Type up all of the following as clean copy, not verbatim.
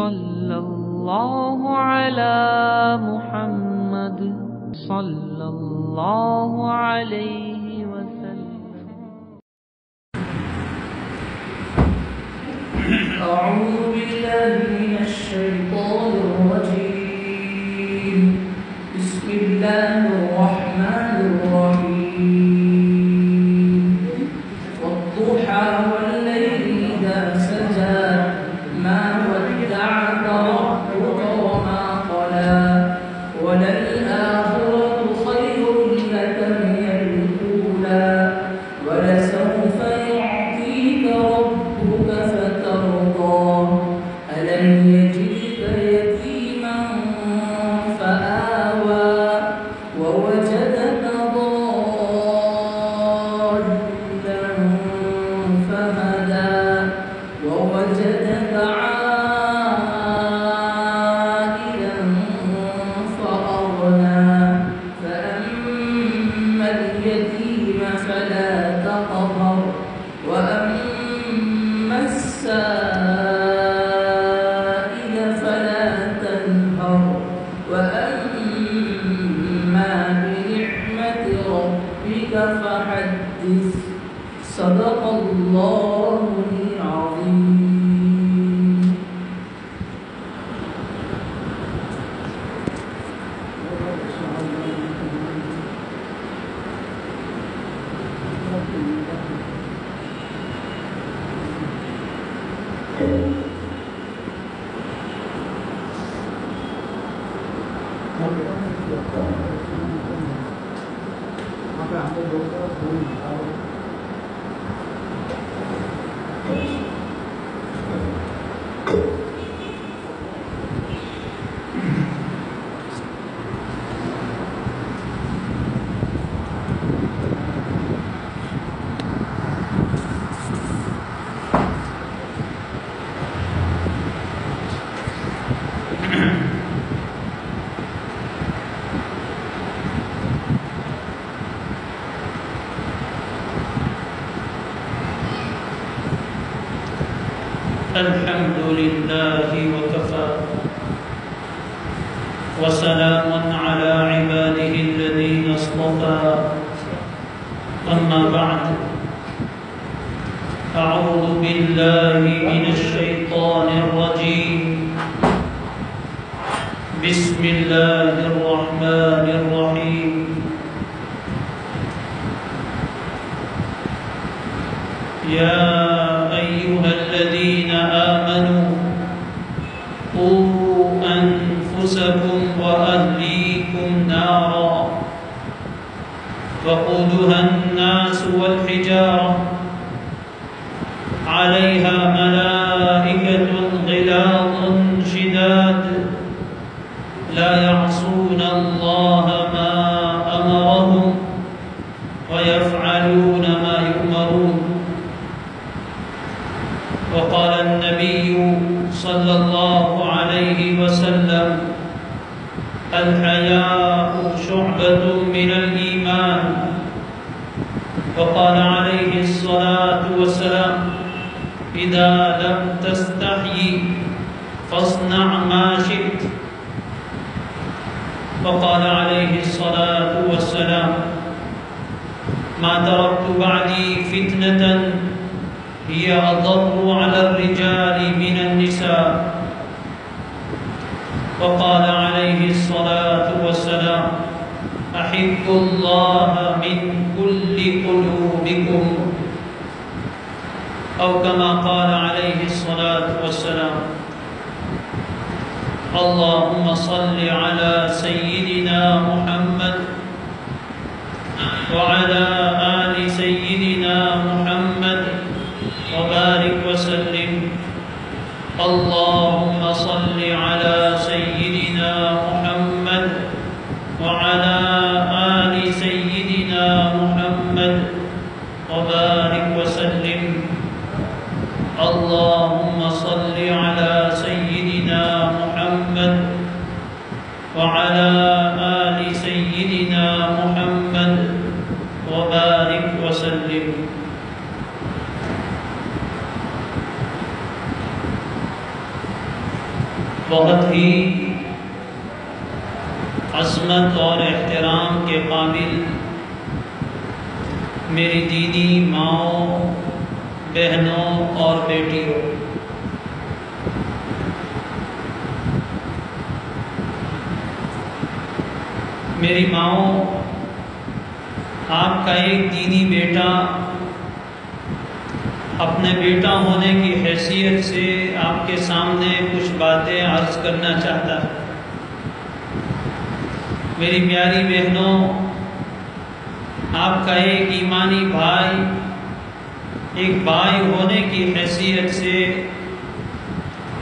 صلى الله على محمد صلى الله عليه وسلم. أعوذ بالله من الشيطان الرجيم. بسم الله الرحمن الرحيم. والضحى والليل إذا سجى ما ودعك ربك وما قلى وللآخرة خير لك من الأولى ولسوف يعطيك ربك فترضى ألم يجدك يتيما فآوى ووجدك ضالا فهدى ووجدك عائلا فأغنى فأما اليتيم فلا تقهر وأما السائل فلا تنهر وأما بنعمة ربك فحدث. صدق الله العظيم. الحمد لله وكفى وسلام على عباده الذين اصطفى أما بعد أعوذ بالله من الشيطان الرجيم بسم الله الرحمن الرحيم يا أيها الذين آمنوا قوا أنفسكم وأهليكم نارا وقودها الناس والحجارة عليها ملائكة غلاظ شداد لا يعصون الله ما أمرهم ويفعلون ما يؤمرون. وقال النبي صلى الله عليه وسلم الحياء شعبة من الإيمان. وقال عليه الصلاة والسلام إذا لم تستحي فاصنع ما شئت. وقال عليه الصلاة والسلام ما تركت بعدي فتنة هي أضر على الرجال من النساء. وقال عليه الصلاة والسلام أحبوا الله من كل قلوبكم أو كما قال عليه الصلاة والسلام اللهم صل على سيدنا محمد وعلى آل سيدنا محمد وبارك وسلم. اللهم صل على سيدنا محمد وعلى آل سيدنا محمد وبارك وسلم. اللهم صل على سيدنا محمد وعلى آل سيدنا محمد وبارك وسلم. بہت ہی عظمت اور احترام کے قابل میری دینی ماؤں، بہنوں اور بیٹیوں، میری ماؤں، آپ کا ایک دینی بیٹا اپنے بیٹا ہونے کی حیثیت سے آپ کے سامنے کچھ باتیں عرض کرنا چاہتا ہے۔ میری پیاری بہنوں، آپ کا ایک ایمانی بھائی ایک بھائی ہونے کی حیثیت سے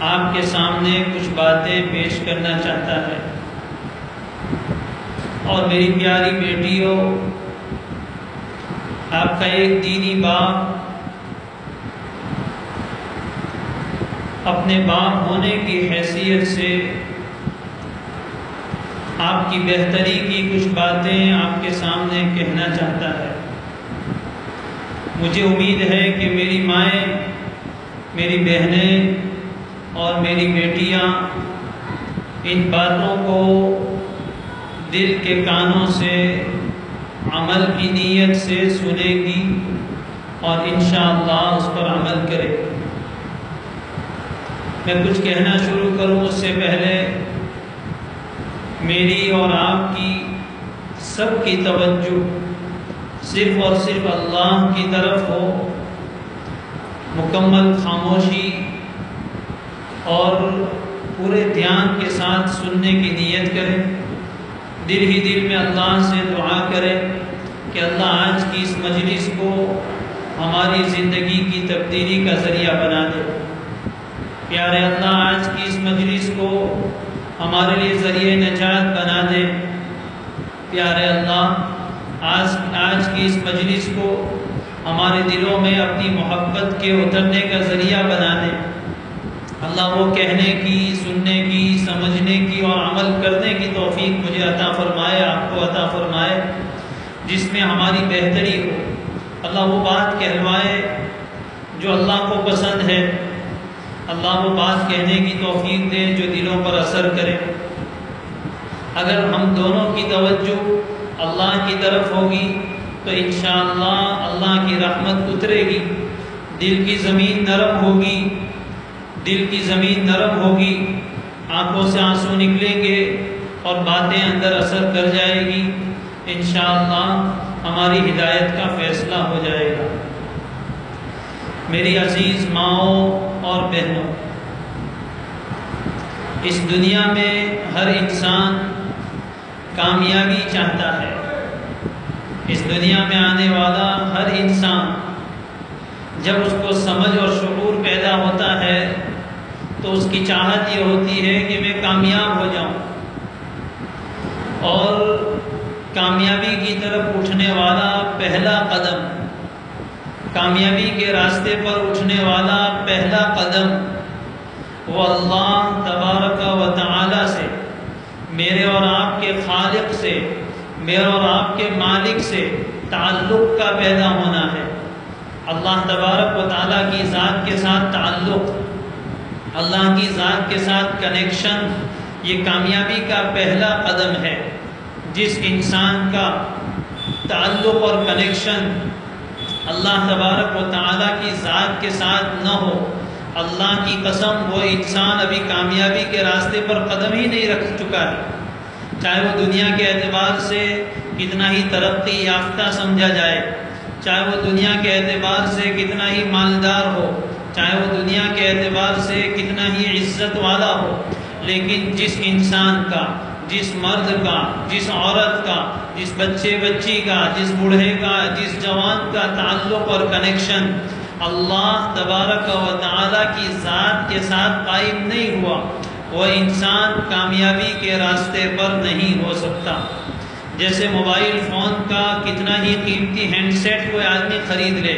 آپ کے سامنے کچھ باتیں پیش کرنا چاہتا ہے۔ اور میری پیاری بیٹیوں، آپ کا ایک دینی باپ اپنے باپ ہونے کی حیثیت سے آپ کی بہتری کی کچھ باتیں آپ کے سامنے کہنا چاہتا ہے۔ مجھے امید ہے کہ میری مائیں، میری بہنیں اور میری بیٹیاں ان باتوں کو دل کے کانوں سے، عمل کی نیت سے سنے گی اور انشاءاللہ اس پر عمل کرے گی۔ میں کچھ کہنا شروع کروں اس سے پہلے میری اور آپ کی سب کی توجہ صرف اور صرف اللہ کی طرف ہو، مکمل خاموشی اور پورے دھیان کے ساتھ سننے کی نیت کریں، دل ہی دل میں اللہ سے دعا کریں کہ اللہ آج کی اس مجلس کو ہماری زندگی کی تبدیلی کا ذریعہ بنا دے۔ پیارے اللہ، آج کی اس مجلس کو ہمارے لیے ذریعہ نجات بنا دے۔ پیارے اللہ، آج کی اس مجلس کو ہمارے دلوں میں اپنی محبت کے اترنے کا ذریعہ بنا دے۔ اللہ وہ کہنے کی، سننے کی، سمجھنے کی اور عمل کرنے کی توفیق مجھے عطا فرمائے، آپ کو عطا فرمائے، جس میں ہماری بہتری ہو۔ اللہ وہ بات کہلوائے جو اللہ کو پسند ہے، اللہ وہ بات کہنے کی توفیق دے جو دلوں پر اثر کرے۔ اگر ہم دونوں کی توجہ اللہ کی طرف ہوگی تو انشاءاللہ اللہ کی رحمت اترے گی، دل کی زمین نرم ہوگی، دل کی زمین نرم ہوگی، آنکھوں سے آنسو نکلیں گے اور باتیں اندر اثر کر جائے گی، انشاءاللہ ہماری ہدایت کا فیصلہ ہو جائے گا۔ میری عزیز ماؤں اور بہنوں، اس دنیا میں ہر انسان کامیابی چاہتا ہے۔ اس دنیا میں آنے والا ہر انسان جب اس کو سمجھ اور شعور پیدا ہوتا ہے تو اس کی چاہت یہ ہوتی ہے کہ میں کامیاب ہو جاؤں، اور کامیابی کی طرف اٹھنے والا پہلا قدم، کامیابی کے راستے پر اٹھنے والا پہلا قدم وہ اللہ تبارک و تعالی سے، میرے اور آپ کے خالق سے، میرے اور آپ کے مالک سے تعلق کا پیدا ہونا ہے۔ اللہ تبارک و تعالیٰ کی ذات کے ساتھ تعلق، اللہ کی ذات کے ساتھ کنیکشن، یہ کامیابی کا پہلا قدم ہے۔ جس انسان کا تعلق اور کنیکشن اللہ تبارک و تعالیٰ کی ذات کے ساتھ نہ ہو، اللہ کی قسم وہ انسان ابھی کامیابی کے راستے پر قدم ہی نہیں رکھ چکا ہے۔ چاہے وہ دنیا کے اعتبار سے کتنا ہی ترقی یافتہ سمجھا جائے، چاہے وہ دنیا کے اعتبار سے کتنا ہی مالدار ہو، چاہے وہ دنیا کے اعتبار سے کتنا ہی عزت والا ہو، لیکن جس انسان کا، جس مرد کا، جس عورت کا، جس بچے بچی کا، جس بوڑھے کا، جس جوان کا تعلق اور کنیکشن اللہ تبارک و تعالیٰ کی ذات کے ساتھ قائم نہیں ہوا، وہ انسان کامیابی کے راستے پر نہیں ہو سکتا۔ جیسے موبائل فون کا کتنا ہی قیمتی ہینڈ سیٹ کوئی آدمی خرید لے،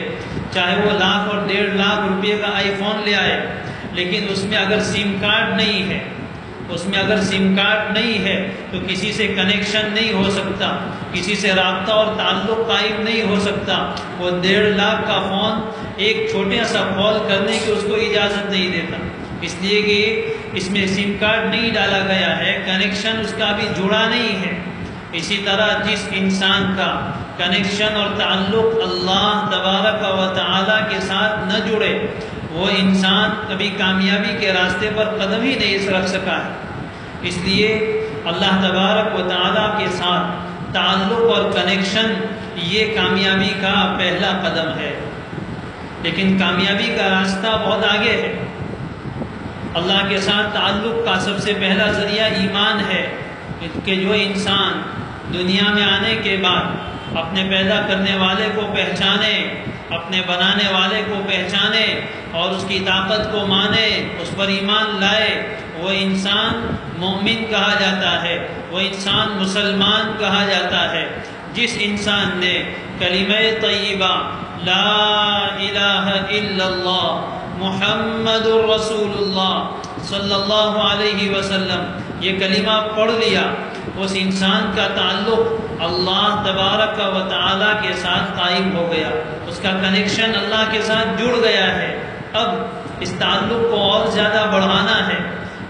چاہے وہ لاکھ اور 1.5 لاکھ روپے کا آئی فون لے آئے، لیکن اس میں اگر سم کارڈ نہیں ہے، اس میں اگر سم کارڈ نہیں ہے تو کسی سے کنیکشن نہیں ہو سکتا، کسی سے رابطہ اور تعلق قائم نہیں ہو سکتا۔ وہ 1.5 لاکھ کا فون ایک چھوٹے سا کال کرنے کی اس کو اجازت نہیں دیتا۔ اس لیے کہ اس میں سم کارڈ نہیں ڈالا گیا ہے، کنیکشن اس کا بھی جڑا نہیں ہے۔ اسی طرح جس انسان کا کنیکشن اور تعلق اللہ تبارک و تعالی کے ساتھ نہ جڑے، وہ انسان کبھی کامیابی کے راستے پر قدم ہی نہیں رکھ سکا ہے۔ اس لیے اللہ تبارک و تعالی کے ساتھ تعلق اور کنیکشن یہ کامیابی کا پہلا قدم ہے، لیکن کامیابی کا راستہ بہت آگے ہے۔ اللہ کے ساتھ تعلق کا سب سے پہلا ذریعہ ایمان ہے کہ جو انسان دنیا میں آنے کے بعد اپنے پیدا کرنے والے کو پہچانے، اپنے بنانے والے کو پہچانے اور اس کی طاقت کو مانے، اس پر ایمان لائے، وہ انسان مومن کہا جاتا ہے، وہ انسان مسلمان کہا جاتا ہے۔ جس انسان نے کلمہ طیبہ لا الہ الا اللہ محمد الرسول اللہ صلی اللہ علیہ وسلم یہ کلمہ پڑھ لیا، اس انسان کا تعلق اللہ تبارک و تعالی کے ساتھ قائم ہو گیا، اس کا کنیکشن اللہ کے ساتھ جڑ گیا ہے۔ اب اس تعلق کو اور زیادہ بڑھانا ہے،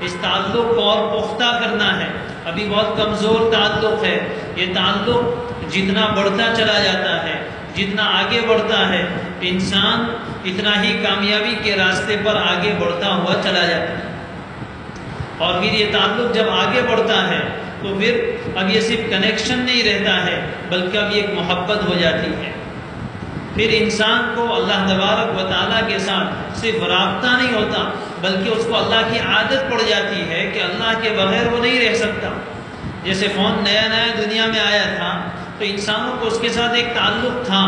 اس تعلق کو اور پختہ کرنا ہے۔ ابھی بہت کمزور تعلق ہے، یہ تعلق جتنا بڑھتا چلا جاتا ہے، جتنا آگے بڑھتا ہے، انسان اتنا ہی کامیابی کے راستے پر آگے بڑھتا ہوا چلا جاتا ہے۔ اور پھر یہ تعلق جب آگے بڑھتا ہے تو پھر اب یہ صرف کنیکشن نہیں رہتا ہے، بلکہ اب یہ ایک محبت ہو جاتی ہے۔ پھر انسان کو اللہ تبارک و تعالیٰ کے ساتھ صرف رابطہ نہیں ہوتا، بلکہ اس کو اللہ کی عادت پڑ جاتی ہے کہ اللہ کے بغیر وہ نہیں رہ سکتا۔ جیسے فون نیا نیا دنیا میں آیا تھا تو انسانوں کو اس کے ساتھ ایک تعلق تھا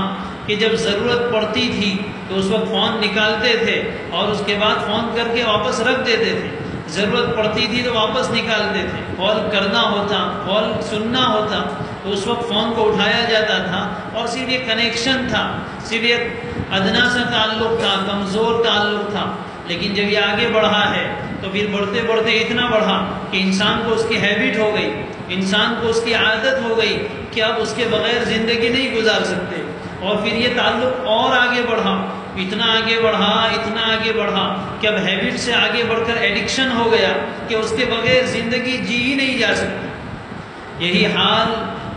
کہ جب ضرورت پڑتی تھی تو اس وقت فون نکالتے تھے اور اس کے بعد فون کر کے واپس رکھ دیتے تھے، ضرورت پڑتی تھی تو واپس نکالتے تھے، کال کرنا ہوتا، کال سننا ہوتا تو اس وقت فون کو اٹھایا جاتا تھا اور صرف یہ کنیکشن تھا، صرف ایک ادنا سا تعلق تھا، کمزور تعلق تھا۔ لیکن جب یہ آگے بڑھا ہے تو پھر بڑھتے بڑھتے اتنا بڑھا کہ انسان کو اس کی ہیبٹ ہو گئی، انسان کو اس کی عادت ہو گئی کہ اب اس کے بغیر زندگی نہیں گزار سکتے۔ اور پھر یہ تعلق اور آگے بڑھا، اتنا آگے بڑھا، اتنا آگے بڑھا کہ اب ہیبٹ سے آگے بڑھ کر ایڈکشن ہو گیا کہ اس کے بغیر زندگی جی ہی نہیں جا سکتی۔ یہی حال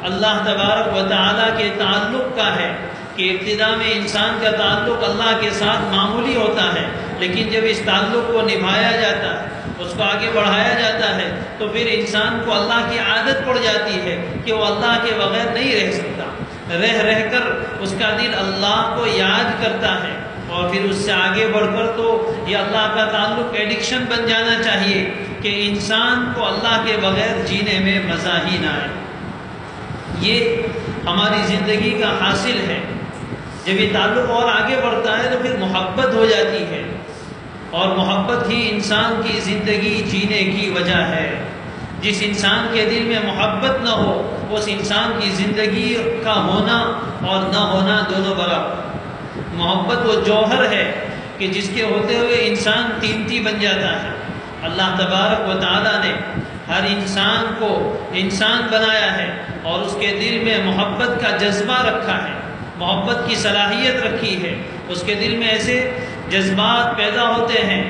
اللہ تبارک و تعالیٰ کے تعلق کا ہے کہ ابتدا میں انسان کا تعلق اللہ کے ساتھ معمولی ہوتا ہے، لیکن جب اس تعلق کو نبھایا جاتا ہے، اس کو آگے بڑھایا جاتا ہے تو پھر انسان کو اللہ کی عادت پڑ جاتی ہے کہ وہ اللہ کے بغیر نہیں رہ سکتا۔ رہ رہ کر اس کا دل اللہ کو یاد کرتا ہے، اور پھر اس سے آگے بڑھ کر تو یہ اللہ کا تعلق ایڈکشن بن جانا چاہیے کہ انسان کو اللہ کے بغیر جینے میں مزہ ہی نہ آئے۔ یہ ہماری زندگی کا حاصل ہے۔ جب یہ تعلق اور آگے بڑھتا ہے تو پھر محبت ہو جاتی ہے، اور محبت ہی انسان کی زندگی جینے کی وجہ ہے۔ جس انسان کے دل میں محبت نہ ہو اس انسان کی زندگی کا ہونا اور نہ ہونا دونوں برابر۔ محبت وہ جوہر ہے کہ جس کے ہوتے ہوئے انسان قیمتی بن جاتا ہے۔ اللہ تبارک و تعالیٰ نے ہر انسان کو انسان بنایا ہے اور اس کے دل میں محبت کا جذبہ رکھا ہے، محبت کی صلاحیت رکھی ہے۔ اس کے دل میں ایسے جذبات پیدا ہوتے ہیں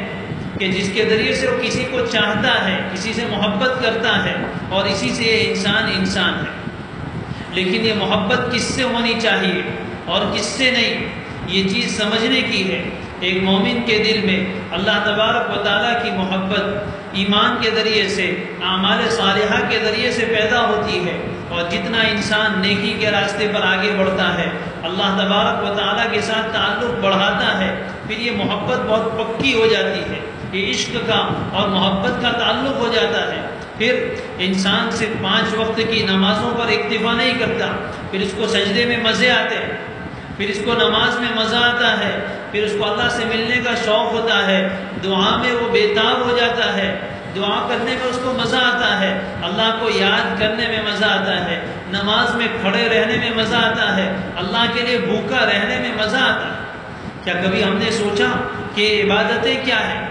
کہ جس کے ذریعے سے وہ کسی کو چاہتا ہے، کسی سے محبت کرتا ہے، اور اسی سے یہ انسان ہے۔ لیکن یہ محبت کس سے ہونی چاہیے اور کس سے نہیں، یہ چیز سمجھنے کی ہے۔ ایک مومن کے دل میں اللہ تبارک و تعالیٰ کی محبت ایمان کے ذریعے سے، اعمال صالحہ کے ذریعے سے پیدا ہوتی ہے، اور جتنا انسان نیکی کے راستے پر آگے بڑھتا ہے، اللہ تبارک و تعالیٰ کے ساتھ تعلق بڑھاتا ہے، پھر یہ محبت بہت پکی ہو جاتی ہے، یہ عشق کا اور محبت کا تعلق ہو جاتا ہے۔ پھر انسان صرف 5 وقت کی نمازوں پر اکتفا نہیں کرتا، پھر اس کو سجدے میں مزے آتے ہیں، پھر اس کو نماز میں مزہ آتا ہے، پھر اس کو اللہ سے ملنے کا شوق ہوتا ہے، دعا میں وہ بےتاب ہو جاتا ہے، دعا کرنے میں اس کو مزہ آتا ہے، اللہ کو یاد کرنے میں مزہ آتا ہے، نماز میں کھڑے رہنے میں مزہ آتا ہے، اللہ کے لیے بھوکا رہنے میں مزہ آتا ہے۔ کیا کبھی ہم نے سوچا کہ عبادتیں کیا ہیں؟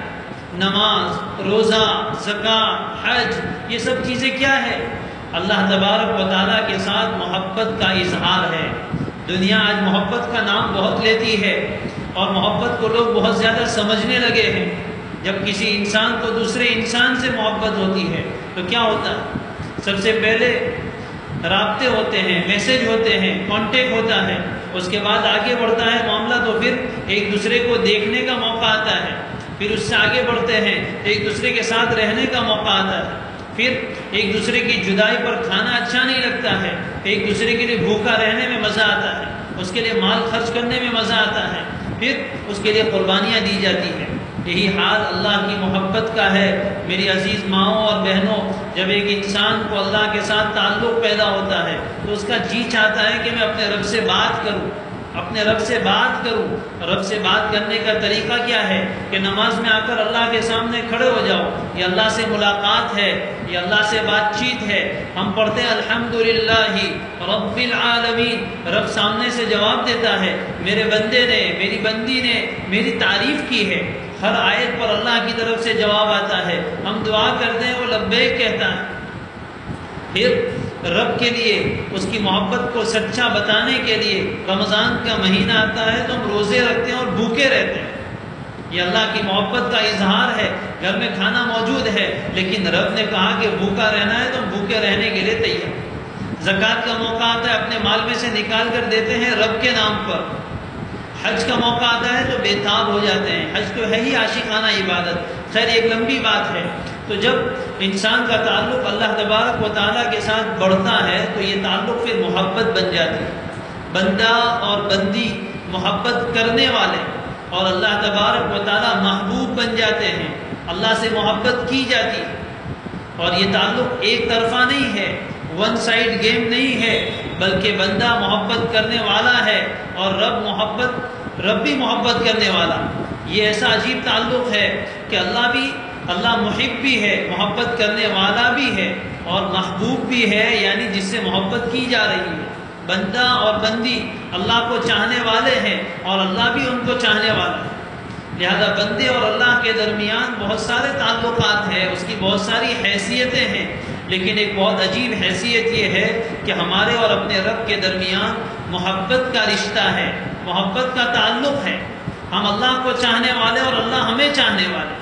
نماز، روزہ، زکوٰۃ، حج، یہ سب چیزیں کیا ہے؟ اللہ تبارک و تعالیٰ کے ساتھ محبت کا اظہار ہے۔ دنیا آج محبت کا نام بہت لیتی ہے اور محبت کو لوگ بہت زیادہ سمجھنے لگے ہیں، جب کسی انسان کو دوسرے انسان سے محبت ہوتی ہے تو کیا ہوتا ہے؟ سب سے پہلے رابطے ہوتے ہیں، میسج ہوتے ہیں، کانٹیکٹ ہوتا ہے، اس کے بعد آگے بڑھتا ہے معاملہ تو پھر ایک دوسرے کو دیکھنے کا موقع آتا ہے، پھر اس سے آگے بڑھتے ہیں ایک دوسرے کے ساتھ رہنے کا موقع آتا ہے، پھر ایک دوسرے کی جدائی پر کھانا اچھا نہیں لگتا ہے، ایک دوسرے کے لیے بھوکا رہنے میں مزہ آتا ہے، اس کے لیے مال خرچ کرنے میں مزہ آتا ہے، پھر اس کے لیے قربانیاں دی جاتی ہیں۔ یہی حال اللہ کی محبت کا ہے میری عزیز ماؤں اور بہنوں۔ جب ایک انسان کو اللہ کے ساتھ تعلق پیدا ہوتا ہے تو اس کا جی چاہتا ہے کہ میں اپنے رب سے بات کروں، اپنے رب سے بات کروں۔ رب سے بات کرنے کا طریقہ کیا ہے کہ نماز میں آ کر اللہ کے سامنے کھڑے ہو جاؤ، یہ اللہ سے ملاقات ہے، یہ اللہ سے بات چیت ہے۔ ہم پڑھتے ہیں الحمدللہ رب العالمین، رب سامنے سے جواب دیتا ہے، میرے بندے نے، میری بندی نے میری تعریف کی ہے۔ ہر آیت پر اللہ کی طرف سے جواب آتا ہے، ہم دعا کرتے ہیں وہ لبیک کہتا ہے۔ پھر رب کے لیے اس کی محبت کو سچا بتانے کے لیے رمضان کا مہینہ آتا ہے تو ہم روزے رکھتے ہیں اور بھوکے رہتے ہیں، یہ اللہ کی محبت کا اظہار ہے۔ گھر میں کھانا موجود ہے لیکن رب نے کہا کہ بھوکا رہنا ہے تو ہم بھوکے رہنے کے لیے تیار۔ زکوٰۃ کا موقع آتا ہے اپنے مال میں سے نکال کر دیتے ہیں رب کے نام پر۔ حج کا موقع آتا ہے تو بے تاب ہو جاتے ہیں، حج تو ہے ہی عاشقانہ عبادت، خیر ایک لمبی بات ہے۔ تو جب انسان کا تعلق اللہ تبارک و تعالیٰ کے ساتھ بڑھتا ہے تو یہ تعلق پھر محبت بن جاتی ہے، بندہ اور بندی محبت کرنے والے، اور اللہ تبارک و تعالیٰ محبوب بن جاتے ہیں، اللہ سے محبت کی جاتی ہے۔ اور یہ تعلق ایک طرفہ نہیں ہے، ون سائڈ گیم نہیں ہے، بلکہ بندہ محبت کرنے والا ہے اور رب بھی محبت کرنے والا۔ یہ ایسا عجیب تعلق ہے کہ اللہ محب بھی ہے، محبت کرنے والا بھی ہے، اور محبوب بھی ہے، یعنی جس سے محبت کی جا رہی ہے۔ بندہ اور بندی اللہ کو چاہنے والے ہیں اور اللہ بھی ان کو چاہنے والا ہے۔ لہذا بندے اور اللہ کے درمیان بہت سارے تعلقات ہیں، اس کی بہت ساری حیثیتیں ہیں، لیکن ایک بہت عجیب حیثیت یہ ہے کہ ہمارے اور اپنے رب کے درمیان محبت کا رشتہ ہے، محبت کا تعلق ہے۔ ہم اللہ کو چاہنے والے اور اللہ ہمیں چاہنے والے۔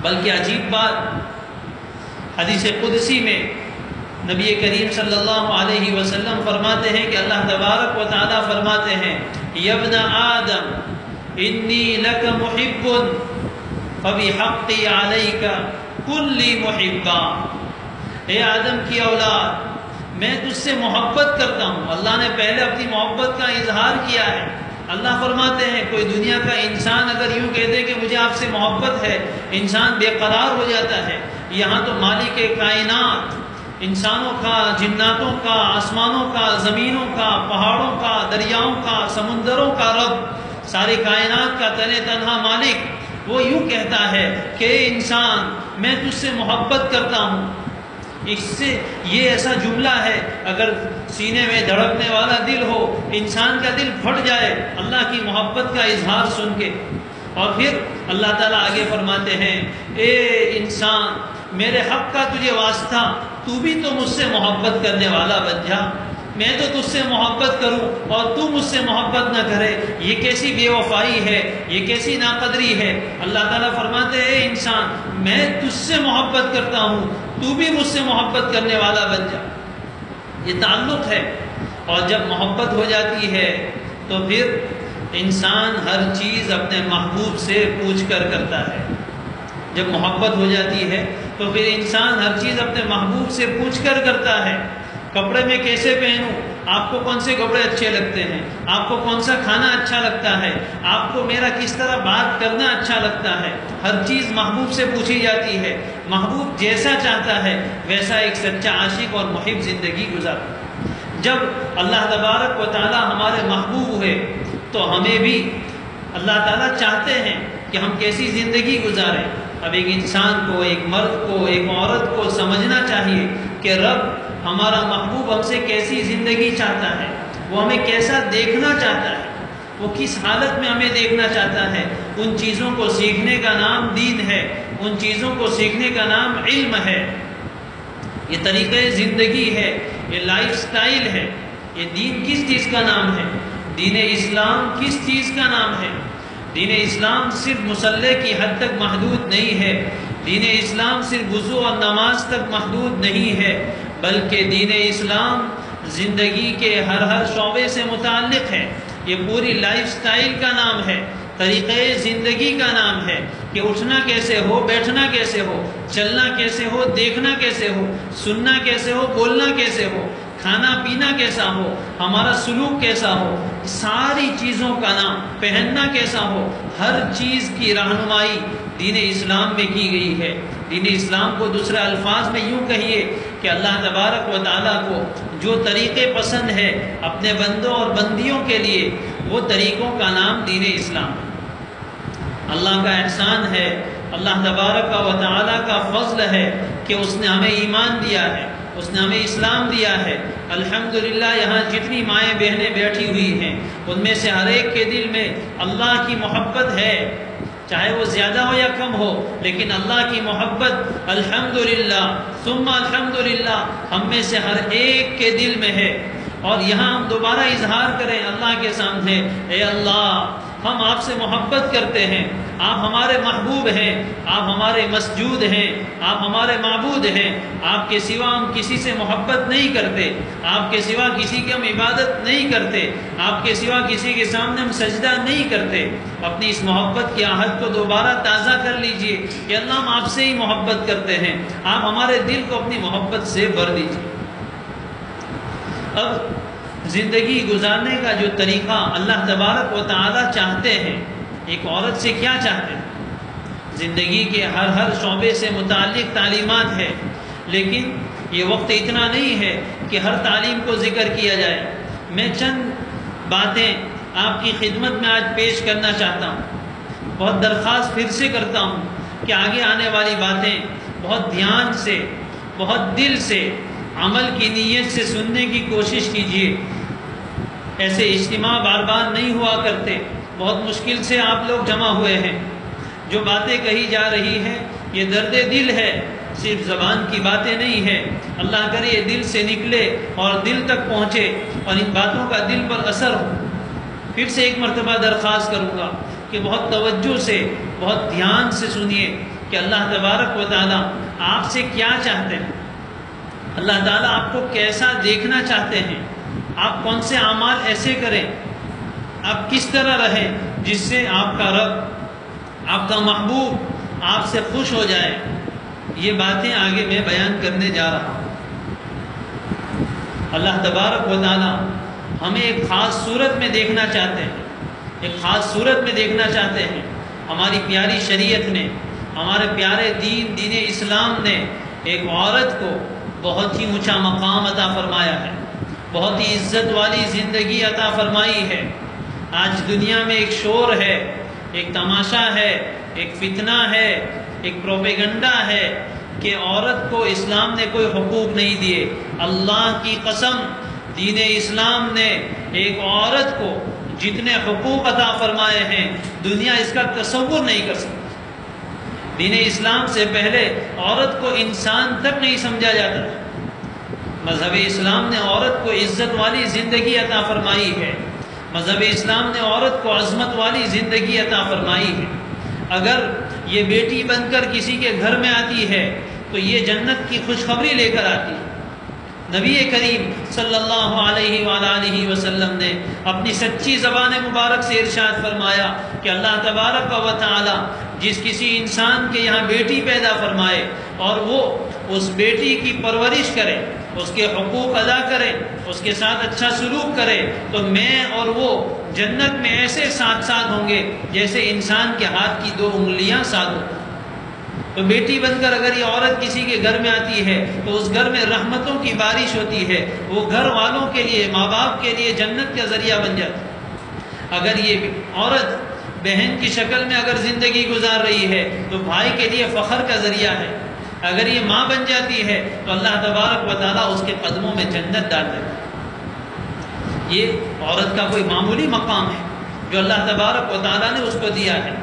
بلکہ عجیب بات، حدیث قدسی میں نبی کریم صلی اللہ علیہ وسلم فرماتے ہیں کہ اللہ تبارک و تعالیٰ فرماتے ہیں، یا ابن آدم انی لک محب فبحقی علیک کلی محبا۔ اے آدم کی اولاد، میں تجھ سے محبت کرتا ہوں۔ اللہ نے پہلے اپنی محبت کا اظہار کیا ہے۔ اللہ فرماتے ہیں کوئی دنیا کا انسان اگر یوں کہہ دے کہ مجھے آپ سے محبت ہے، انسان بے قرار ہو جاتا ہے۔ یہاں تو مالک کائنات، انسانوں کا، جناتوں کا، آسمانوں کا، زمینوں کا، پہاڑوں کا، دریاؤں کا، سمندروں کا رب، ساری کائنات کا تن تنہا مالک، وہ یوں کہتا ہے کہ اے انسان میں تجھ سے محبت کرتا ہوں۔ اس سے یہ ایسا جملہ ہے، اگر سینے میں دھڑکنے والا دل ہو، انسان کا دل پھٹ جائے اللہ کی محبت کا اظہار سن کے۔ اور پھر اللہ تعالیٰ آگے فرماتے ہیں، اے انسان میرے حق کا تجھے واسطہ، تو بھی تو مجھ سے محبت کرنے والا بن جا۔ میں تو تجھ سے محبت کروں اور تو مجھ سے محبت نہ کرے، یہ کیسی بے وفائی ہے، یہ کیسی ناقدری ہے۔ اللہ تعالیٰ فرماتے ہیں، اے انسان میں تجھ سے محبت کرتا ہوں، تو بھی مجھ سے محبت کرنے والا بن جا۔ یہ تعلق ہے، اور جب محبت ہو جاتی ہے تو پھر انسان ہر چیز اپنے محبوب سے پوچھ کر کرتا ہے۔ جب محبت ہو جاتی ہے تو پھر انسان ہر چیز اپنے محبوب سے پوچھ کر کرتا ہے۔ کپڑے میں کیسے پہنوں، آپ کو کون سے کپڑے اچھے لگتے ہیں، آپ کو کون سا کھانا اچھا لگتا ہے، آپ کو میرا کس طرح بات کرنا اچھا لگتا ہے، ہر چیز محبوب سے پوچھی جاتی ہے۔ محبوب جیسا چاہتا ہے ویسا ایک سچا عاشق اور محب زندگی گزارتا ہے۔ جب اللہ تبارک و تعالیٰ ہمارے محبوب ہوئے تو ہمیں بھی اللہ تعالیٰ چاہتے ہیں کہ ہم کیسی زندگی گزاریں۔ اب ایک انسان کو، ایک مرد کو، ایک عورت کو سمجھنا چاہیے کہ رب ہمارا محبوب ہم سے کیسی زندگی چاہتا ہے، وہ ہمیں کیسا دیکھنا چاہتا ہے، وہ کس حالت میں ہمیں دیکھنا چاہتا ہے۔ ان چیزوں کو سیکھنے کا نام دین ہے، ان چیزوں کو سیکھنے کا نام علم ہے، یہ طریقہ زندگی ہے، یہ لائف سٹائل ہے۔ یہ دین کس چیز کا نام ہے؟ دین اسلام کس چیز کا نام ہے؟ دین اسلام صرف مصلی کی حد تک محدود نہیں ہے، دین اسلام صرف وضو اور نماز تک محدود نہیں ہے، بلکہ دین اسلام زندگی کے ہر شعبے سے متعلق ہے۔ یہ پوری لائف سٹائل کا نام ہے، طریقے زندگی کا نام ہے کہ اٹھنا کیسے ہو، بیٹھنا کیسے ہو، چلنا کیسے ہو، دیکھنا کیسے ہو، سننا کیسے ہو، بولنا کیسے ہو، کھانا پینا کیسا ہو، ہمارا سلوک کیسا ہو، ساری چیزوں کا نام، پہننا کیسا ہو، ہر چیز کی رہنمائی دین اسلام میں کی گئی ہے۔ دین اسلام کو دوسرے الفاظ میں یوں کہیے کہ اللہ تبارک و تعالیٰ کو جو طریقے پسند ہے اپنے بندوں اور بندیوں کے لیے، وہ طریقوں کا نام دین اسلام ہے۔ اللہ کا احسان ہے، اللہ تبارک و تعالیٰ کا فضل ہے کہ اس نے ہمیں ایمان دیا ہے، اس نے ہمیں اسلام دیا ہے۔ الحمدللہ یہاں جتنی مائیں بہنیں بیٹھی ہوئی ہیں ان میں سے ہر ایک کے دل میں اللہ کی محبت ہے، چاہے وہ زیادہ ہو یا کم ہو، لیکن اللہ کی محبت الحمدللہ ثم الحمدللہ ہم میں سے ہر ایک کے دل میں ہے۔ اور یہاں ہم دوبارہ اظہار کریں اللہ کے سامنے، اے اللہ ہم آپ سے محبت کرتے ہیں، آپ ہمارے محبوب ہیں، آپ ہمارے مسجود ہیں، آپ ہمارے معبود ہیں، آپ کے سوا ہم کسی سے محبت نہیں کرتے، آپ کے سوا کسی کی ہم عبادت نہیں کرتے، آپ کے سوا کسی کے سامنے ہم سجدہ نہیں کرتے۔ اپنی اس محبت کی عہد کو دوبارہ تازہ کر لیجئے کہ اللہ ہم آپ سے ہی محبت کرتے ہیں، آپ ہمارے دل کو اپنی محبت سے بھر دیجئے۔ اب زندگی گزارنے کا جو طریقہ اللہ تبارک و تعالیٰ چاہتے ہیں، ایک عورت سے کیا چاہتے ہیں؟ زندگی کے ہر شعبے سے متعلق تعلیمات ہے، لیکن یہ وقت اتنا نہیں ہے کہ ہر تعلیم کو ذکر کیا جائے۔ میں چند باتیں آپ کی خدمت میں آج پیش کرنا چاہتا ہوں۔ بہت درخواست پھر سے کرتا ہوں کہ آگے آنے والی باتیں بہت دھیان سے، بہت دل سے، عمل کی نیت سے سننے کی کوشش کیجیے۔ ایسے اجتماع بار بار نہیں ہوا کرتے، بہت مشکل سے آپ لوگ جمع ہوئے ہیں۔ جو باتیں کہی جا رہی ہیں یہ درد دل ہے، صرف زبان کی باتیں نہیں ہے۔ اللہ کرے یہ دل سے نکلے اور دل تک پہنچے اور ان باتوں کا دل پر اثر ہو۔ پھر سے ایک مرتبہ درخواست کروں گا کہ بہت توجہ سے، بہت دھیان سے سنیے کہ اللہ تبارک و تعالیٰ آپ سے کیا چاہتے ہیں، اللہ تعالیٰ آپ کو کیسا دیکھنا چاہتے ہیں، آپ کون سے اعمال ایسے کریں، آپ کس طرح رہیں جس سے آپ کا رب، آپ کا محبوب آپ سے خوش ہو جائے۔ یہ باتیں آگے میں بیان کرنے جا رہا ہوں۔ اللہ تبارک و تعالیٰ ہمیں ایک خاص صورت میں دیکھنا چاہتے ہیں، ایک خاص صورت میں دیکھنا چاہتے ہیں۔ ہماری پیاری شریعت نے، ہمارے پیارے دین اسلام نے ایک عورت کو بہت ہی اونچا مقام عطا فرمایا ہے، بہت ہی عزت والی زندگی عطا فرمائی ہے۔ آج دنیا میں ایک شور ہے، ایک تماشا ہے، ایک فتنہ ہے، ایک پروپیگنڈا ہے کہ عورت کو اسلام نے کوئی حقوق نہیں دیے۔ اللہ کی قسم، دین اسلام نے ایک عورت کو جتنے حقوق عطا فرمائے ہیں دنیا اس کا تصور نہیں کر سکتی۔ دین اسلام سے پہلے عورت کو انسان تک نہیں سمجھا جاتا تھا۔ مذہب اسلام نے عورت کو عزت والی زندگی عطا فرمائی ہے، مذہب اسلام نے عورت کو عظمت والی زندگی عطا فرمائی ہے۔ اگر یہ بیٹی بن کر کسی کے گھر میں آتی ہے تو یہ جنت کی خوشخبری لے کر آتی ہے۔ نبی کریم صلی اللہ علیہ وآلہ وسلم نے اپنی سچی زبان مبارک سے ارشاد فرمایا کہ اللہ تبارک و تعالی جس کسی انسان کے یہاں بیٹی پیدا فرمائے اور وہ اس بیٹی کی پرورش کرے، اس کے حقوق ادا کرے، اس کے ساتھ اچھا سلوک کرے، تو میں اور وہ جنت میں ایسے ساتھ ساتھ ہوں گے جیسے انسان کے ہاتھ کی 2 انگلیاں ساتھ ہوں۔ تو بیٹی بن کر اگر یہ عورت کسی کے گھر میں آتی ہے تو اس گھر میں رحمتوں کی بارش ہوتی ہے، وہ گھر والوں کے لیے، ماں باپ کے لیے جنت کا ذریعہ بن جاتی ہے۔ اگر یہ عورت بہن کی شکل میں اگر زندگی گزار رہی ہے تو بھائی کے لیے فخر کا ذریعہ ہے۔ اگر یہ ماں بن جاتی ہے تو اللہ تبارک و تعالیٰ اس کے قدموں میں جنت ڈال دیتا ہے۔ یہ عورت کا کوئی معمولی مقام ہے جو اللہ تبارک و تعالیٰ نے اس کو دیا ہے۔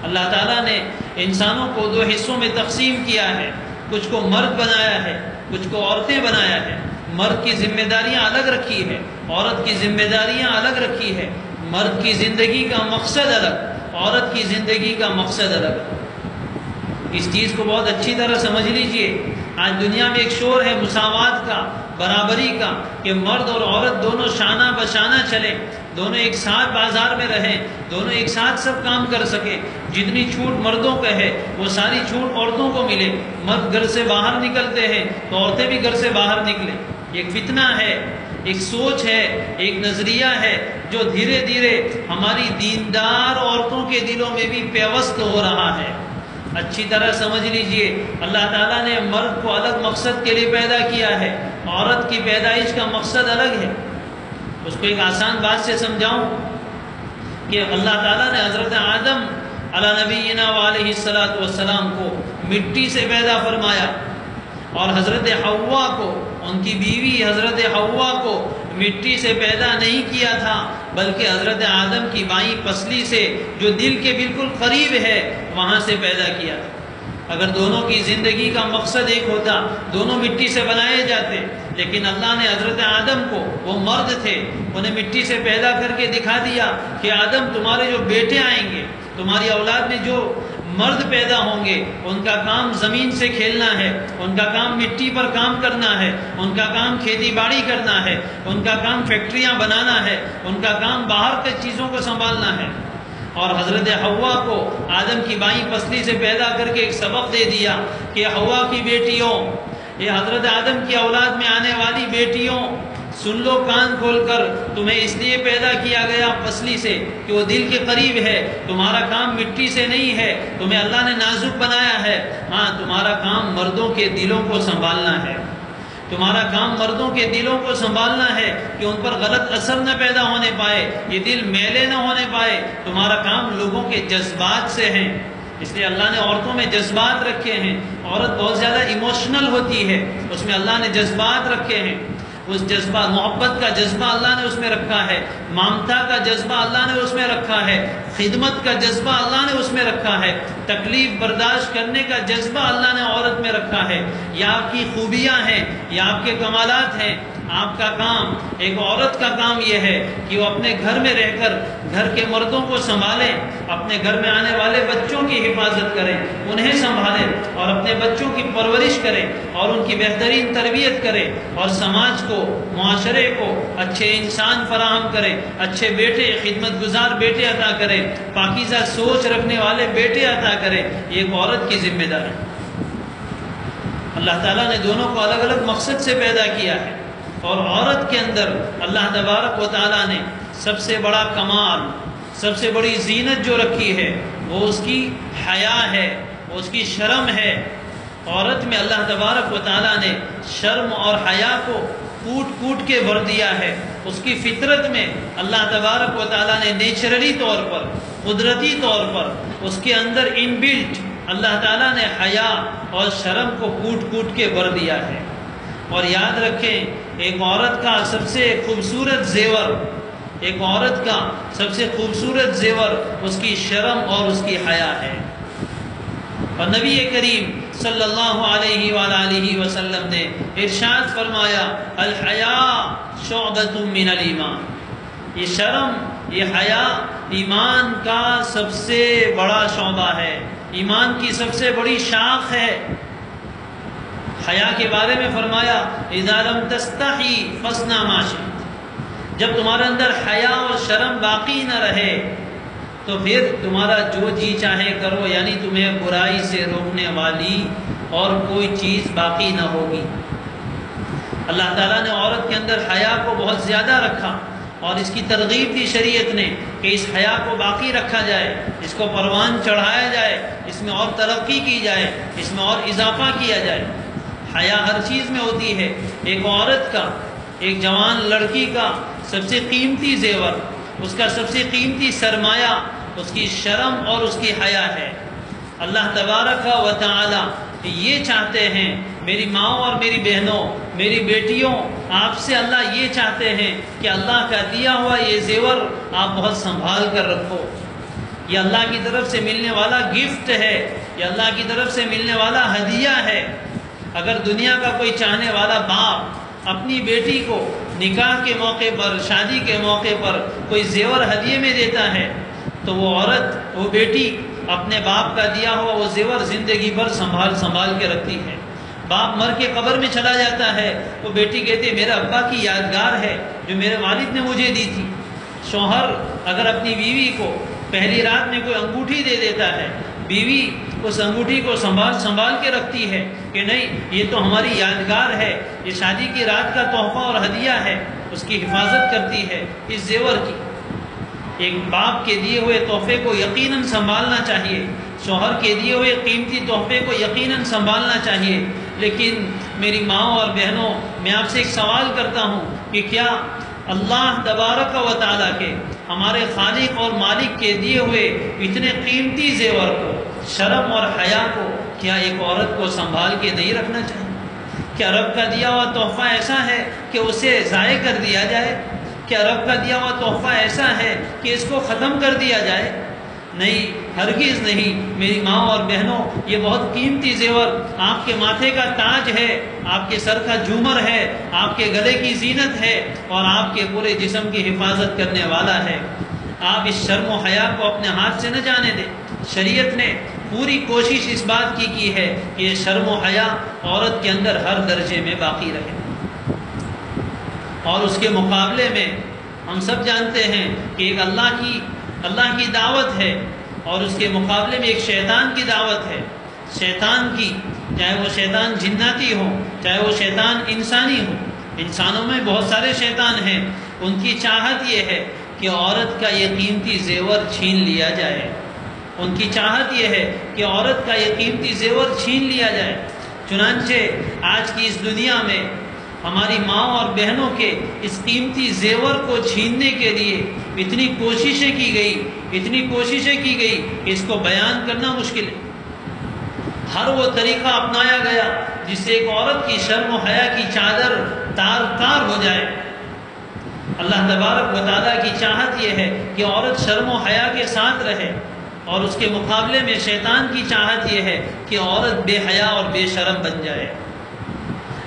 اللہ تعالیٰ نے انسانوں کو 2 حصوں میں تقسیم کیا ہے، کچھ کو مرد بنایا ہے، کچھ کو عورتیں بنایا ہے۔ مرد کی ذمہ داریاں الگ رکھی ہے، عورت کی ذمہ داریاں الگ رکھی ہے۔ مرد کی زندگی کا مقصد الگ، عورت کی زندگی کا مقصد الگ ہے۔ اس چیز کو بہت اچھی طرح سمجھ لیجئے۔ آج دنیا میں ایک شور ہے مساوات کا، برابری کا، کہ مرد اور عورت دونوں شانہ بشانہ چلیں، دونوں ایک ساتھ بازار میں رہیں، دونوں ایک ساتھ سب کام کر سکیں۔ جتنی چھوٹ مردوں کا ہے وہ ساری چھوٹ عورتوں کو ملے۔ مرد گھر سے باہر نکلتے ہیں تو عورتیں بھی گھر سے باہر نکلیں۔ ایک فتنہ ہے، ایک سوچ ہے، ایک نظریہ ہے جو دھیرے دھیرے ہماری دیندار عورتوں کے دلوں میں بھی پیوست ہو رہا ہے۔ اچھی طرح سمجھ لیجئے، اللہ تعالیٰ نے مرد کو الگ مقصد کے لیے پیدا کیا ہے، عورت کی پیدائش کا مقصد الگ ہے۔ اس کو ایک آسان بات سے سمجھاؤں کہ اللہ تعالیٰ نے حضرت آدم علی نبینا علیہ الصلاۃ والسلام کو مٹی سے پیدا فرمایا، اور حضرت حوا کو، ان کی بیوی حضرت حوا کو مٹی سے پیدا نہیں کیا تھا، بلکہ حضرت آدم کی بائیں پسلی سے جو دل کے بالکل قریب ہے وہاں سے پیدا کیا تھا۔ اگر دونوں کی زندگی کا مقصد ایک ہوتا، دونوں مٹی سے بنائے جاتے، لیکن اللہ نے حضرت آدم کو، وہ مرد تھے، انہیں مٹی سے پیدا کر کے دکھا دیا کہ آدم تمہارے جو بیٹے آئیں گے، تمہاری اولاد میں جو مرد پیدا ہوں گے، ان کا کام زمین سے کھیلنا ہے، ان کا کام مٹی پر کام کرنا ہے، ان کا کام کھیتی باڑی کرنا ہے، ان کا کام فیکٹریاں بنانا ہے، ان کا کام باہر کے چیزوں کو سنبھالنا ہے۔ اور حضرت حوا کو آدم کی بائیں پسلی سے پیدا کر کے ایک سبق دے دیا کہ حوا کی بیٹیوں، یہ حضرت آدم کی اولاد میں آنے والی بیٹیوں، سن لو کان کھول کر، تمہیں اس لیے پیدا کیا گیا پسلی سے کہ وہ دل کے قریب ہے، تمہارا کام مٹی سے نہیں ہے، تمہیں اللہ نے نازک بنایا ہے، ہاں تمہارا کام مردوں کے دلوں کو سنبھالنا ہے، تمہارا کام مردوں کے دلوں کو سنبھالنا ہے کہ ان پر غلط اثر نہ پیدا ہونے پائے، یہ دل میلے نہ ہونے پائے، تمہارا کام لوگوں کے جذبات سے ہے۔ اس لیے اللہ نے عورتوں میں جذبات رکھے ہیں، عورت بہت زیادہ ایموشنل ہوتی ہے، اس میں اللہ نے جذبات رکھے ہیں، اس جذبہ، محبت کا جذبہ اللہ نے اس میں رکھا ہے، ممتا کا جذبہ اللہ نے اس میں رکھا ہے، خدمت کا جذبہ اللہ نے اس میں رکھا ہے، تکلیف برداشت کرنے کا جذبہ اللہ نے عورت میں رکھا ہے۔ یہ آپ کی خوبیاں ہیں، یہ آپ کے کمالات ہیں۔ آپ کا کام، ایک عورت کا کام یہ ہے کہ وہ اپنے گھر میں رہ کر گھر کے مردوں کو سنبھالیں، اپنے گھر میں آنے والے بچوں کی حفاظت کریں، انہیں سنبھالیں اور اپنے بچوں کی پرورش کریں اور ان کی بہترین تربیت کریں، اور سماج کو، معاشرے کو اچھے انسان فراہم کریں، اچھے بیٹے، خدمت گزار بیٹے عطا کریں، پاکیزہ سوچ رکھنے والے بیٹے عطا کریں۔ یہ ایک عورت کی ذمہ داری ہے۔ اللہ تعالیٰ نے دونوں کو الگ الگ مقصد سے پیدا کیا ہے، اور عورت کے اندر اللہ تبارک و تعالیٰ نے سب سے بڑا کمال، سب سے بڑی زینت جو رکھی ہے وہ اس کی حیا ہے، وہ اس کی شرم ہے۔ عورت میں اللہ تبارک و تعالیٰ نے شرم اور حیا کو کوٹ کوٹ کے بھر دیا ہے۔ اس کی فطرت میں اللہ تبارک و تعالیٰ نے نیچرلی طور پر، قدرتی طور پر اس کے اندر ان بلٹ اللہ تعالیٰ نے حیا اور شرم کو کوٹ کوٹ کے بھر دیا ہے۔ اور یاد رکھیں، ایک عورت کا سب سے خوبصورت زیور، ایک عورت کا سب سے خوبصورت زیور اس کی شرم اور اس کی حیا ہے۔ اور نبی کریم صلی اللہ علیہ وآلہ وسلم نے ارشاد فرمایا، الحیاء شعبۃ من الایمان، یہ شرم، یہ حیا ایمان کا سب سے بڑا شعبہ ہے، ایمان کی سب سے بڑی شاخ ہے۔ حیا کے بارے میں فرمایا، اذا لم تستحی فاصنع ما شئت، جب تمہارے اندر حیا اور شرم باقی نہ رہے تو پھر تمہارا جو جی چاہے کرو، یعنی تمہیں برائی سے روکنے والی اور کوئی چیز باقی نہ ہوگی۔ اللہ تعالیٰ نے عورت کے اندر حیا کو بہت زیادہ رکھا، اور اس کی ترغیب دی شریعت نے کہ اس حیا کو باقی رکھا جائے، اس کو پروان چڑھایا جائے، اس میں اور ترقی کی جائے، اس میں اور اضافہ کیا جائے۔ حیا ہر چیز میں ہوتی ہے۔ ایک عورت کا، ایک جوان لڑکی کا سب سے قیمتی زیور، اس کا سب سے قیمتی سرمایہ اس کی شرم اور اس کی حیا ہے۔ اللہ تبارک و تعالی یہ چاہتے ہیں، میری ماؤں اور میری بہنوں، میری بیٹیوں، آپ سے اللہ یہ چاہتے ہیں کہ اللہ کا دیا ہوا یہ زیور آپ بہت سنبھال کر رکھو۔ یہ اللہ کی طرف سے ملنے والا گفٹ ہے، یہ اللہ کی طرف سے ملنے والا ہدیہ ہے۔ اگر دنیا کا کوئی چاہنے والا باپ اپنی بیٹی کو نکاح کے موقع پر، شادی کے موقع پر کوئی زیور ہدیے میں دیتا ہے تو وہ عورت، وہ بیٹی اپنے باپ کا دیا ہوا وہ زیور زندگی بھر سنبھال کے رکھتی ہے۔ باپ مر کے قبر میں چلا جاتا ہے، وہ بیٹی کہتی ہے میرے ابا کی یادگار ہے جو میرے والد نے مجھے دی تھی۔ شوہر اگر اپنی بیوی کو پہلی رات میں کوئی انگوٹھی دے دیتا ہے، بیوی اس انگوٹھی کو سنبھال کے رکھتی ہے کہ نہیں یہ تو ہماری یادگار ہے، یہ شادی کی رات کا تحفہ اور ہدیہ ہے، اس کی حفاظت کرتی ہے اس زیور کی۔ ایک باپ کے دیے ہوئے تحفے کو یقیناً سنبھالنا چاہیے، شوہر کے دیے ہوئے قیمتی تحفے کو یقیناً سنبھالنا چاہیے۔ لیکن میری ماں اور بہنوں، میں آپ سے ایک سوال کرتا ہوں کہ کیا اللہ تبارک و تعالیٰ کے، ہمارے خالق اور مالک کے دیے ہوئے اتنے قیمتی زیور کو، شرم اور حیا کو، کیا ایک عورت کو سنبھال کے نہیں رکھنا چاہیے؟ کیا رب کا دیا ہوا تحفہ ایسا ہے کہ اسے ضائع کر دیا جائے؟ کیا رب کا دیا ہوا تحفہ ایسا ہے کہ اس کو ختم کر دیا جائے؟ نہیں، ہرگز نہیں۔ میری ماں اور بہنوں، یہ بہت قیمتی زیور آپ کے ماتھے کا تاج ہے، آپ کے سر کا جھومر ہے، آپ کے گلے کی زینت ہے اور آپ کے پورے جسم کی حفاظت کرنے والا ہے۔ آپ اس شرم و حیا کو اپنے ہاتھ سے نہ جانے دیں۔ شریعت نے پوری کوشش اس بات کی ہے کہ یہ شرم و حیا عورت کے اندر ہر درجے میں باقی رہے، اور اس کے مقابلے میں ہم سب جانتے ہیں کہ ایک اللہ کی دعوت ہے، اور اس کے مقابلے میں ایک شیطان کی دعوت ہے۔ شیطان کی، چاہے وہ شیطان جناتی ہو، چاہے وہ شیطان انسانی ہو، انسانوں میں بہت سارے شیطان ہیں، ان کی چاہت یہ ہے کہ عورت کا یہ قیمتی زیور چھین لیا جائے۔ ان کی چاہت یہ ہے کہ عورت کا یہ قیمتی زیور چھین لیا جائے۔ چنانچہ آج کی اس دنیا میں ہماری ماں اور بہنوں کے اس قیمتی زیور کو چھیننے کے لیے اتنی کوششیں کی گئی کہ اس کو بیان کرنا مشکل ہے۔ ہر وہ طریقہ اپنایا گیا جس سے ایک عورت کی شرم و حیا کی چادر تار ہو جائے۔ اللہ تبارک و تعالیٰ کی چاہت یہ ہے کہ عورت شرم و حیا کے ساتھ رہے، اور اس کے مقابلے میں شیطان کی چاہت یہ ہے کہ عورت بے حیا اور بے شرم بن جائے۔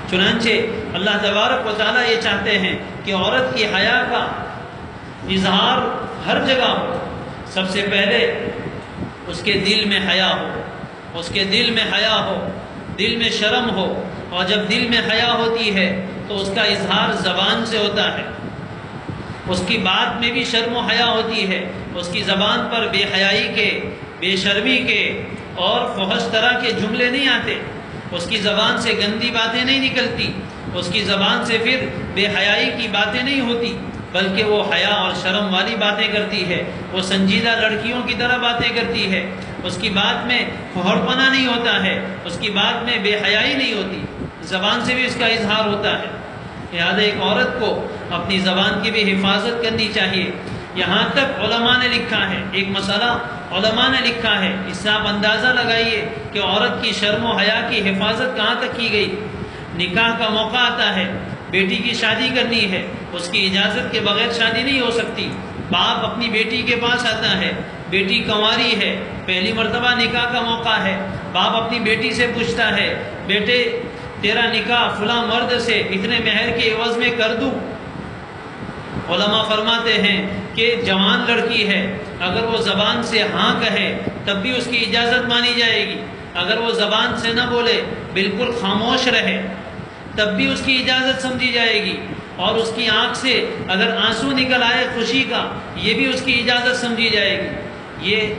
چنانچہ اللہ تبارک و تعالیٰ یہ چاہتے ہیں کہ عورت کی حیا کا اظہار ہر جگہ ہو۔ سب سے پہلے اس کے دل میں حیا ہو، اس کے دل میں حیا ہو، دل میں شرم ہو، اور جب دل میں حیا ہوتی ہے تو اس کا اظہار زبان سے ہوتا ہے۔ اس کی بات میں بھی شرم و حیا ہوتی ہے، اس کی زبان پر بے حیائی کے، بے شرمی کے اور فحش طرح کے جملے نہیں آتے، اس کی زبان سے گندی باتیں نہیں نکلتی، اس کی زبان سے پھر بے حیائی کی باتیں نہیں ہوتی، بلکہ وہ حیا اور شرم والی باتیں کرتی ہے، وہ سنجیدہ لڑکیوں کی طرح باتیں کرتی ہے، اس کی بات میں پھوڑپنا نہیں ہوتا ہے، اس کی بات میں بے حیائی نہیں ہوتی، زبان سے بھی اس کا اظہار ہوتا ہے۔ لہذا ایک عورت کو اپنی زبان کی بھی حفاظت کرنی چاہیے۔ یہاں تک علماء نے لکھا ہے، ایک مسئلہ علماء نے لکھا ہے، اس سے آپ اندازہ لگائیے کہ عورت کی شرم و حیا کی حفاظت کہاں تک کی گئی۔ نکاح کا موقع آتا ہے، بیٹی کی شادی کرنی ہے، اس کی اجازت کے بغیر شادی نہیں ہو سکتی۔ باپ اپنی بیٹی کے پاس آتا ہے، بیٹی کنواری ہے، پہلی مرتبہ نکاح کا موقع ہے، باپ اپنی بیٹی سے پوچھتا ہے بیٹے تیرا نکاح فلاں مرد سے اتنے مہر کے عوض میں کر دوں؟ علماء فرماتے ہیں کہ جوان لڑکی ہے، اگر وہ زبان سے ہاں کہے تب بھی اس کی اجازت مانی جائے گی، اگر وہ زبان سے نہ بولے، بالکل خاموش رہے، تب بھی اس کی اجازت سمجھی جائے گی، اور اس کی آنکھ سے اگر آنسو نکل آئے خوشی کا، یہ بھی اس کی اجازت سمجھی جائے گی۔ یہ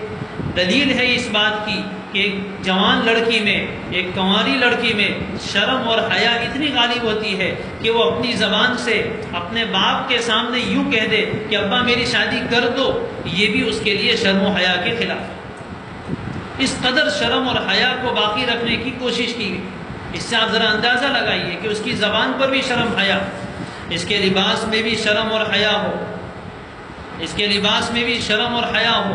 دلیل ہے اس بات کی کہ ایک جوان لڑکی میں، ایک کنواری لڑکی میں شرم اور حیا اتنی غالب ہوتی ہے کہ وہ اپنی زبان سے اپنے باپ کے سامنے یوں کہہ دے کہ ابا میری شادی کر دو، یہ بھی اس کے لیے شرم و حیا کے خلاف۔ اس قدر شرم اور حیا کو باقی رکھنے کی کوشش کی گئی۔ اس سے آپ ذرا اندازہ لگائیے کہ اس کی زبان پر بھی شرم حیا، اس کے لباس میں بھی شرم اور حیا ہو، اس کے لباس میں بھی شرم اور حیا ہو۔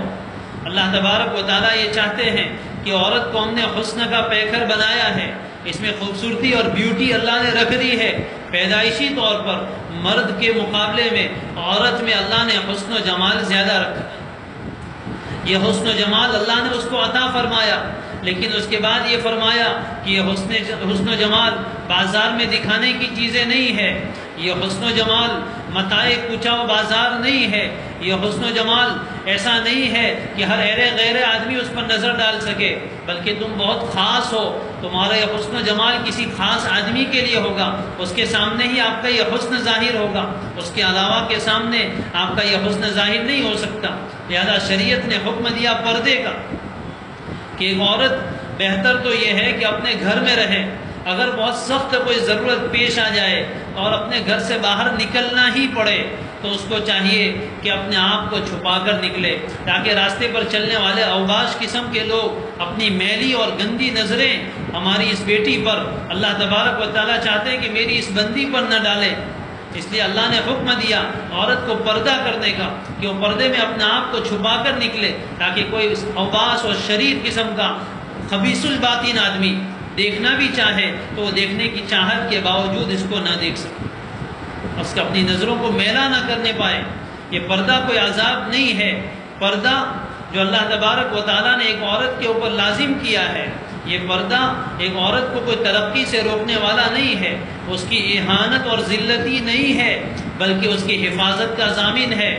اللہ تبارک و تعالیٰ یہ چاہتے ہیں کہ عورت کو ہم نے حسن کا پیکر بنایا ہے، اس میں خوبصورتی اور بیوٹی اللہ نے رکھ دی ہے۔ پیدائشی طور پر مرد کے مقابلے میں عورت میں اللہ نے حسن و جمال زیادہ رکھا ہے۔ یہ حسن و جمال اللہ نے اس کو عطا فرمایا، لیکن اس کے بعد یہ فرمایا کہ یہ حسن و جمال بازار میں دکھانے کی چیزیں نہیں ہے، یہ حسن و جمال متاع کوچہ و بازار نہیں ہے، یہ حسن و جمال ایسا نہیں ہے کہ ہر غیر آدمی اس پر نظر ڈال سکے، بلکہ تم بہت خاص ہو، تمہارا یہ حسن و جمال کسی خاص آدمی کے لیے ہوگا، اس کے سامنے ہی آپ کا یہ حسن ظاہر ہوگا، اس کے علاوہ کے سامنے آپ کا یہ حسن ظاہر نہیں ہو سکتا۔ لہذا شریعت نے حکم دیا پردے کا کہ ایک عورت بہتر تو یہ ہے کہ اپنے گھر میں رہے، اگر بہت سخت کوئی ضرورت پیش آ جائے اور اپنے گھر سے باہر نکلنا ہی پڑے تو اس کو چاہیے کہ اپنے آپ کو چھپا کر نکلے، تاکہ راستے پر چلنے والے اوباش قسم کے لوگ اپنی میلی اور گندی نظریں ہماری اس بیٹی پر، اللہ تبارک و تعالیٰ چاہتے ہیں کہ میری اس بندی پر نہ ڈالیں، اس لیے اللہ نے حکم دیا عورت کو پردہ کرنے کا کہ وہ پردے میں اپنے آپ کو چھپا کر نکلے، تاکہ کوئی اوباش اور شریر قسم کا خبیث الباطن آدمی دیکھنا بھی چاہے تو وہ دیکھنے کی چاہت کے باوجود اس کو نہ دیکھ سکے، اس کا اپنی نظروں کو میلا نہ کرنے پائے۔ یہ پردہ کوئی عذاب نہیں ہے، پردہ جو اللہ تبارک و تعالیٰ نے ایک عورت کے اوپر لازم کیا ہے، یہ پردہ ایک عورت کو کوئی ترقی سے روکنے والا نہیں ہے، اس کی اہانت اور ذلتی نہیں ہے، بلکہ اس کی حفاظت کا ضامن ہے،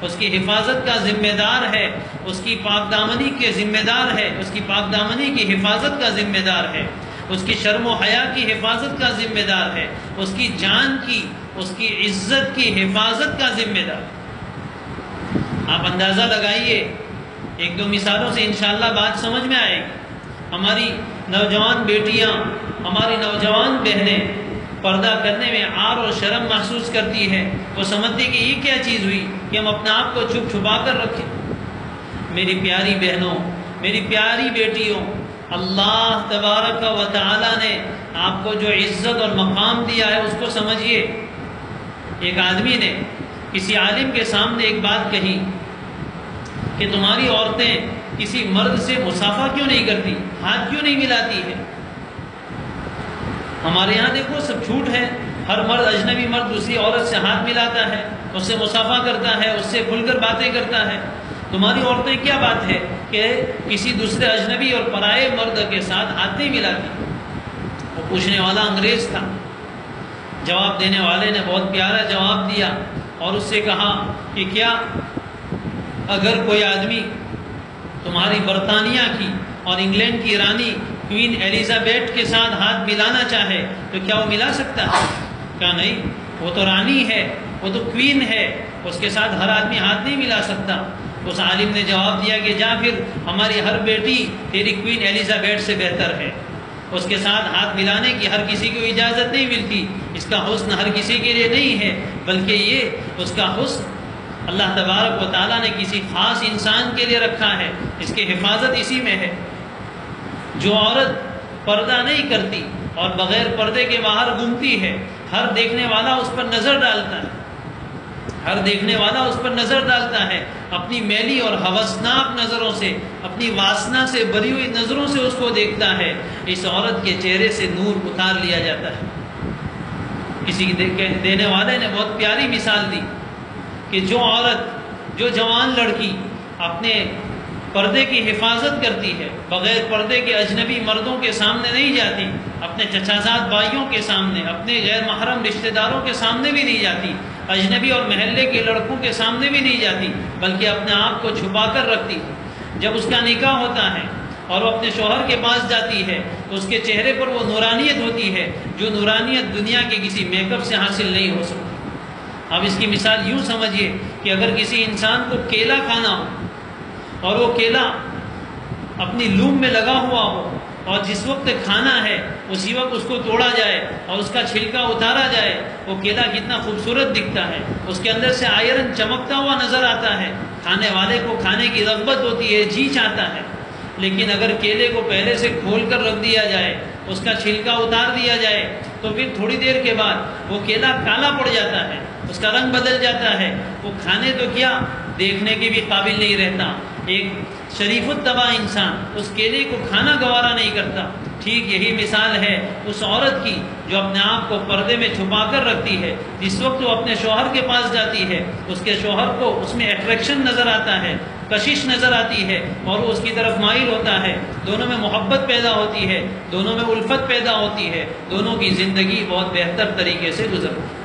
اس کی حفاظت کا ذمہ دار ہے، اس کی پاک دامنی کے ذمہ دار ہے، اس کی پاک دامنی کی حفاظت کا ذمہ دار ہے، اس کی شرم و حیا کی حفاظت کا ذمہ دار ہے، اس کی جان کی، اس کی عزت کی حفاظت کا ذمہ دار۔ آپ اندازہ لگائیے، ایک دو مثالوں سے انشاءاللہ بات سمجھ میں آئے گی۔ ہماری نوجوان بیٹیاں، ہماری نوجوان بہنیں پردہ کرنے میں عار اور شرم محسوس کرتی ہے، وہ سمجھتی کہ یہ کیا چیز ہوئی کہ ہم اپنے آپ کو چھپ چھپا کر رکھیں۔ میری پیاری بہنوں، میری پیاری بیٹیوں، اللہ تبارک و تعالیٰ نے آپ کو جو عزت اور مقام دیا ہے اس کو سمجھیے۔ ایک آدمی نے کسی عالم کے سامنے ایک بات کہی کہ تمہاری عورتیں کسی مرد سے مصافحہ کیوں نہیں کرتی، ہاتھ کیوں نہیں ملاتی ہے؟ ہمارے یہاں دیکھو سب جھوٹ ہے، ہر مرد، اجنبی مرد دوسری عورت سے ہاتھ ملاتا ہے، اس سے مصافحہ کرتا ہے، اس سے کھل کر باتیں کرتا ہے۔ تمہاری عورتیں کیا بات ہے کہ کسی دوسرے اجنبی اور پرائے مرد کے ساتھ ہاتھ نہیں ملاتی؟ وہ پوچھنے والا انگریز تھا، جواب دینے والے نے بہت پیارا جواب دیا اور اس سے کہا کہ کیا اگر کوئی آدمی تمہاری برطانیہ کی اور انگلینڈ کی رانی کوئین ایلزابیتھ کے ساتھ ہاتھ ملانا چاہے تو کیا وہ ملا سکتا ہے؟ کہا نہیں، وہ تو رانی ہے، وہ تو کوئین ہے، اس کے ساتھ ہر آدمی ہاتھ نہیں ملا سکتا۔ اس عالم نے جواب دیا کہ جا پھر ہماری ہر بیٹی تیری کوئین ایلزابیتھ سے بہتر ہے، اس کے ساتھ ہاتھ ملانے کی ہر کسی کو اجازت نہیں ملتی، اس کا حسن ہر کسی کے لیے نہیں ہے، بلکہ یہ اس کا حسن اللہ تبارک و تعالیٰ نے کسی خاص انسان کے لیے رکھا ہے، اس کی حفاظت اسی میں ہے۔ جو عورت پردہ نہیں کرتی اور بغیر پردے کے باہر گھومتی ہے، ہر دیکھنے والا اس پر نظر ڈالتا ہے، ہر دیکھنے والا اس پر نظر ڈالتا ہے، اپنی میلی اور ہوسناک نظروں سے، اپنی واسنا سے بری ہوئی نظروں سے اس کو دیکھتا ہے، اس عورت کے چہرے سے نور اتار لیا جاتا ہے۔ کسی دینے والے نے بہت پیاری مثال دی کہ جو عورت، جو جوان لڑکی اپنے پردے کی حفاظت کرتی ہے، بغیر پردے کے اجنبی مردوں کے سامنے نہیں جاتی، اپنے چچازاد بھائیوں کے سامنے، اپنے غیر محرم رشتہ داروں کے سامنے بھی نہیں جاتی، اجنبی اور محلے کے لڑکوں کے سامنے بھی نہیں جاتی، بلکہ اپنے آپ کو چھپا کر رکھتی۔ جب اس کا نکاح ہوتا ہے اور وہ اپنے شوہر کے پاس جاتی ہے تو اس کے چہرے پر وہ نورانیت ہوتی ہے جو نورانیت دنیا کے کسی میک اپ سے حاصل نہیں ہو سکتی۔ اب اس کی مثال یوں سمجھیے کہ اگر کسی انسان کو کیلا کھانا ہو اور وہ کیلا اپنی لوم میں لگا ہوا ہو اور جس وقت کھانا ہے اسی وقت اس کو توڑا جائے اور اس کا چھلکا اتارا جائے، وہ کیلا کتنا خوبصورت دکھتا ہے، اس کے اندر سے آئرن چمکتا ہوا نظر آتا ہے، کھانے والے کو کھانے کی رغبت ہوتی ہے، جی چاہتا ہے۔ لیکن اگر کیلے کو پہلے سے کھول کر رکھ دیا جائے، اس کا چھلکا اتار دیا جائے تو پھر تھوڑی دیر کے بعد وہ کیلا کالا پڑ جاتا ہے، اس کا رنگ بدل جاتا ہے، وہ کھانے تو کیا دیکھنے کے بھی قابل نہیں رہتا۔ ایک شریف الطبع انسان اس کیلے کو کھانا گوارا نہیں کرتا۔ ٹھیک یہی مثال ہے اس عورت کی جو اپنے آپ کو پردے میں چھپا کر رکھتی ہے، جس وقت وہ اپنے شوہر کے پاس جاتی ہے اس کے شوہر کو اس میں اٹریکشن نظر آتا ہے، کشش نظر آتی ہے اور وہ اس کی طرف مائل ہوتا ہے، دونوں میں محبت پیدا ہوتی ہے، دونوں میں الفت پیدا ہوتی ہے، دونوں کی زندگی بہت بہتر طریقے سے گزرتی ہے۔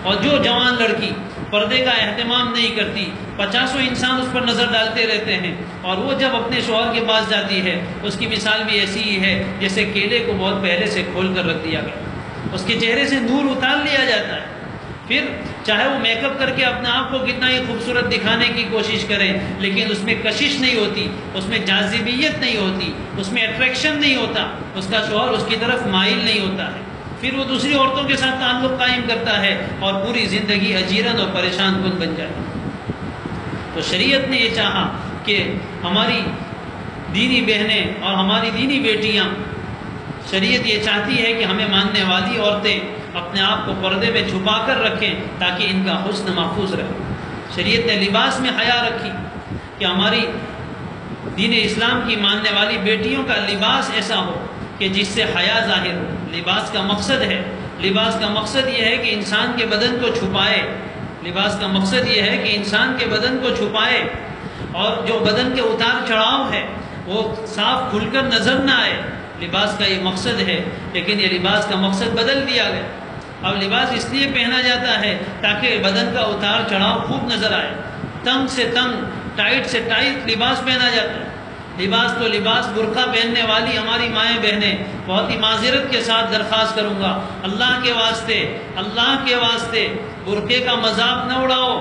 اور جو جوان لڑکی پردے کا اہتمام نہیں کرتی، 50 انسان اس پر نظر ڈالتے رہتے ہیں، اور وہ جب اپنے شوہر کے پاس جاتی ہے اس کی مثال بھی ایسی ہی ہے جیسے کیلے کو بہت پہلے سے کھول کر رکھ دیا گیا، اس کے چہرے سے نور اتار لیا جاتا ہے. پھر چاہے وہ میک اپ کر کے اپنے آپ کو کتنا ہی خوبصورت دکھانے کی کوشش کریں، لیکن اس میں کشش نہیں ہوتی، اس میں جاذبیت نہیں ہوتی، اس میں اٹریکشن نہیں ہوتا، اس کا شوہر اس کی طرف مائل نہیں ہوتا ہے. پھر وہ دوسری عورتوں کے ساتھ تعلق قائم کرتا ہے اور پوری زندگی اجیرن اور پریشان کن بن جاتی ہے. تو شریعت نے یہ چاہا کہ ہماری دینی بہنیں اور ہماری دینی بیٹیاں، شریعت یہ چاہتی ہے کہ ہمیں ماننے والی عورتیں اپنے آپ کو پردے میں چھپا کر رکھیں تاکہ ان کا حسن محفوظ رہے. شریعت نے لباس میں حیا رکھی کہ ہماری دین اسلام کی ماننے والی بیٹیوں کا لباس ایسا ہو کہ جس سے حیا ظاہر ہو. لباس کا مقصد ہے، لباس کا مقصد یہ ہے کہ انسان کے بدن کو چھپائے، لباس کا مقصد یہ ہے کہ انسان کے بدن کو چھپائے، اور جو بدن کے اتار چڑھاؤ ہے وہ صاف کھل کر نظر نہ آئے. لباس کا یہ مقصد ہے، لیکن یہ لباس کا مقصد بدل دیا گیا. اب لباس اس لیے پہنا جاتا ہے تاکہ بدن کا اتار چڑھاؤ خوب نظر آئے. تنگ سے تنگ، ٹائٹ سے ٹائٹ لباس پہنا جاتا ہے. لباس تو لباس، برقع پہننے والی ہماری مائیں بہنیں، بہت ہی معذرت کے ساتھ درخواست کروں گا، اللہ کے واسطے برقعے کا مذاق نہ اڑاؤ.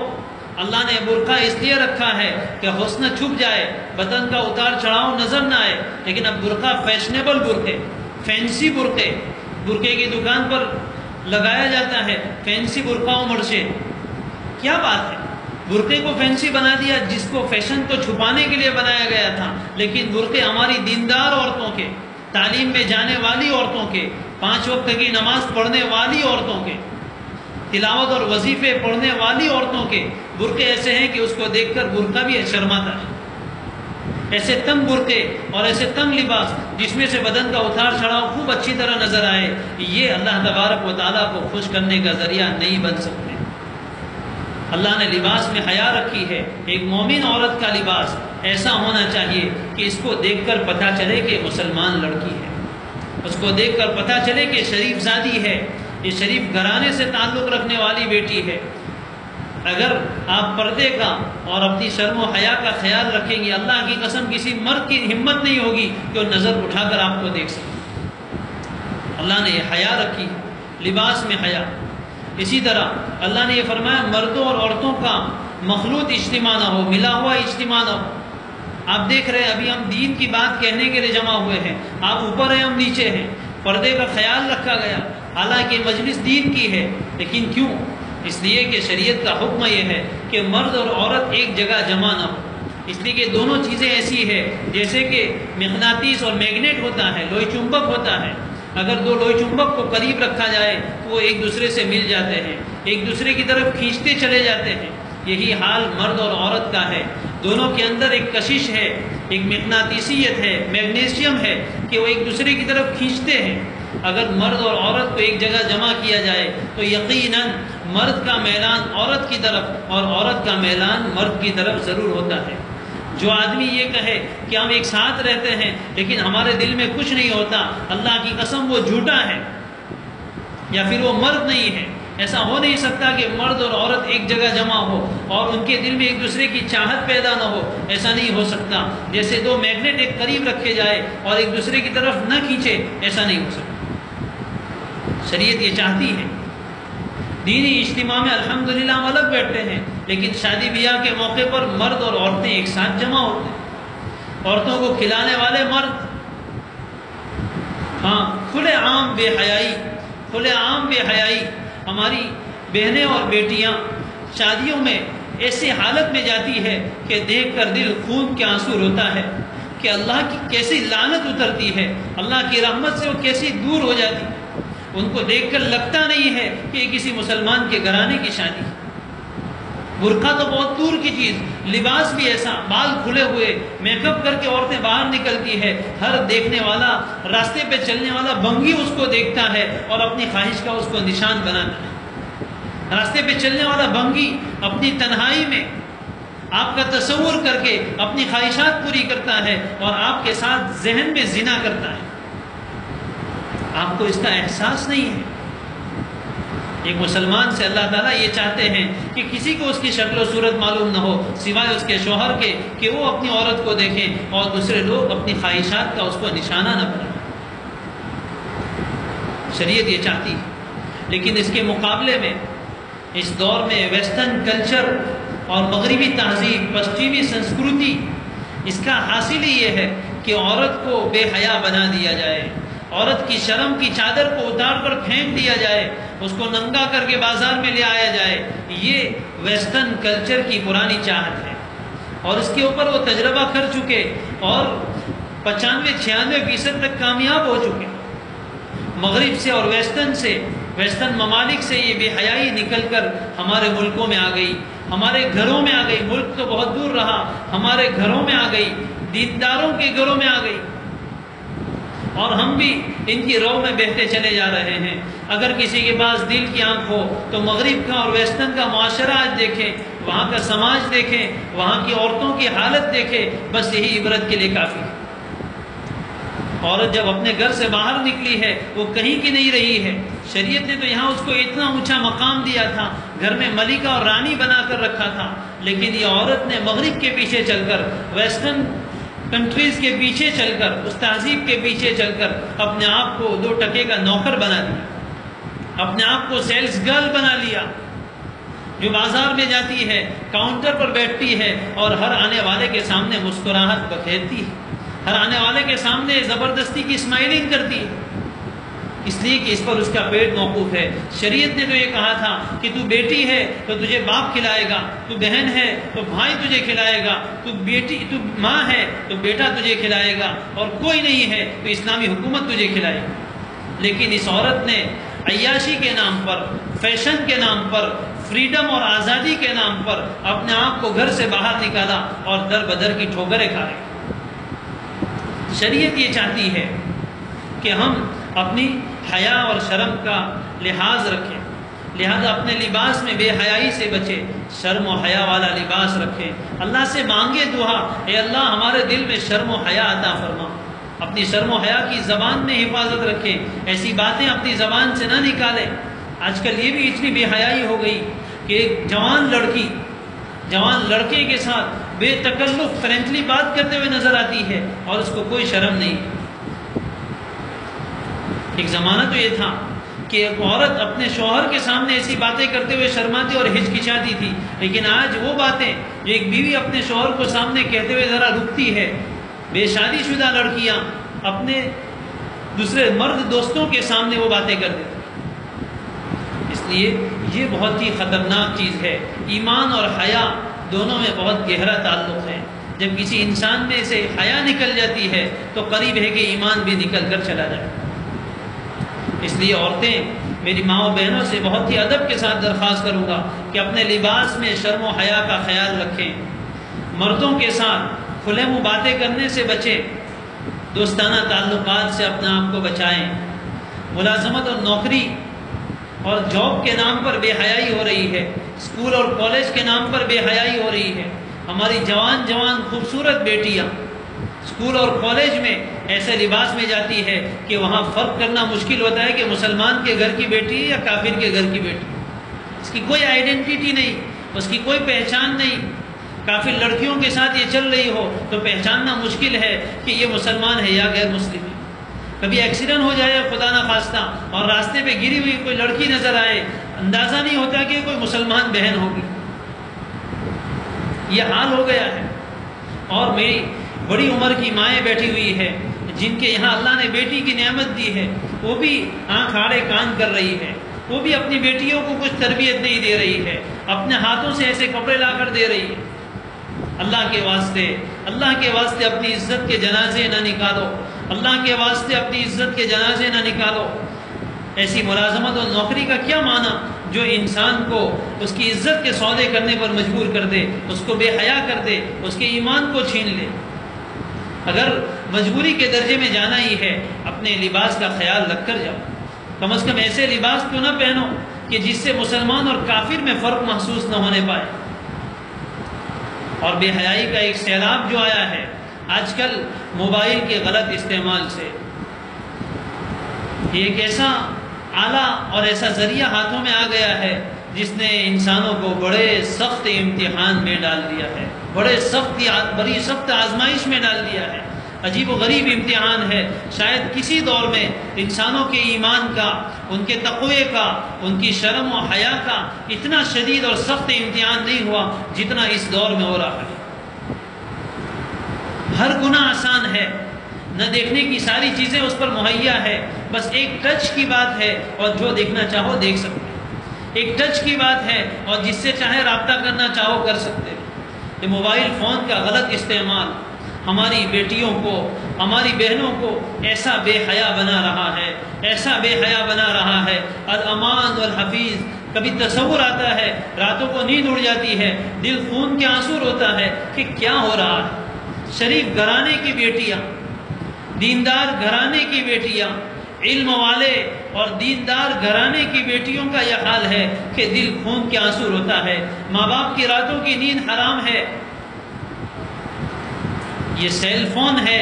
اللہ نے برقع اس لیے رکھا ہے کہ حسن چھپ جائے، بدن کا اتار چڑھاؤ نظر نہ آئے. لیکن اب برقع فیشنیبل برقعے، فینسی برقعے کی دکان پر لگایا جاتا ہے، فینسی برقع و مرشے. کیا بات ہے، برقعے کو فینسی بنا دیا، جس کو فیشن کو چھپانے کے لیے بنایا گیا تھا. لیکن برقعے ہماری دیندار عورتوں کے، تعلیم میں جانے والی عورتوں کے، 5 وقت کی نماز پڑھنے والی عورتوں کے، تلاوت اور وظیفے پڑھنے والی عورتوں کے برقعے ایسے ہیں کہ اس کو دیکھ کر برقع بھی شرماتا ہے. ایسے تنگ برقعے اور ایسے تنگ لباس جس میں سے بدن کا اتار چڑھاؤ خوب اچھی طرح نظر آئے، یہ اللہ تبارک و تعالیٰ کو خوش کرنے کا ذریعہ نہیں بن سکتے. اللہ نے لباس میں حیا رکھی ہے. ایک مومن عورت کا لباس ایسا ہونا چاہیے کہ اس کو دیکھ کر پتہ چلے کہ مسلمان لڑکی ہے، اس کو دیکھ کر پتہ چلے کہ شریف زادی ہے، یہ شریف گھرانے سے تعلق رکھنے والی بیٹی ہے. اگر آپ پردے کا اور اپنی شرم و حیا کا خیال رکھیں گے، اللہ کی قسم کسی مرد کی ہمت نہیں ہوگی کہ وہ نظر اٹھا کر آپ کو دیکھ سکے. اللہ نے یہ حیا رکھی، لباس میں حیا. اسی طرح اللہ نے یہ فرمایا مردوں اور عورتوں کا مخلوط اجتماع نہ ہو، ملا ہوا اجتماع نہ ہو. آپ دیکھ رہے ہیں ابھی ہم دین کی بات کہنے کے لیے جمع ہوئے ہیں، آپ اوپر ہیں ہم نیچے ہیں. پردے کا خیال رکھا گیا، حالانکہ مجلس دین کی ہے، لیکن کیوں؟ اس لیے کہ شریعت کا حکم یہ ہے کہ مرد اور عورت ایک جگہ جمع نہ ہو. اس لیے کہ دونوں چیزیں ایسی ہے جیسے کہ مغناطیس اور میگنیٹ ہوتا ہے، لوہے چمبک ہوتا ہے. اگر دو لوہے چمبک کو قریب رکھا جائے تو وہ ایک دوسرے سے مل جاتے ہیں، ایک دوسرے کی طرف کھینچتے چلے جاتے ہیں. یہی حال مرد اور عورت کا ہے. دونوں کے اندر ایک کشش ہے، ایک مغناطیسیت ہے، میگنیشیم ہے کہ وہ ایک دوسرے کی طرف کھینچتے ہیں. اگر مرد اور عورت کو ایک جگہ جمع کیا جائے تو یقیناً مرد کا میلان عورت کی طرف اور عورت کا میلان مرد کی طرف ضرور ہوتا ہے. جو آدمی یہ کہے کہ ہم ایک ساتھ رہتے ہیں لیکن ہمارے دل میں کچھ نہیں ہوتا، اللہ کی قسم وہ جھوٹا ہے یا پھر وہ مرد نہیں ہے. ایسا ہو نہیں سکتا کہ مرد اور عورت ایک جگہ جمع ہو اور ان کے دل میں ایک دوسرے کی چاہت پیدا نہ ہو. ایسا نہیں ہو سکتا. جیسے دو میگنیٹ ایک قریب رکھے جائے اور ایک دوسرے کی طرف نہ کھینچے، ایسا نہیں ہو سکتا. شریعت یہ چاہتی ہے. دینی اجتماع میں الحمدللہ ہم الگ بیٹھتے ہیں، لیکن شادی بیاہ کے موقع پر مرد اور عورتیں ایک ساتھ جمع ہوتے ہیں. عورتوں کو کھلانے والے مرد، ہاں کھلے عام بے حیائی. ہماری بہنیں اور بیٹیاں شادیوں میں ایسی حالت میں جاتی ہے کہ دیکھ کر دل خون کے آنسو روتا ہے کہ اللہ کی کیسی لعنت اترتی ہے، اللہ کی رحمت سے وہ کیسی دور ہو جاتی ہے. ان کو دیکھ کر لگتا نہیں ہے کہ یہ کسی مسلمان کے گھرانے کی شادی. برقع تو بہت دور کی چیز، لباس بھی ایسا، بال کھلے ہوئے، میک اپ کر کے عورتیں باہر نکلتی ہے. ہر دیکھنے والا، راستے پہ چلنے والا بھنگی اس کو دیکھتا ہے اور اپنی خواہش کا اس کو نشان بناتا ہے. راستے پہ چلنے والا بھنگی اپنی تنہائی میں آپ کا تصور کر کے اپنی خواہشات پوری کرتا ہے اور آپ کے ساتھ ذہن میں زنا کرتا ہے. آپ کو اس کا احساس نہیں ہے. ایک مسلمان سے اللہ تعالیٰ یہ چاہتے ہیں کہ کسی کو اس کی شکل و صورت معلوم نہ ہو سوائے اس کے شوہر کے، کہ وہ اپنی عورت کو دیکھیں اور دوسرے لوگ اپنی خواہشات کا اس کو نشانہ نہ بنائیں۔ شریعت یہ چاہتی ہے، لیکن اس کے مقابلے میں اس دور میں ویسٹرن کلچر اور مغربی تہذیب، پشچمی سنسکرتی، اس کا حاصل ہی یہ ہے کہ عورت کو بے حیا بنا دیا جائے، عورت کی شرم کی چادر کو اتار کر پھینک دیا جائے، اس کو ننگا کر کے بازار میں لے آیا جائے۔ یہ ویسٹرن کلچر کی پرانی چاہت ہے اور اس کے اوپر وہ تجربہ کر چکے اور 95-96% تک کامیاب ہو چکے۔ مغرب سے اور ویسٹرن ممالک سے یہ بے حیائی نکل کر ہمارے ملکوں میں آ گئی، ہمارے گھروں میں آ گئی۔ ملک تو بہت دور رہا، ہمارے گھروں میں آ گئی، دینداروں کے گھروں میں آ گئی، اور ہم بھی ان کی رو میں بہتے چلے جا رہے ہیں۔ اگر کسی کے پاس دل کی آنکھ ہو تو مغرب کا اور ویسٹرن کا معاشرہ آج دیکھیں، وہاں کا سماج دیکھیں، وہاں کی عورتوں کی حالت دیکھیں، بس یہی عبرت کے لیے کافی ہے۔ عورت جب اپنے گھر سے باہر نکلی ہے وہ کہیں کی نہیں رہی ہے۔ شریعت نے تو یہاں اس کو اتنا اونچا مقام دیا تھا، گھر میں ملکہ اور رانی بنا کر رکھا تھا، لیکن یہ عورت نے مغرب کے پیچھے چل کر، ویسٹرن کنٹریز کے پیچھے چل کر، اس تہذیب کے پیچھے چل کر اپنے آپ کو 2 ٹکے کا نوکر بنا لیا، اپنے آپ کو سیلز گرل بنا لیا، جو بازار میں جاتی ہے، کاؤنٹر پر بیٹھتی ہے اور ہر آنے والے کے سامنے مسکراہٹ بکھیرتی ہے، ہر آنے والے کے سامنے زبردستی کی اسمائلنگ کرتی ہے، اس لیے کہ اس پر اس کا پیٹ موقوف ہے۔ شریعت نے تو یہ کہا تھا کہ تو بیٹی ہے تو تجھے باپ کھلائے گا، تو بہن ہے تو بھائی تجھے کھلائے گا، تو ماں ہے تو بیٹا تجھے کھلائے گا، اور کوئی نہیں ہے تو اسلامی حکومت تجھے کھلائے گی۔ لیکن اس عورت نے عیاشی کے نام پر، فیشن کے نام پر، فریڈم اور آزادی کے نام پر اپنے آپ کو گھر سے باہر نکالا اور در بدر کی ٹھوکریں کھا رہی۔ شریعت یہ چاہتی ہے کہ ہم اپنی حیا اور شرم کا لحاظ رکھیں، لہذا اپنے لباس میں بے حیائی سے بچیں، شرم و حیا والا لباس رکھیں، اللہ سے مانگے دعا، اے اللہ ہمارے دل میں شرم و حیا عطا فرما۔ اپنی شرم و حیا کی زبان میں حفاظت رکھیں، ایسی باتیں اپنی زبان سے نہ نکالیں۔ آج کل یہ بھی اتنی بے حیائی ہو گئی کہ ایک جوان لڑکی جوان لڑکے کے ساتھ بے تکلف فرینکلی بات کرتے ہوئے نظر آتی ہے اور اس کو کوئی شرم نہیں۔ ایک زمانہ تو یہ تھا کہ ایک عورت اپنے شوہر کے سامنے ایسی باتیں کرتے ہوئے شرماتی اور ہچکچاتی تھی، لیکن آج وہ باتیں جو ایک بیوی اپنے شوہر کو سامنے کہتے ہوئے ذرا رکتی ہے، بے شادی شدہ لڑکیاں اپنے دوسرے مرد دوستوں کے سامنے وہ باتیں کر دیتی۔ اس لیے یہ بہت ہی خطرناک چیز ہے۔ ایمان اور حیا دونوں میں بہت گہرا تعلق ہے۔ جب کسی انسان میں سے حیا نکل جاتی ہے تو قریب ہے کہ ایمان بھی نکل کر چلا جائے۔ اس لیے عورتیں، میری ماں و بہنوں سے بہت ہی ادب کے ساتھ درخواست کروں گا کہ اپنے لباس میں شرم و حیا کا خیال رکھیں، مردوں کے ساتھ کھلے منہ باتیں کرنے سے بچیں، دوستانہ تعلقات سے اپنے آپ کو بچائیں۔ ملازمت اور نوکری اور جاب کے نام پر بے حیائی ہو رہی ہے، اسکول اور کالج کے نام پر بے حیائی ہو رہی ہے۔ ہماری جوان خوبصورت بیٹیاں اسکول اور کالج میں ایسے لباس میں جاتی ہے کہ وہاں فرق کرنا مشکل ہوتا ہے کہ مسلمان کے گھر کی بیٹی یا کافر کے گھر کی بیٹی۔ اس کی کوئی آئیڈینٹی نہیں، اس کی کوئی پہچان نہیں۔ کافر لڑکیوں کے ساتھ یہ چل رہی ہو تو پہچاننا مشکل ہے کہ یہ مسلمان ہے یا غیر مسلم ہے۔ کبھی ایکسیڈنٹ ہو جائے خدا نہ خواستہ اور راستے پہ گری ہوئی کوئی لڑکی نظر آئے، اندازہ نہیں ہوتا کہ کوئی مسلمان بہن ہوگی۔ یہ حال ہو گیا ہے۔ اور میری بڑی عمر کی مائیں بیٹھی ہوئی ہے جن کے یہاں اللہ نے بیٹی کی نعمت دی ہے، وہ بھی آنکھ آڑے کان کر رہی ہے، وہ بھی اپنی بیٹیوں کو کچھ تربیت نہیں دے رہی ہے، اپنے ہاتھوں سے ایسے کپڑے لا کر دے رہی ہے۔ اللہ کے واسطے اپنی عزت کے جنازے نہ نکالو، اللہ کے واسطے اپنی عزت کے جنازے نہ نکالو۔ ایسی ملازمت اور نوکری کا کیا معنی جو انسان کو اس کی عزت کے سودے کرنے پر مجبور کر دے، اس کو بے حیا کر دے، اس کے ایمان کو چھین لے۔ اگر مجبوری کے درجے میں جانا ہی ہے اپنے لباس کا خیال رکھ کر جاؤ، کم از کم ایسے لباس کیوں نہ پہنو کہ جس سے مسلمان اور کافر میں فرق محسوس نہ ہونے پائے۔ اور بے حیائی کا ایک سیلاب جو آیا ہے آج کل موبائل کے غلط استعمال سے، یہ ایک ایسا اعلیٰ اور ایسا ذریعہ ہاتھوں میں آ گیا ہے جس نے انسانوں کو بڑے سخت امتحان میں ڈال دیا ہے، بڑی سخت آزمائش میں ڈال دیا ہے۔ عجیب و غریب امتحان ہے، شاید کسی دور میں انسانوں کے ایمان کا، ان کے تقوی کا، ان کی شرم و حیا کا اتنا شدید اور سخت امتحان نہیں ہوا جتنا اس دور میں ہو رہا ہے۔ ہر گناہ آسان ہے، نہ دیکھنے کی ساری چیزیں اس پر مہیا ہے، بس ایک ٹچ کی بات ہے اور جو دیکھنا چاہو دیکھ سکتے، ایک ٹچ کی بات ہے اور جس سے چاہے رابطہ کرنا چاہو کر سکتے۔ یہ موبائل فون کا غلط استعمال ہماری بیٹیوں کو، ہماری بہنوں کو ایسا بے حیا بنا رہا ہے، ایسا بے حیا بنا رہا ہے۔ الامان والحفیظ، کبھی تصور آتا ہے، راتوں کو نیند اڑ جاتی ہے، دل خون کے آنسو ہوتا ہے کہ کیا ہو رہا ہے۔ شریف گھرانے کی بیٹیاں، دیندار گھرانے کی بیٹیاں، علم والے اور دیندار گھرانے کی بیٹیوں کا یہ حال ہے کہ دل خون کے آنسو ہوتا ہے۔ ماں باپ کی راتوں کی نیند حرام ہے۔ یہ سیل فون ہے،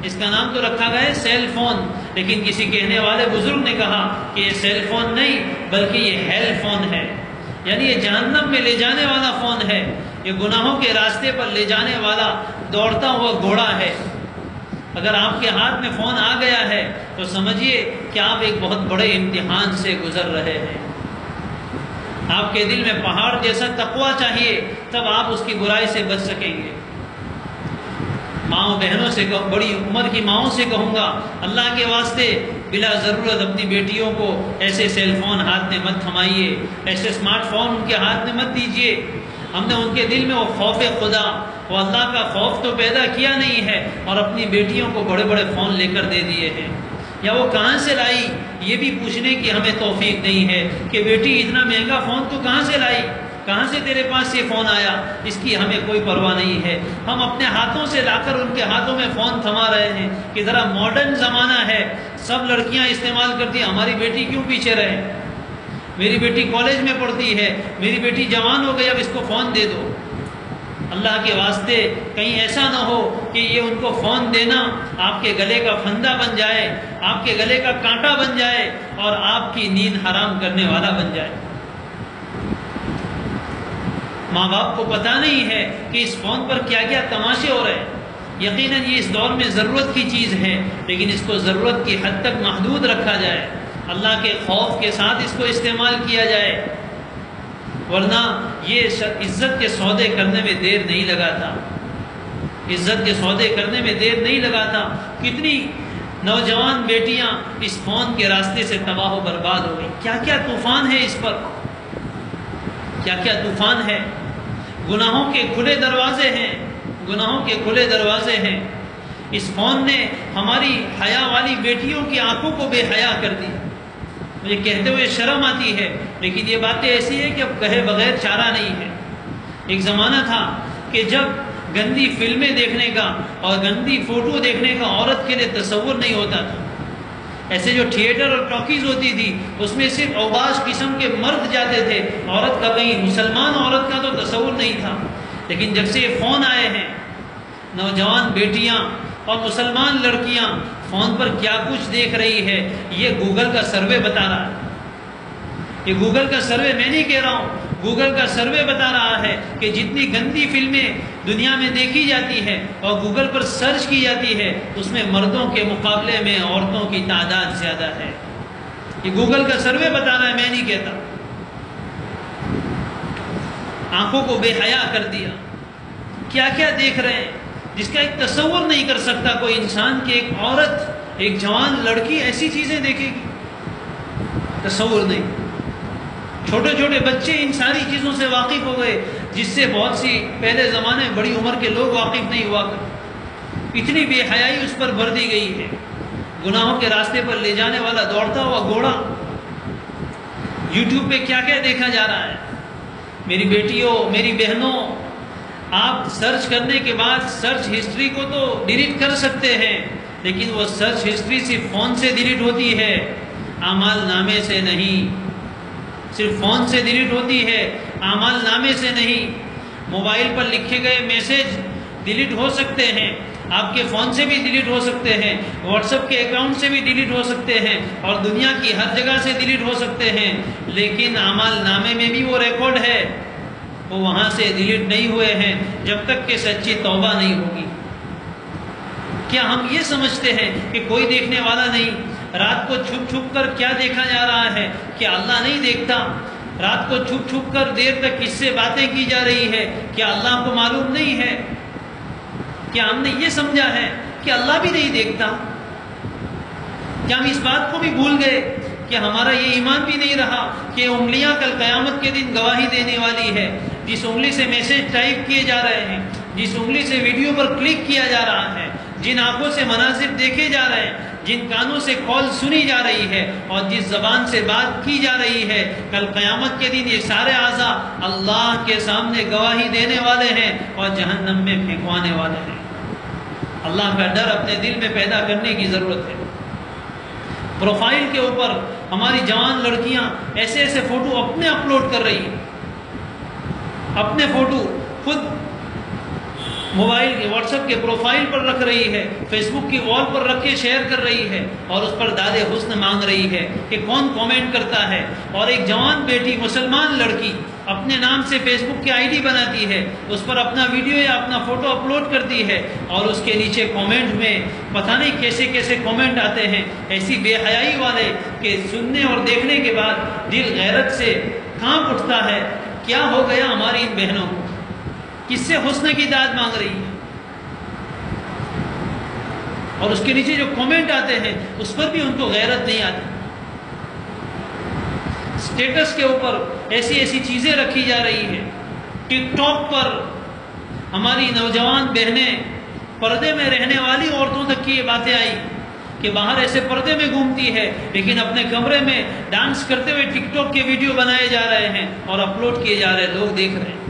اس کا نام تو رکھا گیا ہے سیل فون، لیکن کسی کہنے والے بزرگ نے کہا کہ یہ سیل فون نہیں بلکہ یہ ہیل فون ہے، یعنی یہ جہنم میں لے جانے والا فون ہے، یہ گناہوں کے راستے پر لے جانے والا دوڑتا ہوا گھوڑا ہے۔ اگر آپ کے ہاتھ میں فون آ گیا ہے تو سمجھیے کہ آپ ایک بہت بڑے امتحان سے گزر رہے ہیں۔ آپ کے دل میں پہاڑ جیسا تقویٰ چاہیے، تب آپ اس کی برائی سے بچ سکیں گے۔ ماؤں بہنوں سے، بڑی عمر کی ماؤں سے کہوں گا، اللہ کے واسطے بلا ضرورت اپنی بیٹیوں کو ایسے سیل فون ہاتھ میں مت تھمائیے، ایسے اسمارٹ فون ان کے ہاتھ میں مت دیجیے۔ ہم نے ان کے دل میں وہ خوف خدا، وہ اللہ کا خوف تو پیدا کیا نہیں ہے، اور اپنی بیٹیوں کو بڑے بڑے فون لے کر دے دیے ہیں۔ یا وہ کہاں سے لائی یہ بھی پوچھنے کی ہمیں توفیق نہیں ہے کہ بیٹی اتنا مہنگا فون تو کہاں سے لائی، کہاں سے تیرے پاس یہ فون آیا، اس کی ہمیں کوئی پرواہ نہیں ہے۔ ہم اپنے ہاتھوں سے لا کر ان کے ہاتھوں میں فون تھما رہے ہیں کہ ذرا ماڈرن زمانہ ہے، سب لڑکیاں استعمال کرتی ہیں، ہماری بیٹی کیوں پیچھے رہے؟ میری بیٹی کالج میں پڑھتی ہے، میری بیٹی جوان ہو گئی، اب اس کو فون دے دو۔ اللہ کے واسطے کہیں ایسا نہ ہو کہ یہ ان کو فون دینا آپ کے گلے کا پھندا بن جائے، آپ کے گلے کا کانٹا بن جائے اور آپ کی نیند حرام کرنے والا بن جائے۔ ماں باپ کو پتہ نہیں ہے کہ اس فون پر کیا کیا تماشے ہو رہے ہیں۔ یقیناً یہ اس دور میں ضرورت کی چیز ہے، لیکن اس کو ضرورت کی حد تک محدود رکھا جائے، اللہ کے خوف کے ساتھ اس کو استعمال کیا جائے، ورنہ یہ عزت کے سودے کرنے میں دیر نہیں لگاتا، عزت کے سودے کرنے میں دیر نہیں لگاتا۔ کتنی نوجوان بیٹیاں اس فون کے راستے سے تباہ و برباد ہو گئی، کیا کیا طوفان ہے اس پر، کیا کیا طوفان ہے۔ گناہوں کے کھلے دروازے ہیں، گناہوں کے کھلے دروازے ہیں۔ اس فون نے ہماری حیا والی بیٹیوں کی آنکھوں کو بے حیا کر دی۔ مجھے کہتے ہوئے شرم آتی ہے، لیکن یہ باتیں ایسی ہیں کہ اب کہے بغیر چارہ نہیں ہے۔ ایک زمانہ تھا کہ جب گندی فلمیں دیکھنے کا اور گندی فوٹو دیکھنے کا عورت کے لیے تصور نہیں ہوتا تھا۔ ایسے جو تھیٹر اور ٹاکیز ہوتی تھی اس میں صرف اوباش قسم کے مرد جاتے تھے، عورت کا کہیں مسلمان عورت کا تو تصور نہیں تھا۔ لیکن جب سے یہ فون آئے ہیں، نوجوان بیٹیاں اور مسلمان لڑکیاں فون پر کیا کچھ دیکھ رہی ہے، یہ گوگل کا سروے بتا رہا ہے۔ یہ گوگل کا سروے میں نہیں کہہ رہا ہوں، گوگل کا سروے بتا رہا ہے کہ جتنی گندی فلمیں دنیا میں دیکھی جاتی ہے اور گوگل پر سرچ کی جاتی ہے، اس میں مردوں کے مقابلے میں عورتوں کی تعداد زیادہ ہے۔ یہ گوگل کا سروے بتا رہا ہے، میں نہیں کہتا۔ آنکھوں کو بے حیا کر دیا، کیا کیا دیکھ رہے ہیں جس کا ایک تصور نہیں کر سکتا کوئی انسان کہ ایک عورت، ایک جوان لڑکی ایسی چیزیں دیکھے گی، تصور نہیں۔ چھوٹے چھوٹے بچے ان ساری چیزوں سے واقف ہو گئے جس سے بہت سی پہلے زمانے میں بڑی عمر کے لوگ واقف نہیں ہوا کرتے۔ اتنی بے حیائی اس پر بھر دی گئی ہے، گناہوں کے راستے پر لے جانے والا دوڑتا ہوا گھوڑا۔ یوٹیوب پہ کیا کیا دیکھا جا رہا ہے۔ میری بیٹیوں، میری بہنوں، آپ سرچ کرنے کے بعد سرچ ہسٹری کو تو ڈیلیٹ کر سکتے ہیں، لیکن وہ سرچ ہسٹری صرف فون سے ڈیلیٹ ہوتی ہے، اعمال نامے سے نہیں۔ صرف فون سے ڈیلیٹ ہوتی ہے، اعمال نامے سے نہیں۔ موبائل پر لکھے گئے میسج ڈیلیٹ ہو سکتے ہیں، آپ کے فون سے بھی ڈیلیٹ ہو سکتے ہیں، واٹس ایپ کے اکاؤنٹ سے بھی ڈیلیٹ ہو سکتے ہیں، اور دنیا کی ہر جگہ سے ڈیلیٹ ہو سکتے ہیں، لیکن اعمال نامے میں بھی وہ ریکارڈ ہے، وہ وہاں سے ڈیلیٹ نہیں ہوئے ہیں جب تک کہ سچی توبہ نہیں ہوگی۔ کیا ہم یہ سمجھتے ہیں کہ کوئی دیکھنے والا نہیں؟ رات کو چھپ چھپ کر کیا دیکھا جا رہا ہے؟ کیا اللہ نہیں دیکھتا؟ رات کو چھپ چھپ کر دیر تک کس سے باتیں کی جا رہی ہے؟ کیا اللہ کو معلوم نہیں ہے؟ کیا ہم نے یہ سمجھا ہے کہ اللہ بھی نہیں دیکھتا؟ کیا ہم اس بات کو بھی بھول گئے کہ ہمارا یہ ایمان بھی نہیں رہا کہ انگلیاں کل قیامت کے دن گواہی دینے والی ہے؟ جس انگلی سے میسج ٹائپ کیے جا رہے ہیں، جس انگلی سے ویڈیو پر کلک کیا جا رہا ہے، جن آنکھوں سے مناظر دیکھے جا رہے ہیں، جن کانوں سے کال سنی جا رہی ہے، اور جس زبان سے بات کی جا رہی ہے، کل قیامت کے دن یہ سارے اعضاء اللہ کے سامنے گواہی دینے والے ہیں اور جہنم میں پھینکوانے والے ہیں۔ اللہ کا ڈر اپنے دل میں پیدا کرنے کی ضرورت ہے۔ پروفائل کے اوپر ہماری جوان لڑکیاں ایسے ایسے فوٹو اپنے اپلوڈ کر رہی ہیں، اپنے فوٹو خود موبائل کے واٹس ایپ کے پروفائل پر رکھ رہی ہے، فیس بک کی وال پر رکھ کے شیئر کر رہی ہے، اور اس پر داد حسن مانگ رہی ہے کہ کون کامنٹ کرتا ہے۔ اور ایک جوان بیٹی مسلمان لڑکی اپنے نام سے فیس بک کی آئی ڈی بناتی ہے، اس پر اپنا ویڈیو یا اپنا فوٹو اپلوڈ کرتی ہے، اور اس کے نیچے کامنٹ میں پتہ نہیں کیسے کیسے کامنٹ آتے ہیں، ایسی بے حیائی والے کہ سننے اور دیکھنے کے بعد دل غیرت سے کانپ اٹھتا ہے۔ کیا ہو گیا ہماری ان بہنوں کو؟ کس سے حسن کی داد مانگ رہی ہے؟ اور اس کے نیچے جو کامنٹ آتے ہیں اس پر بھی ان کو غیرت نہیں آتی۔ اسٹیٹس کے اوپر ایسی ایسی چیزیں رکھی جا رہی ہیں۔ ٹک ٹاک پر ہماری نوجوان بہنیں، پردے میں رہنے والی عورتوں تک کی یہ باتیں آئی کہ باہر ایسے پردے میں گھومتی ہے لیکن اپنے کمرے میں ڈانس کرتے ہوئے ٹک ٹاک کے ویڈیو بنائے جا رہے ہیں اور اپلوڈ کیے جا رہے ہیں، لوگ دیکھ رہے ہیں۔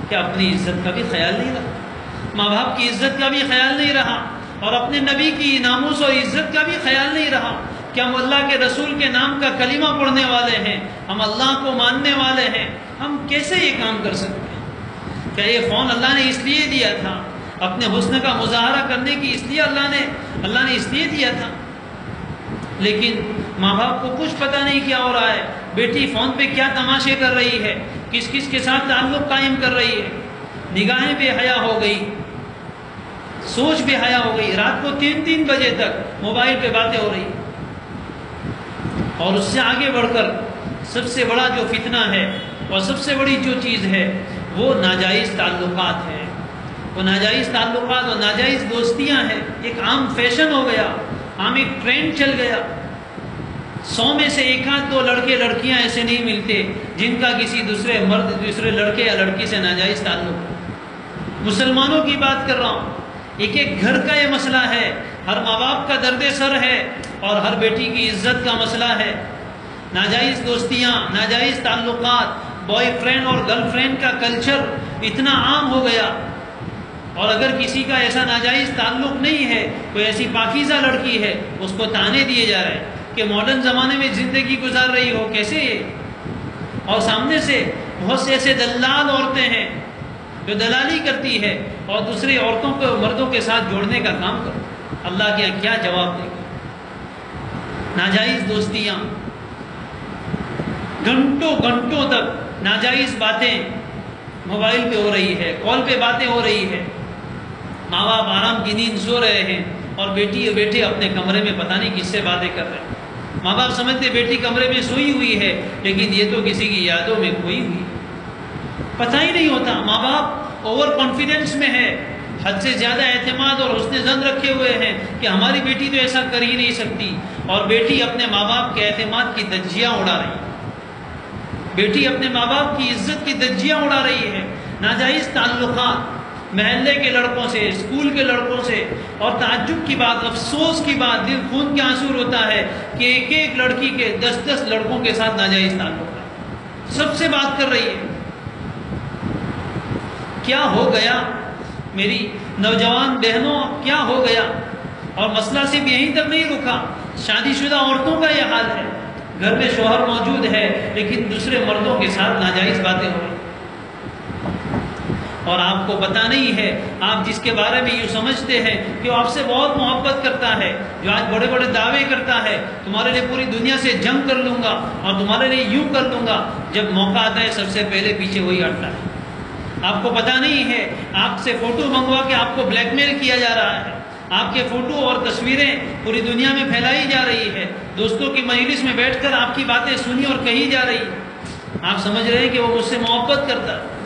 کیا اپنی عزت کا بھی خیال نہیں رہا؟ ماں باپ کی عزت کا بھی خیال نہیں رہا، اور اپنے نبی کی ناموس اور عزت کا بھی خیال نہیں رہا کہ ہم اللہ کے رسول کے نام کا کلمہ پڑھنے والے ہیں، ہم اللہ کو ماننے والے ہیں، ہم کیسے یہ کام کر سکتے ہیں؟ کیا یہ فون اللہ نے اس لیے دیا تھا اپنے حسن کا مظاہرہ کرنے کی؟ اس لیے اللہ نے اس لیے دیا تھا؟ لیکن ماں باپ کو کچھ پتہ نہیں کیا ہو رہا ہے، بیٹی فون پہ کیا تماشے کر رہی ہے، کس کس کے ساتھ تعلق قائم کر رہی ہے، نگاہیں بے حیا ہو گئی، سوچ بے حیا ہو گئی، رات کو 3 بجے تک موبائل پہ باتیں ہو رہی۔ اور اس سے آگے بڑھ کر سب سے بڑا جو فتنہ ہے اور سب سے بڑی جو چیز ہے وہ ناجائز تعلقات ہے، وہ ناجائز تعلقات اور ناجائز دوستیاں ہیں۔ ایک عام فیشن ہو گیا، عام ایک ٹرینڈ چل گیا۔ 100 میں سے 1-2 لڑکے لڑکیاں ایسے نہیں ملتے جن کا کسی دوسرے مرد، دوسرے لڑکے یا لڑکی سے ناجائز تعلق۔ مسلمانوں کی بات کر رہا ہوں، ایک گھر کا یہ مسئلہ ہے، ہر ماں باپ کا درد سر ہے اور ہر بیٹی کی عزت کا مسئلہ ہے۔ ناجائز دوستیاں، ناجائز تعلقات، بوائے فرینڈ اور گرل فرینڈ کا کلچر اتنا عام ہو گیا، اور اگر کسی کا ایسا ناجائز تعلق نہیں ہے، کوئی ایسی پاکیزہ لڑکی ہے، اس کو تانے دیے جا رہے ہیں کہ ماڈرن زمانے میں زندگی گزار رہی ہو، کیسے یہ؟ اور سامنے سے بہت سے ایسے دلال عورتیں ہیں جو دلالی کرتی ہے اور دوسری عورتوں کو مردوں کے ساتھ جوڑنے کا کام کرتی ہے۔ اللہ کے کیا جواب دے گا؟ ناجائز دوستیاں، گھنٹوں گھنٹوں تک ناجائز باتیں موبائل پہ ہو رہی ہے، کال پہ باتیں ہو رہی ہے، ماں باپ آرام کی نیند سو رہے ہیں اور بیٹی اور بیٹے اپنے کمرے میں پتہ نہیں کس سے باتیں کر رہے ہیں۔ ماں باپ سمجھتے بیٹی کمرے میں سوئی ہوئی ہے لیکن یہ تو کسی کی یادوں میں کھوئی ہوئی، پتہ ہی نہیں ہوتا۔ ماں باپ اوور کانفیڈنس میں ہے، حد سے زیادہ اعتماد اور حسن ظن رکھے ہوئے ہیں کہ ہماری بیٹی تو ایسا کر ہی نہیں سکتی، اور بیٹی اپنے ماں باپ کے اعتماد کی دھجیاں اڑا رہی ہے، بیٹی اپنے ماں باپ کی عزت کی دھجیاں اڑا رہی ہے۔ ناجائز تعلقات، محلے کے لڑکوں سے، اسکول کے لڑکوں سے، اور تعجب کی بات، افسوس کی بات، دل خون کے آنسو ہوتا ہے کہ ایک لڑکی کے 10 لڑکوں کے ساتھ ناجائز تعلق ہے، سب سے بات کر رہی ہے۔ کیا ہو گیا میری نوجوان بہنوں، کیا ہو گیا؟ اور مسئلہ صرف یہیں تک نہیں رکا، شادی شدہ عورتوں کا یہ حال ہے، گھر میں شوہر موجود ہے لیکن دوسرے مردوں کے ساتھ ناجائز باتیں ہو رہی۔ اور آپ کو پتہ نہیں ہے، آپ جس کے بارے میں یوں سمجھتے ہیں کہ وہ آپ سے بہت محبت کرتا ہے، جو آج بڑے بڑے دعوے کرتا ہے تمہارے لیے پوری دنیا سے جنگ کر لوں گا اور تمہارے لیے یوں کر لوں گا، جب موقع آتا ہے سب سے پہلے پیچھے وہی ہٹتا ہے۔ آپ کو پتہ نہیں ہے، آپ سے فوٹو منگوا کے آپ کو بلیک میل کیا جا رہا ہے، آپ کے فوٹو اور تصویریں پوری دنیا میں پھیلائی جا رہی ہے، دوستوں کی مجلس میں بیٹھ کر آپ کی باتیں سنی اور کہی جا رہی ہے۔ آپ سمجھ رہے ہیں کہ وہ مجھ سے محبت کرتا ہے،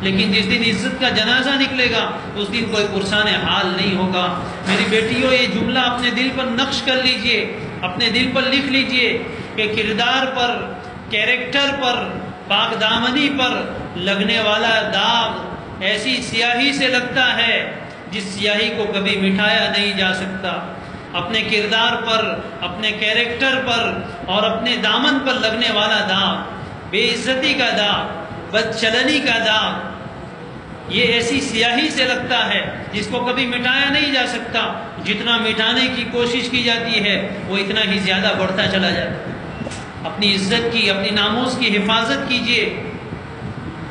لیکن جس دن عزت کا جنازہ نکلے گا اس دن کوئی پرسان حال نہیں ہوگا۔ میری بیٹیوں، یہ جملہ اپنے دل پر نقش کر لیجئے، اپنے دل پر لکھ لیجئے کہ کردار پر، کیریکٹر پر، پاک دامنی پر لگنے والا داغ ایسی سیاہی سے لگتا ہے جس سیاہی کو کبھی مٹھایا نہیں جا سکتا۔ اپنے کردار پر، اپنے کیریکٹر پر اور اپنے دامن پر لگنے والا داغ، بے عزتی کا داغ، بدچلنی کا داغ، یہ ایسی سیاہی سے لگتا ہے جس کو کبھی مٹایا نہیں جا سکتا۔ جتنا مٹانے کی کوشش کی جاتی ہے وہ اتنا ہی زیادہ بڑھتا چلا جاتا ہے۔ اپنی عزت کی، اپنی ناموس کی حفاظت کیجئے،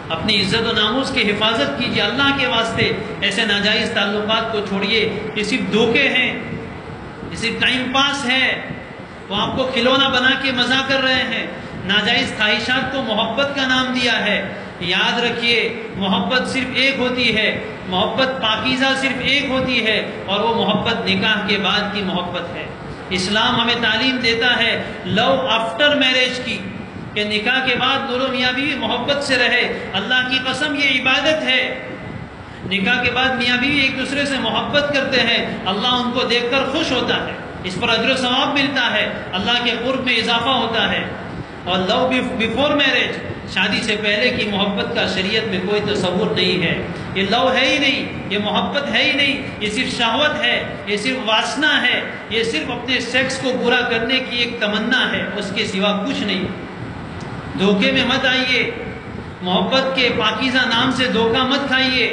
اپنی عزت و ناموس کی حفاظت کیجئے۔ اللہ کے واسطے ایسے ناجائز تعلقات کو چھوڑیے، یہ صرف دھوکے ہیں، یہ صرف ٹائم پاس ہے، وہ آپ کو کھلونا بنا کے مزہ کر رہے ہیں۔ ناجائز خواہشات کو محبت کا نام دیا ہے۔ یاد رکھیے، محبت صرف ایک ہوتی ہے، محبت پاکیزہ صرف ایک ہوتی ہے، اور وہ محبت نکاح کے بعد کی محبت ہے۔ اسلام ہمیں تعلیم دیتا ہے لو آفٹر میرج کی، کہ نکاح کے بعد دونوں میاں بیوی محبت سے رہے۔ اللہ کی قسم یہ عبادت ہے۔ نکاح کے بعد میاں بیوی ایک دوسرے سے محبت کرتے ہیں، اللہ ان کو دیکھ کر خوش ہوتا ہے، اس پر اجر و ثواب ملتا ہے، اللہ کے قرب میں اضافہ ہوتا ہے۔ اور لو بیفور میرج، شادی سے پہلے کی محبت کا شریعت میں کوئی تصور نہیں ہے۔ یہ لو ہے ہی نہیں، یہ محبت ہے ہی نہیں، یہ صرف شہوت ہے، یہ صرف واسنا ہے، یہ صرف اپنے سیکس کو پورا کرنے کی ایک تمنا ہے، اس کے سوا کچھ نہیں۔ دھوکے میں مت آئیے، محبت کے پاکیزہ نام سے دھوکہ مت کھائیے۔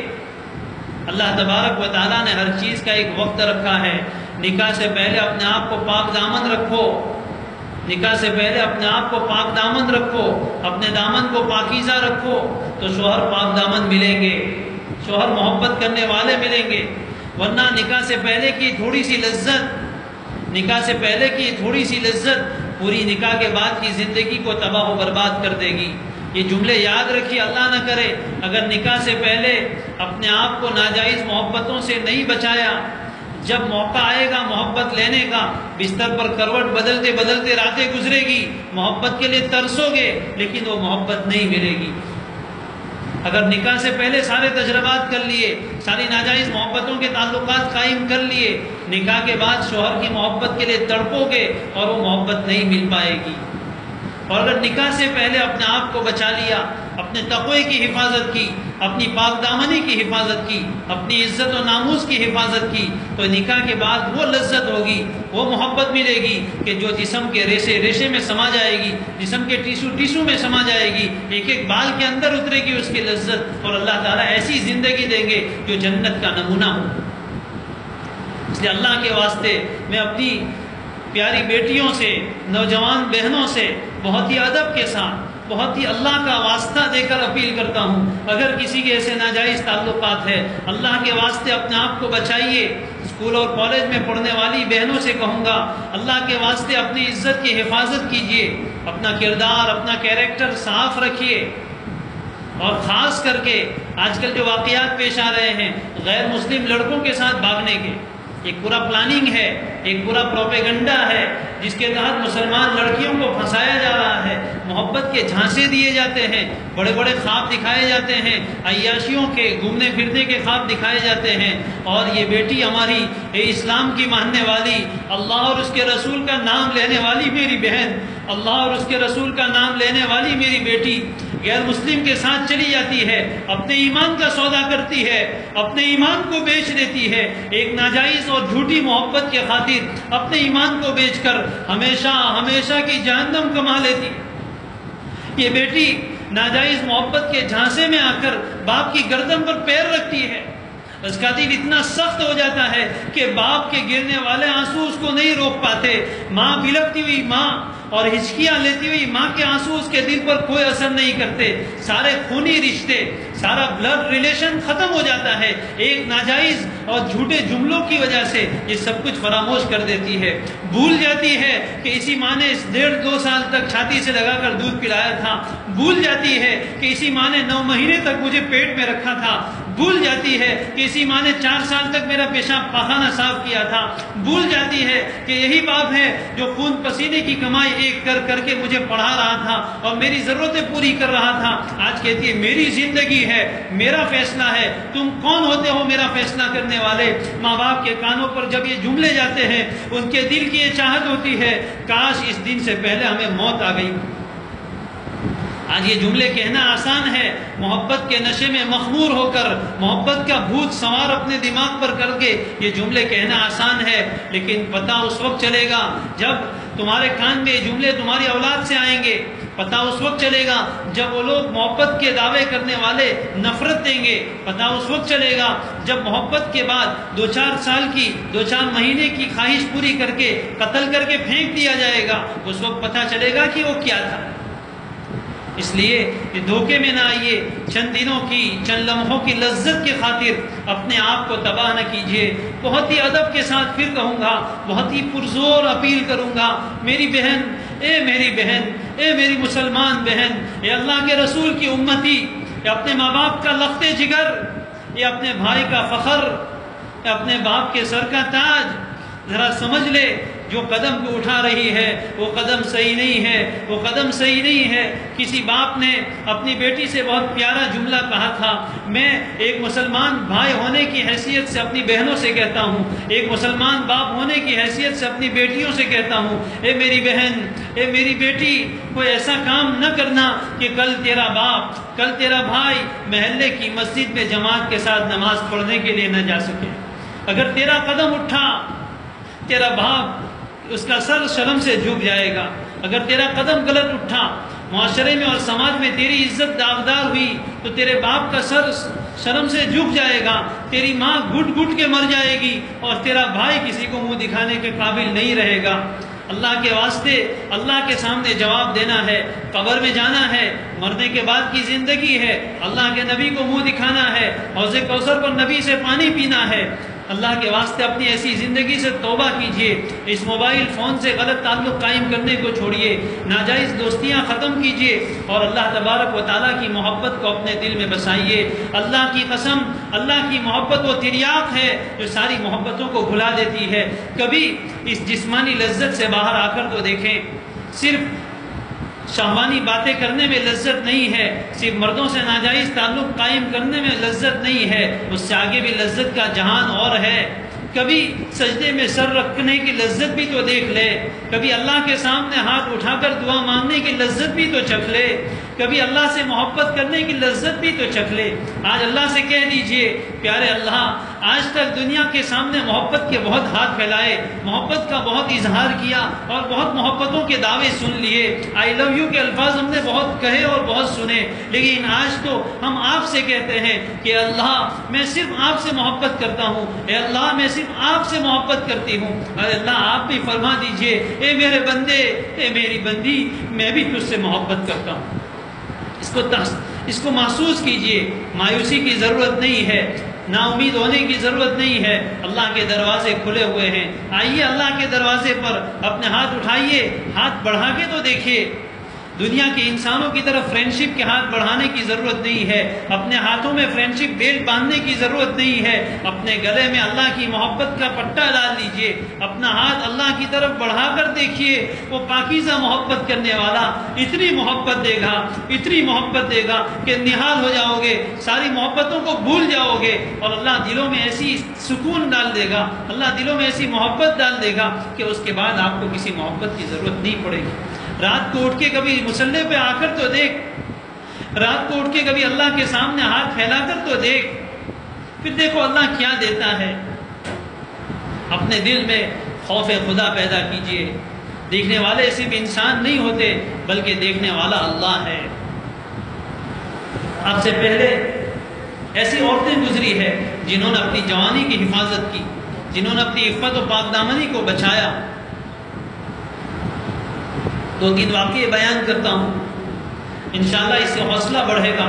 اللہ تبارک و تعالیٰ نے ہر چیز کا ایک وقت رکھا ہے۔ نکاح سے پہلے اپنے آپ کو پاک دامن رکھو، نکاح سے پہلے اپنے آپ کو پاک دامن رکھو، اپنے دامن کو پاکیزہ رکھو، تو شوہر پاک دامن ملیں گے، شوہر محبت کرنے والے ملیں گے۔ ورنہ نکاح سے پہلے کی تھوڑی سی لذت، نکاح سے پہلے کی تھوڑی سی لذت پوری نکاح کے بعد کی زندگی کو تباہ و برباد کر دے گی۔ یہ جملے یاد رکھیے، اللہ نہ کرے اگر نکاح سے پہلے اپنے آپ کو ناجائز محبتوں سے نہیں بچایا، جب موقع آئے گا محبت لینے کا، بستر پر کروٹ بدلتے بدلتے راتیں گزرے گی، محبت کے لیے ترسو گے لیکن وہ محبت نہیں ملے گی۔ اگر نکاح سے پہلے سارے تجربات کر لیے، ساری ناجائز محبتوں کے تعلقات قائم کر لیے، نکاح کے بعد شوہر کی محبت کے لیے تڑپو گے اور وہ محبت نہیں مل پائے گی۔ اور اگر نکاح سے پہلے اپنے آپ کو بچا لیا، اپنے تقوی کی حفاظت کی، اپنی پاک دامنی کی حفاظت کی، اپنی عزت و ناموس کی حفاظت کی، تو نکاح کے بعد وہ لذت ہوگی، وہ محبت ملے گی کہ جو جسم کے ریشے ریشے میں سما جائے گی، جسم کے ٹیشو ٹیشو میں سما جائے گی، ایک ایک بال کے اندر اترے گی اس کی لذت، اور اللہ تعالیٰ ایسی زندگی دیں گے جو جنت کا نمونہ ہو۔ اس لیے اللہ کے واسطے میں اپنی پیاری بیٹیوں سے، نوجوان بہنوں سے بہت ہی ادب کے ساتھ، بہت ہی اللہ کا واسطہ دے کر اپیل کرتا ہوں، اگر کسی کے ایسے ناجائز تعلقات ہے، اللہ کے واسطے اپنے آپ کو بچائیے۔ اسکول اور کالج میں پڑھنے والی بہنوں سے کہوں گا، اللہ کے واسطے اپنی عزت کی حفاظت کیجیے، اپنا کردار، اپنا کیریکٹر صاف رکھیے۔ اور خاص کر کے آج کل جو واقعات پیش آ رہے ہیں غیر مسلم لڑکوں کے ساتھ بھاگنے کے، ایک پورا پلاننگ ہے، ایک پورا پروپیگنڈا ہے جس کے تحت مسلمان لڑکیوں کو پھنسایا جا رہا ہے، محبت کے جھانسے دیے جاتے ہیں، بڑے بڑے خواب دکھائے جاتے ہیں، عیاشیوں کے، گھومنے پھرنے کے خواب دکھائے جاتے ہیں، اور یہ بیٹی ہماری اسلام کی ماننے والی، اللہ اور اس کے رسول کا نام لینے والی میری بہن، اللہ اور اس کے رسول کا نام لینے والی میری بیٹی غیر مسلم کے ساتھ چلی جاتی ہے، اپنے ایمان کا سودا کرتی ہے، اپنے ایمان کو بیچ دیتی ہے، ایک ناجائز اور جھوٹی محبت کے خاطر اپنے ایمان کو بیچ کر ہمیشہ ہمیشہ کی جہنم کما لیتی۔ یہ بیٹی ناجائز محبت کے جھانسے میں آ کر باپ کی گردن پر پیر رکھتی ہے، اس کا دل اتنا سخت ہو جاتا ہے کہ باپ کے گرنے والے آنسو اس کو نہیں روک پاتے، ماں بلکتی ہوئی ماں اور ہچکیاں لیتی ہوئی ماں کے آنسو اس کے دل پر کوئی اثر نہیں کرتے. سارے خونی رشتے، سارا بلڈ ریلیشن ختم ہو جاتا ہے. ایک ناجائز اور جھوٹے جملوں کی وجہ سے یہ سب کچھ فراموش کر دیتی ہے. بھول جاتی ہے کہ اسی ماں نے 1.5-2 سال تک چھاتی سے لگا کر دودھ پلایا تھا. بھول جاتی ہے کہ اسی ماں نے 9 مہینے تک مجھے پیٹ میں رکھا تھا. بھول جاتی ہے کہ اسی ماں نے 4 سال تک میرا پیشاب پاخانہ صاف کیا تھا. بھول جاتی ہے کہ یہی باپ ہے جو خون پسینے کی کمائی ایک کر کر کے مجھے پڑھا رہا تھا اور میری ضرورتیں پوری کر رہا تھا. آج کہتی ہے میری زندگی ہے، میرا فیصلہ ہے، تم کون ہوتے ہو میرا فیصلہ کرنے والے. ماں باپ کے کانوں پر جب یہ جملے جاتے ہیں ان کے دل کی یہ چاہت ہوتی ہے کاش اس دن سے پہلے ہمیں موت آ گئی. آج یہ جملے کہنا آسان ہے، محبت کے نشے میں مخمور ہو کر، محبت کا بھوت سوار اپنے دماغ پر کر کے یہ جملے کہنا آسان ہے. لیکن پتہ اس وقت چلے گا جب تمہارے کان میں یہ جملے تمہاری اولاد سے آئیں گے. پتہ اس وقت چلے گا جب وہ لوگ محبت کے دعوے کرنے والے نفرت دیں گے. پتہ اس وقت چلے گا جب محبت کے بعد 2-4 سال کی 2-4 مہینے کی خواہش پوری کر کے قتل کر کے پھینک دیا جائے گا. اس وقت پتہ چلے گا کہ وہ کیا تھا. اس لیے یہ دھوکے میں نہ آئیے. چند دنوں کی، چند لمحوں کی لذت کی خاطر اپنے آپ کو تباہ نہ کیجیے. بہت ہی ادب کے ساتھ پھر کہوں گا، بہت ہی پرزور اپیل کروں گا، میری بہن، اے میری بہن، اے میری مسلمان بہن، اے اللہ کے رسول کی امتی، اے اپنے ماں باپ کا لخت جگر، اے اپنے بھائی کا فخر، اے اپنے باپ کے سر کا تاج، ذرا سمجھ لے جو قدم کو اٹھا رہی ہے وہ قدم صحیح نہیں ہے، وہ قدم صحیح نہیں ہے. کسی باپ نے اپنی بیٹی سے بہت پیارا جملہ کہا تھا. میں ایک مسلمان بھائی ہونے کی حیثیت سے اپنی بہنوں سے کہتا ہوں، ایک مسلمان باپ ہونے کی حیثیت سے اپنی بیٹیوں سے کہتا ہوں، اے میری بہن، اے میری بیٹی، کوئی ایسا کام نہ کرنا کہ کل تیرا باپ، کل تیرا بھائی محلے کی مسجد میں جماعت کے ساتھ نماز پڑھنے کے لیے نہ جا سکے. اگر تیرا قدم اٹھا، تیرا باپ اس کا سر شرم سے جھک جائے گا. اگر تیرا قدم غلط اٹھا، معاشرے میں اور سماج میں تیری عزت داغدار ہوئی تو تیرے باپ کا سر شرم سے جھک جائے گا. تیری ماں گھٹ گھٹ کے مر جائے گی اور تیرا بھائی کسی کو منہ دکھانے کے قابل نہیں رہے گا. اللہ کے واسطے اللہ کے سامنے جواب دینا ہے، قبر میں جانا ہے، مرنے کے بعد کی زندگی ہے، اللہ کے نبی کو منہ دکھانا ہے، حوض کوثر پر نبی سے پانی پینا ہے. اللہ کے واسطے اپنی ایسی زندگی سے توبہ کیجئے. اس موبائل فون سے غلط تعلق قائم کرنے کو چھوڑیے، ناجائز دوستیاں ختم کیجئے اور اللہ تبارک و تعالیٰ کی محبت کو اپنے دل میں بسائیے. اللہ کی قسم، اللہ کی محبت وہ تریاق ہے جو ساری محبتوں کو بھلا دیتی ہے. کبھی اس جسمانی لذت سے باہر آ کر تو دیکھیں. صرف شہوانی باتیں کرنے میں لذت نہیں ہے، صرف مردوں سے ناجائز تعلق قائم کرنے میں لذت نہیں ہے، اس سے آگے بھی لذت کا جہان اور ہے. کبھی سجدے میں سر رکھنے کی لذت بھی تو دیکھ لے، کبھی اللہ کے سامنے ہاتھ اٹھا کر دعا مانگنے کی لذت بھی تو چکھ لے، کبھی اللہ سے محبت کرنے کی لذت بھی تو چکھ لے. آج اللہ سے کہہ دیجئے، پیارے اللہ، آج تک دنیا کے سامنے محبت کے بہت ہاتھ پھیلائے، محبت کا بہت اظہار کیا اور بہت محبتوں کے دعوے سن لیے، آئی لو یو کے الفاظ ہم نے بہت کہے اور بہت سنے، لیکن آج تو ہم آپ سے کہتے ہیں کہ اللہ میں صرف آپ سے محبت کرتا ہوں، اے اللہ میں صرف آپ سے محبت کرتی ہوں. اے اللہ آپ بھی فرما دیجئے، اے میرے بندے، اے میری بندی، میں بھی تجھ سے محبت کرتا ہوں. اس کو محسوس کیجئے. مایوسی کی ضرورت نہیں ہے، نا امید ہونے کی ضرورت نہیں ہے. اللہ کے دروازے کھلے ہوئے ہیں. آئیے اللہ کے دروازے پر اپنے ہاتھ اٹھائیے، ہاتھ بڑھا کے تو دیکھیے. دنیا کے انسانوں کی طرف فرینڈشپ کے ہاتھ بڑھانے کی ضرورت نہیں ہے، اپنے ہاتھوں میں فرینڈشپ بیلٹ باندھنے کی ضرورت نہیں ہے. اپنے گلے میں اللہ کی محبت کا پٹا ڈال دیجئے، اپنا ہاتھ اللہ کی طرف بڑھا کر دیکھیے. وہ پاکیزہ محبت کرنے والا اتنی محبت دے گا، اتنی محبت دے گا کہ نہال ہو جاؤ گے، ساری محبتوں کو بھول جاؤ گے اور اللہ دلوں میں ایسی سکون ڈال دے گا، اللہ دلوں میں ایسی محبت ڈال دے گا کہ اس کے بعد آپ کو کسی محبت کی ضرورت نہیں پڑے گی. رات کو اٹھ کے کبھی مصلے پہ آ کر تو دیکھ، رات کو اٹھ کے کبھی اللہ کے سامنے ہاتھ پھیلا کر تو دیکھ، پھر دیکھو اللہ کیا دیتا ہے. اپنے دل میں خوف خدا پیدا کیجئے. دیکھنے والے صرف انسان نہیں ہوتے بلکہ دیکھنے والا اللہ ہے. آپ سے پہلے ایسی عورتیں گزری ہے جنہوں نے اپنی جوانی کی حفاظت کی، جنہوں نے اپنی عفت و پاک دامنی کو بچایا. 2-3 واقعے بیان کرتا ہوں، انشاءاللہ اس سے حوصلہ بڑھے گا۔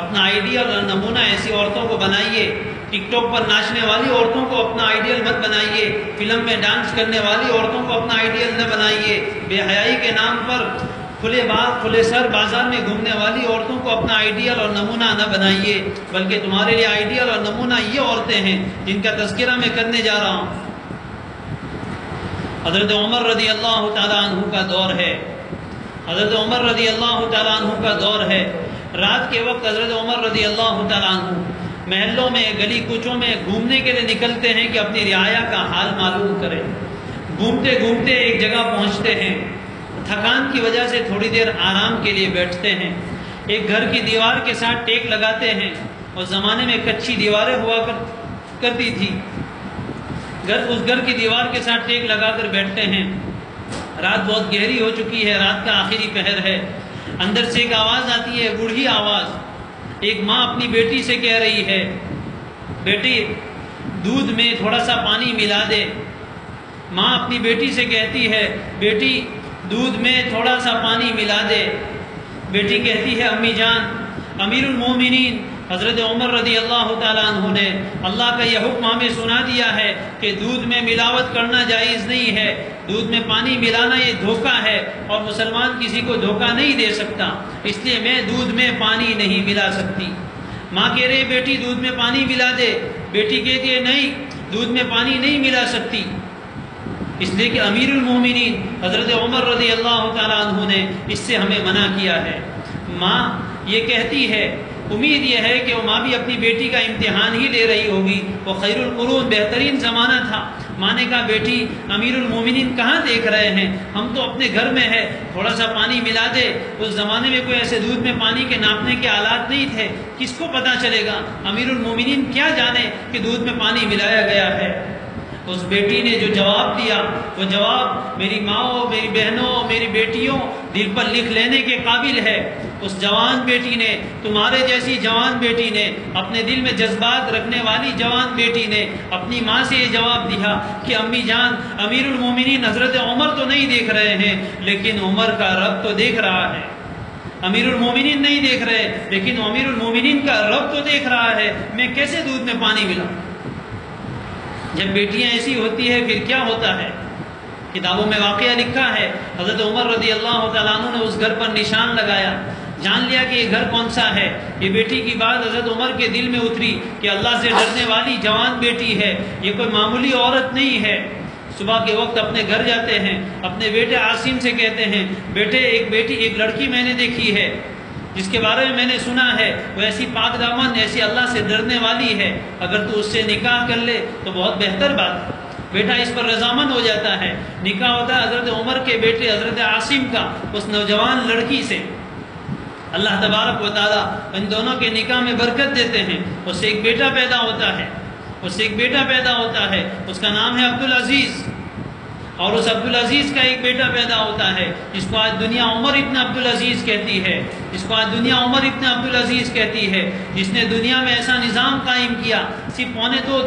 اپنا آئیڈیل اور نمونہ ایسی عورتوں کو بنائیے، ٹک ٹاک پر ناچنے والی عورتوں کو اپنا آئیڈیل مت بنائیے، فلم میں ڈانس کرنے والی عورتوں کو اپنا آئیڈیل نہ بنائیے، بے حیائی کے نام پر کھلے سر بازار میں گھومنے والی عورتوں کو اپنا آئیڈیل اور نمونہ نہ بنائیے، بلکہ تمہارے لیے آئیڈیل اور نمونہ یہ عورتیں ہیں جن کا تذکرہ میں کرنے جا رہا ہوں۔ حضرت عمر رضی اللہ تعالیٰ عنہ کا دور ہے، حضرت عمر رضی اللہ تعالیٰ عنہ کا دور ہے۔ رات کے وقت حضرت عمر رضی اللہ تعالیٰ عنہ محلوں میں گلی کوچوں میں گھومنے کے لیے نکلتے ہیں کہ اپنی رعایا کا حال معلوم کریں۔ گھومتے گھومتے ایک جگہ پہنچتے ہیں، تھکان کی وجہ سے تھوڑی دیر آرام کے لیے بیٹھتے ہیں، ایک گھر کی دیوار کے ساتھ ٹیک لگاتے ہیں۔ اس زمانے میں کچی دیواریں ہوا کرتی تھی، اس گھر کی دیوار کے ساتھ ٹیک لگا کر بیٹھتے ہیں۔ رات بہت گہری ہو چکی ہے، رات کا آخری پہر ہے۔ اندر سے ایک آواز آتی ہے، بوڑھی آواز۔ ایک ماں اپنی بیٹی سے کہہ رہی ہے، بیٹی دودھ میں تھوڑا سا پانی ملا دے۔ ماں اپنی بیٹی سے کہتی ہے، بیٹی دودھ میں تھوڑا سا پانی ملا دے۔ بیٹی کہتی ہے، امی جان، امیر المومنین حضرت عمر رضی اللہ تعالیٰ عنہ نے اللہ کا یہ حکم ہمیں سنا دیا ہے کہ دودھ میں ملاوٹ کرنا جائز نہیں ہے، دودھ میں پانی ملانا یہ دھوکہ ہے، اور مسلمان کسی کو دھوکہ نہیں دے سکتا، اس لیے میں دودھ میں پانی نہیں ملا سکتی۔ ماں کہہ رہی بیٹی دودھ میں پانی ملا دے، بیٹی کہتی ہے نہیں، دودھ میں پانی نہیں ملا سکتی، اس لیے کہ امیر المومنین حضرت عمر رضی اللہ تعالیٰ عنہ نے اس سے ہمیں منع کیا ہے۔ ماں یہ کہتی ہے، امید یہ ہے کہ وہ ماں بھی اپنی بیٹی کا امتحان ہی لے رہی ہوگی، وہ خیر القرون بہترین زمانہ تھا۔ ماں نے کہا، بیٹی امیر المومنین کہاں دیکھ رہے ہیں، ہم تو اپنے گھر میں ہے، تھوڑا سا پانی ملا دے۔ اس زمانے میں کوئی ایسے دودھ میں پانی کے ناپنے کے آلات نہیں تھے، کس کو پتا چلے گا، امیر المومنین کیا جانے کہ دودھ میں پانی ملایا گیا ہے۔ اس بیٹی نے جو جواب دیا، وہ جواب میری ماؤں، میری بہنوں، میری بیٹیوں دل پر لکھ لینے کے قابل ہے۔ اس جوان بیٹی نے، تمہارے جیسی جوان بیٹی نے، اپنے دل میں جذبات رکھنے والی جوان بیٹی نے اپنی ماں سے یہ جواب دیا کہ امی جان، امیر المومنین حضرت عمر تو نہیں دیکھ رہے ہیں، لیکن عمر کا رب تو دیکھ رہا ہے۔ امیر المومنین نہیں دیکھ رہے، لیکن امیر المومنین کا رب تو دیکھ رہا ہے، میں کیسے دودھ میں پانی ملاؤں۔ جب بیٹیاں ایسی ہوتی ہے پھر کیا ہوتا ہے؟ کتابوں میں واقعہ لکھا ہے، حضرت عمر رضی اللہ تعالیٰ عنہ نے اس گھر پر نشان لگایا، جان لیا کہ یہ گھر کون سا ہے۔ یہ بیٹی کی بات حضرت عمر کے دل میں اتری کہ اللہ سے ڈرنے والی جوان بیٹی ہے، یہ کوئی معمولی عورت نہیں ہے۔ صبح کے وقت اپنے گھر جاتے ہیں، اپنے بیٹے عاصم سے کہتے ہیں، بیٹے ایک لڑکی میں نے دیکھی ہے جس کے بارے میں نے سنا ہے، وہ ایسی پاک دامن، ایسی اللہ سے ڈرنے والی ہے، اگر تو اس سے نکاح کر لے تو بہت بہتر بات ہے۔ بیٹا اس پر رضامند ہو جاتا ہے، نکاح ہوتا ہے حضرت عمر کے بیٹے حضرت عاصم کا اس نوجوان لڑکی سے۔ اللہ تبارک و تعالیٰ ان دونوں کے نکاح میں برکت دیتے ہیں، اس سے ایک بیٹا پیدا ہوتا ہے، اس کا نام ہے عبدالعزیز، اور اس عبدالعزیز کا ایک بیٹا پیدا ہوتا ہے جس کو آج دنیا عمر ابن عبدالعزیز کہتی ہے، جس نے دنیا میں ایسا نظام قائم کیا، صرف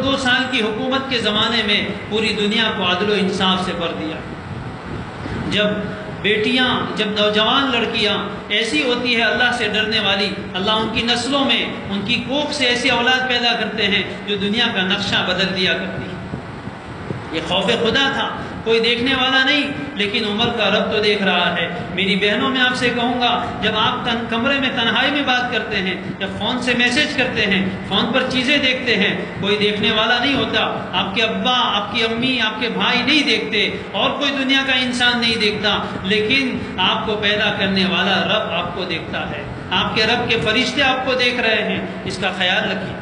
2 سال کی حکومت کے زمانے میں پوری دنیا کو عدل و انصاف سے بھر دیا۔ جب نوجوان لڑکیاں ایسی ہوتی ہے اللہ سے ڈرنے والی، اللہ ان کی نسلوں میں، ان کی کوکھ سے ایسی اولاد پیدا کرتے ہیں جو دنیا کا نقشہ بدل دیا کرتی ہے۔ یہ خوف خدا تھا، کوئی دیکھنے والا نہیں، لیکن عمر کا رب تو دیکھ رہا ہے۔ میری بہنوں میں آپ سے کہوں گا، جب آپ کمرے میں تنہائی میں بات کرتے ہیں، جب فون سے میسج کرتے ہیں، فون پر چیزیں دیکھتے ہیں، کوئی دیکھنے والا نہیں ہوتا، آپ کے ابا، آپ کی امی، آپ کے بھائی نہیں دیکھتے، اور کوئی دنیا کا انسان نہیں دیکھتا، لیکن آپ کو پیدا کرنے والا رب آپ کو دیکھتا ہے، آپ کے رب کے فرشتے آپ کو دیکھ رہے ہیں، اس کا خیال رکھیے۔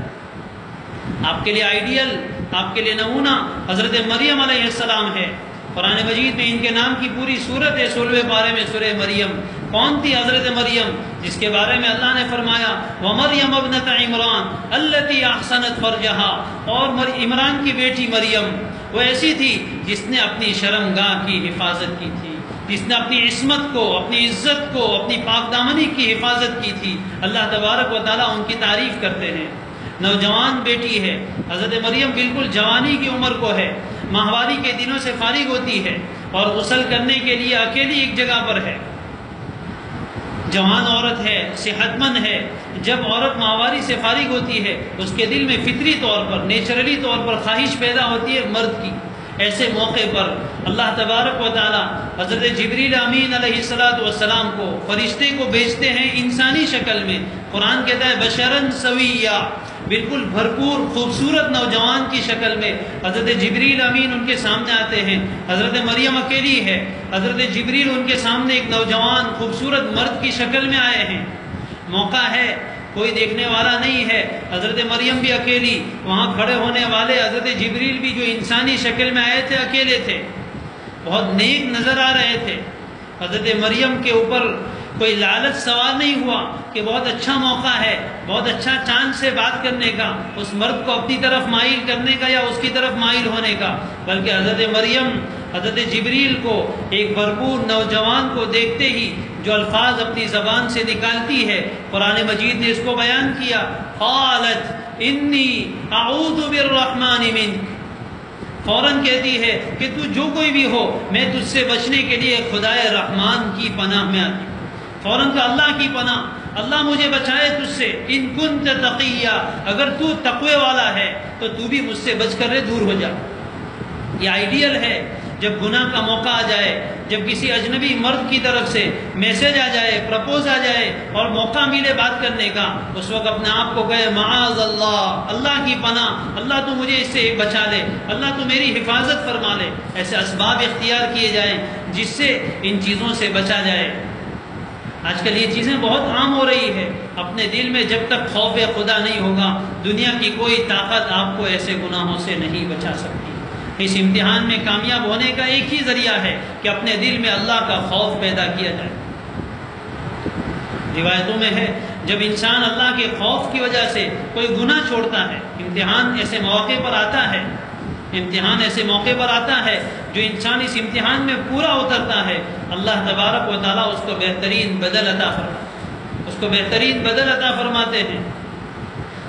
آپ کے لیے آئیڈیل، آپ کے لیے نمونہ حضرت مریم علیہ السلام ہے۔ قرآن مجید میں ان کے نام کی پوری سورت ہے، 16ویں پارے میں سورہ مریم۔ کون تھی حضرت مریم؟ جس کے بارے میں اللہ نے فرمایا، وَمَرْيَمَ ابْنَتَ عِمْرَانَ الَّتِي أَحْسَنَتْ فَرْجَهَا، اور عمران کی بیٹی مریم وہ ایسی تھی جس نے اپنی شرمگاہ کی حفاظت کی تھی، جس نے اپنی عصمت کو، اپنی عزت کو، اپنی پاک دامنی کی حفاظت کی تھی۔ اللہ تبارک و تعالیٰ ان کی تعریف کرتے ہیں۔ نوجوان بیٹی ہے حضرت مریم، بالکل جوانی کی عمر کو ہے، ماہواری کے دنوں سے فارغ ہوتی ہے اور غسل کرنے کے لیے اکیلی ایک جگہ پر ہے۔ جوان عورت ہے، صحت مند ہے، جب عورت ماہواری سے فارغ ہوتی ہے اس کے دل میں فطری طور پر، نیچرلی طور پر خواہش پیدا ہوتی ہے مرد کی، ایسے موقع پر اللہ تبارک و تعالی حضرت جبریل امین علیہ السلام کو، فرشتے کو بھیجتے ہیں انسانی شکل میں۔ قرآن کہتا ہے بشرن سویہ، بالکل بھرپور خوبصورت نوجوان کی شکل میں حضرت جبریل امین ان کے سامنے آتے ہیں۔ حضرت مریم اکیلی ہے، حضرت جبریل ان کے سامنے ایک نوجوان خوبصورت مرد کی شکل میں آئے ہیں۔ موقع ہے، کوئی دیکھنے والا نہیں ہے، حضرت مریم بھی اکیلی، وہاں کھڑے ہونے والے حضرت جبریل بھی جو انسانی شکل میں آئے تھے اکیلے تھے، بہت نیک نظر آ رہے تھے۔ حضرت مریم کے اوپر کوئی لالچ سوار نہیں ہوا کہ بہت اچھا موقع ہے، بہت اچھا چاند سے بات کرنے کا، اس مرد کو اپنی طرف مائل کرنے کا یا اس کی طرف مائل ہونے کا، بلکہ حضرت مریم حضرت جبریل کو، ایک بھرپور نوجوان کو دیکھتے ہی جو الفاظ اپنی زبان سے نکالتی ہے، قرآن مجید نے اس کو بیان کیا، قالت انی اعوذ بالرحمن منک، فوراً کہتی ہے کہ تو جو کوئی بھی ہو میں تجھ سے بچنے کے لیے خدائے رحمان کی پناہ میں آتی ہوں۔ فوراً کہ اللہ کی پناہ، اللہ مجھے بچائے تجھ سے، ان کنت تقیہ، اگر تو تقوی والا ہے تو تو بھی مجھ سے بچ کر رہ، دور ہو جا۔ یہ آئیڈیل ہے جب گناہ کا موقع آ جائے، جب کسی اجنبی مرد کی طرف سے میسج آ جائے، پرپوز آ جائے اور موقع ملے بات کرنے کا، اس وقت اپنے آپ کو کہے معاذ اللہ، اللہ کی پناہ، اللہ تو مجھے اس سے بچا لے، اللہ تو میری حفاظت فرما لے۔ ایسے اسباب اختیار کیے جائیں جس سے ان چیزوں سے بچا جائے۔ آج کل یہ چیزیں بہت عام ہو رہی ہے۔ اپنے دل میں جب تک خوف خدا نہیں ہوگا، دنیا کی کوئی طاقت آپ کو ایسے گناہوں سے نہیں بچا سکتی۔ اس امتحان میں کامیاب ہونے کا ایک ہی ذریعہ ہے کہ اپنے دل میں اللہ کا خوف پیدا کیا جائے۔ روایتوں میں ہے جب انسان اللہ کے خوف کی وجہ سے کوئی گناہ چھوڑتا ہے، امتحان ایسے موقع پر آتا ہے، امتحان ایسے موقع پر آتا ہے جو انسان اس امتحان میں پورا اترتا ہے، اللہ تبارک و تعالیٰ اس کو بہترین بدل عطا فرماتے ہیں۔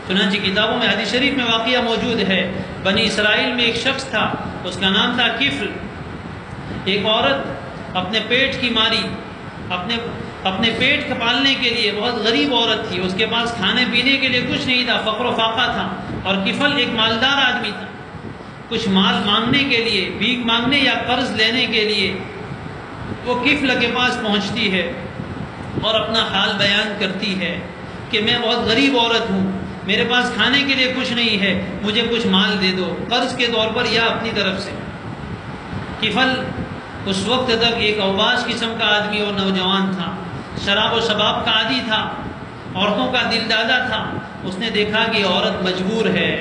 چنانچہ کتابوں میں حدیث شریف میں واقعہ موجود ہے، بنی اسرائیل میں ایک شخص تھا، اس کا نام تھا کفل۔ ایک عورت اپنے پیٹ کی ماری، اپنے پیٹ کو پالنے کے لیے، بہت غریب عورت تھی، اس کے پاس کھانے پینے کے لیے کچھ نہیں تھا، فقر و فاقہ تھا، اور کفل ایک مالدار آدمی تھا۔ کچھ مال مانگنے کے لیے، بھیک مانگنے یا قرض لینے کے لیے وہ کفل کے پاس پہنچتی ہے اور اپنا حال بیان کرتی ہے کہ میں بہت غریب عورت ہوں، میرے پاس کھانے کے لیے کچھ نہیں ہے، مجھے کچھ مال دے دو، قرض کے طور پر یا اپنی طرف سے۔ کفل اس وقت تک ایک اوباش قسم کا آدمی اور نوجوان تھا، شراب و شباب کا عادی تھا، عورتوں کا دل دادا تھا۔ اس نے دیکھا کہ عورت مجبور ہے،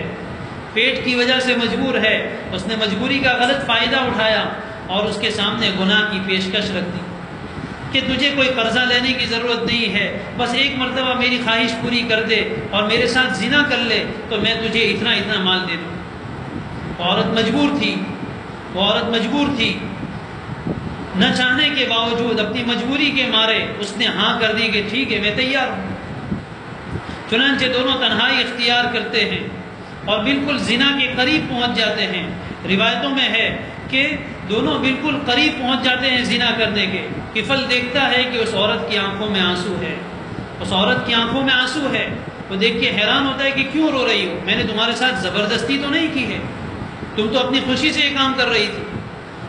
پیٹ کی وجہ سے مجبور ہے، اس نے مجبوری کا غلط فائدہ اٹھایا اور اس کے سامنے گناہ کی پیشکش رکھ دی کہ تجھے کوئی قرضہ لینے کی ضرورت نہیں ہے، بس ایک مرتبہ میری خواہش پوری کر دے اور میرے ساتھ زنا کر لے تو میں تجھے اتنا اتنا مال دے دوں۔ وہ عورت مجبور تھی، نہ چاہنے کے باوجود اپنی مجبوری کے مارے اس نے ہاں کر دی کہ ٹھیک ہے میں تیار ہوں۔ چنانچہ دونوں تنہائی اختیار کرتے ہیں اور بالکل زنا کے قریب پہنچ جاتے ہیں۔ روایتوں میں ہے کہ دونوں بالکل قریب پہنچ جاتے ہیں زنا کرنے کے۔ کفل دیکھتا ہے کہ اس عورت کی آنکھوں میں آنسو ہے، اس عورت کی آنکھوں میں آنسو ہے۔ وہ دیکھ کے حیران ہوتا ہے کہ کیوں رو رہی ہو، میں نے تمہارے ساتھ زبردستی تو نہیں کی ہے، تم تو اپنی خوشی سے یہ کام کر رہی تھی۔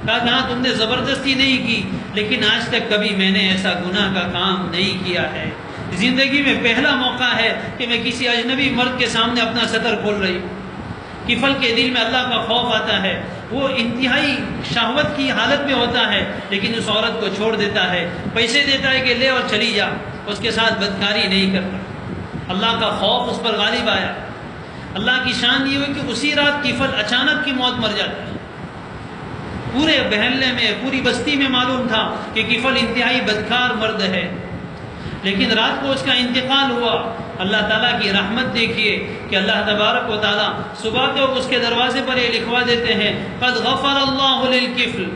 کہا کہ ہاں تم نے زبردستی نہیں کی، لیکن آج تک کبھی میں نے ایسا گناہ کا کام نہیں کیا ہے۔ زندگی میں پہلا موقع ہے کہ میں کسی اجنبی مرد کے سامنے اپنا سطر کھول رہی ہوں۔ کفل کے دل میں اللہ کا خوف آتا ہے، وہ انتہائی شہوت کی حالت میں ہوتا ہے، لیکن اس عورت کو چھوڑ دیتا ہے، پیسے دیتا ہے کہ لے اور چلی جا، اس کے ساتھ بدکاری نہیں کرتا۔ اللہ کا خوف اس پر غالب آیا۔ اللہ کی شان یہ ہوئی کہ اسی رات کفل اچانک کی موت مر جاتا ہے۔ پورے محلے میں، پوری بستی میں معلوم تھا کہ کفل انتہائی بدکار مرد ہے، لیکن رات کو اس کا انتقال ہوا۔ اللہ تعالیٰ کی رحمت دیکھیے کہ اللہ تبارک و تعالیٰ صبح کو اس کے دروازے پر یہ لکھوا دیتے ہیں قد غفر اللہ للکفل،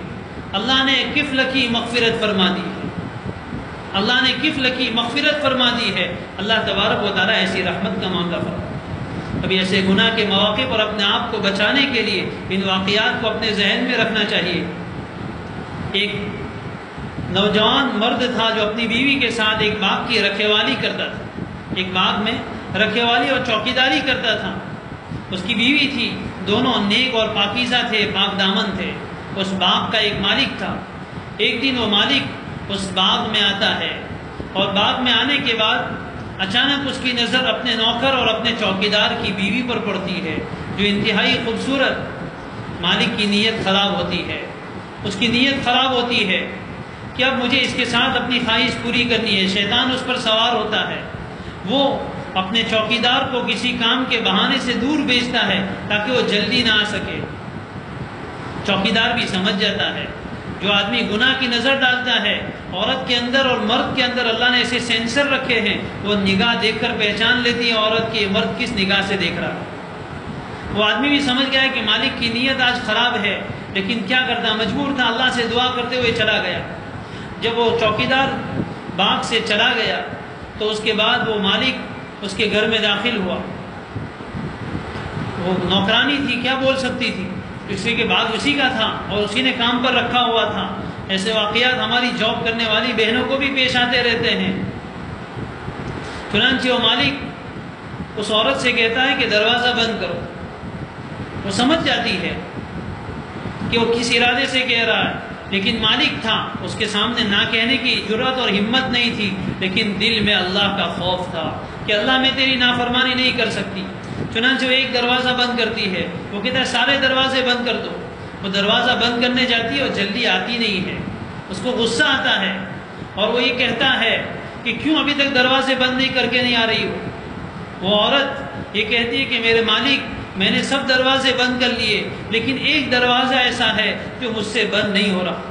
اللہ نے کفل کی مغفرت فرما دی ہے، اللہ نے کفل کی مغفرت فرما دی ہے۔ اللہ تبارک و تعالیٰ ایسی رحمت کا معاملہ فرما۔ ابھی ایسے گناہ کے مواقع پر اپنے آپ کو بچانے کے لیے ان واقعات کو اپنے ذہن میں رکھنا چاہیے۔ ایک نوجوان مرد تھا جو اپنی بیوی کے ساتھ ایک باغ کی رکھوالی کرتا تھا، ایک باغ میں رکھوالی اور چوکیداری کرتا تھا۔ اس کی بیوی تھی، دونوں نیک اور پاکیزہ تھے، پاک دامن تھے۔ اس باغ کا ایک مالک تھا۔ ایک دن وہ مالک اس باغ میں آتا ہے، اور باغ میں آنے کے بعد اچانک اس کی نظر اپنے نوکر اور اپنے چوکیدار کی بیوی پر پڑتی ہے، جو انتہائی خوبصورت۔ مالک کی نیت خراب ہوتی ہے، اس کی نیت خراب ہوتی ہے کہ اب مجھے اس کے ساتھ اپنی خواہش پوری کرنی ہے۔ شیطان اس پر سوار ہوتا ہے، وہ اپنے چوکیدار کو کسی کام کے بہانے سے دور بھیجتا ہے تاکہ وہ جلدی نہ آ سکے۔ چوکیدار بھی سمجھ جاتا ہے، جو آدمی گناہ کی نظر ڈالتا ہے، عورت کے اندر اور مرد کے اندر اللہ نے ایسے سینسر رکھے ہیں، وہ نگاہ دیکھ کر پہچان لیتی ہے عورت کی مرد کس نگاہ سے دیکھ رہا ہے۔ وہ آدمی بھی سمجھ گیا کہ مالک کی نیت آج خراب ہے، لیکن کیا کرتا، مجبور تھا، اللہ سے دعا کرتے ہوئے چلا گیا۔ جب وہ چوکیدار باغ سے چلا گیا تو اس کے بعد وہ مالک اس کے گھر میں داخل ہوا۔ وہ نوکرانی تھی، کیا بول سکتی تھی، اسی کے باغ اسی کا تھا اور اسی نے کام پر رکھا ہوا تھا۔ ایسے واقعات ہماری جاب کرنے والی بہنوں کو بھی پیش آتے رہتے ہیں۔ چنانچہ وہ مالک اس عورت سے کہتا ہے کہ دروازہ بند کرو۔ وہ سمجھ جاتی ہے کہ وہ کس ارادے سے کہہ رہا ہے، لیکن مالک تھا، اس کے سامنے نہ کہنے کی جرأت اور ہمت نہیں تھی، لیکن دل میں اللہ کا خوف تھا کہ اللہ میں تیری نافرمانی نہیں کر سکتی۔ چنانچہ وہ ایک دروازہ بند کرتی ہے، وہ کہتا ہے سارے دروازے بند کر دو۔ وہ دروازہ بند کرنے جاتی ہے اور جلدی آتی نہیں ہے، اس کو غصہ آتا ہے اور وہ یہ کہتا ہے کہ کیوں ابھی تک دروازے بند نہیں کر کے نہیں آ رہی ہو۔ وہ عورت یہ کہتی ہے کہ میرے مالک، میں نے سب دروازے بند کر لیے، لیکن ایک دروازہ ایسا ہے جو مجھ سے بند نہیں ہو رہا۔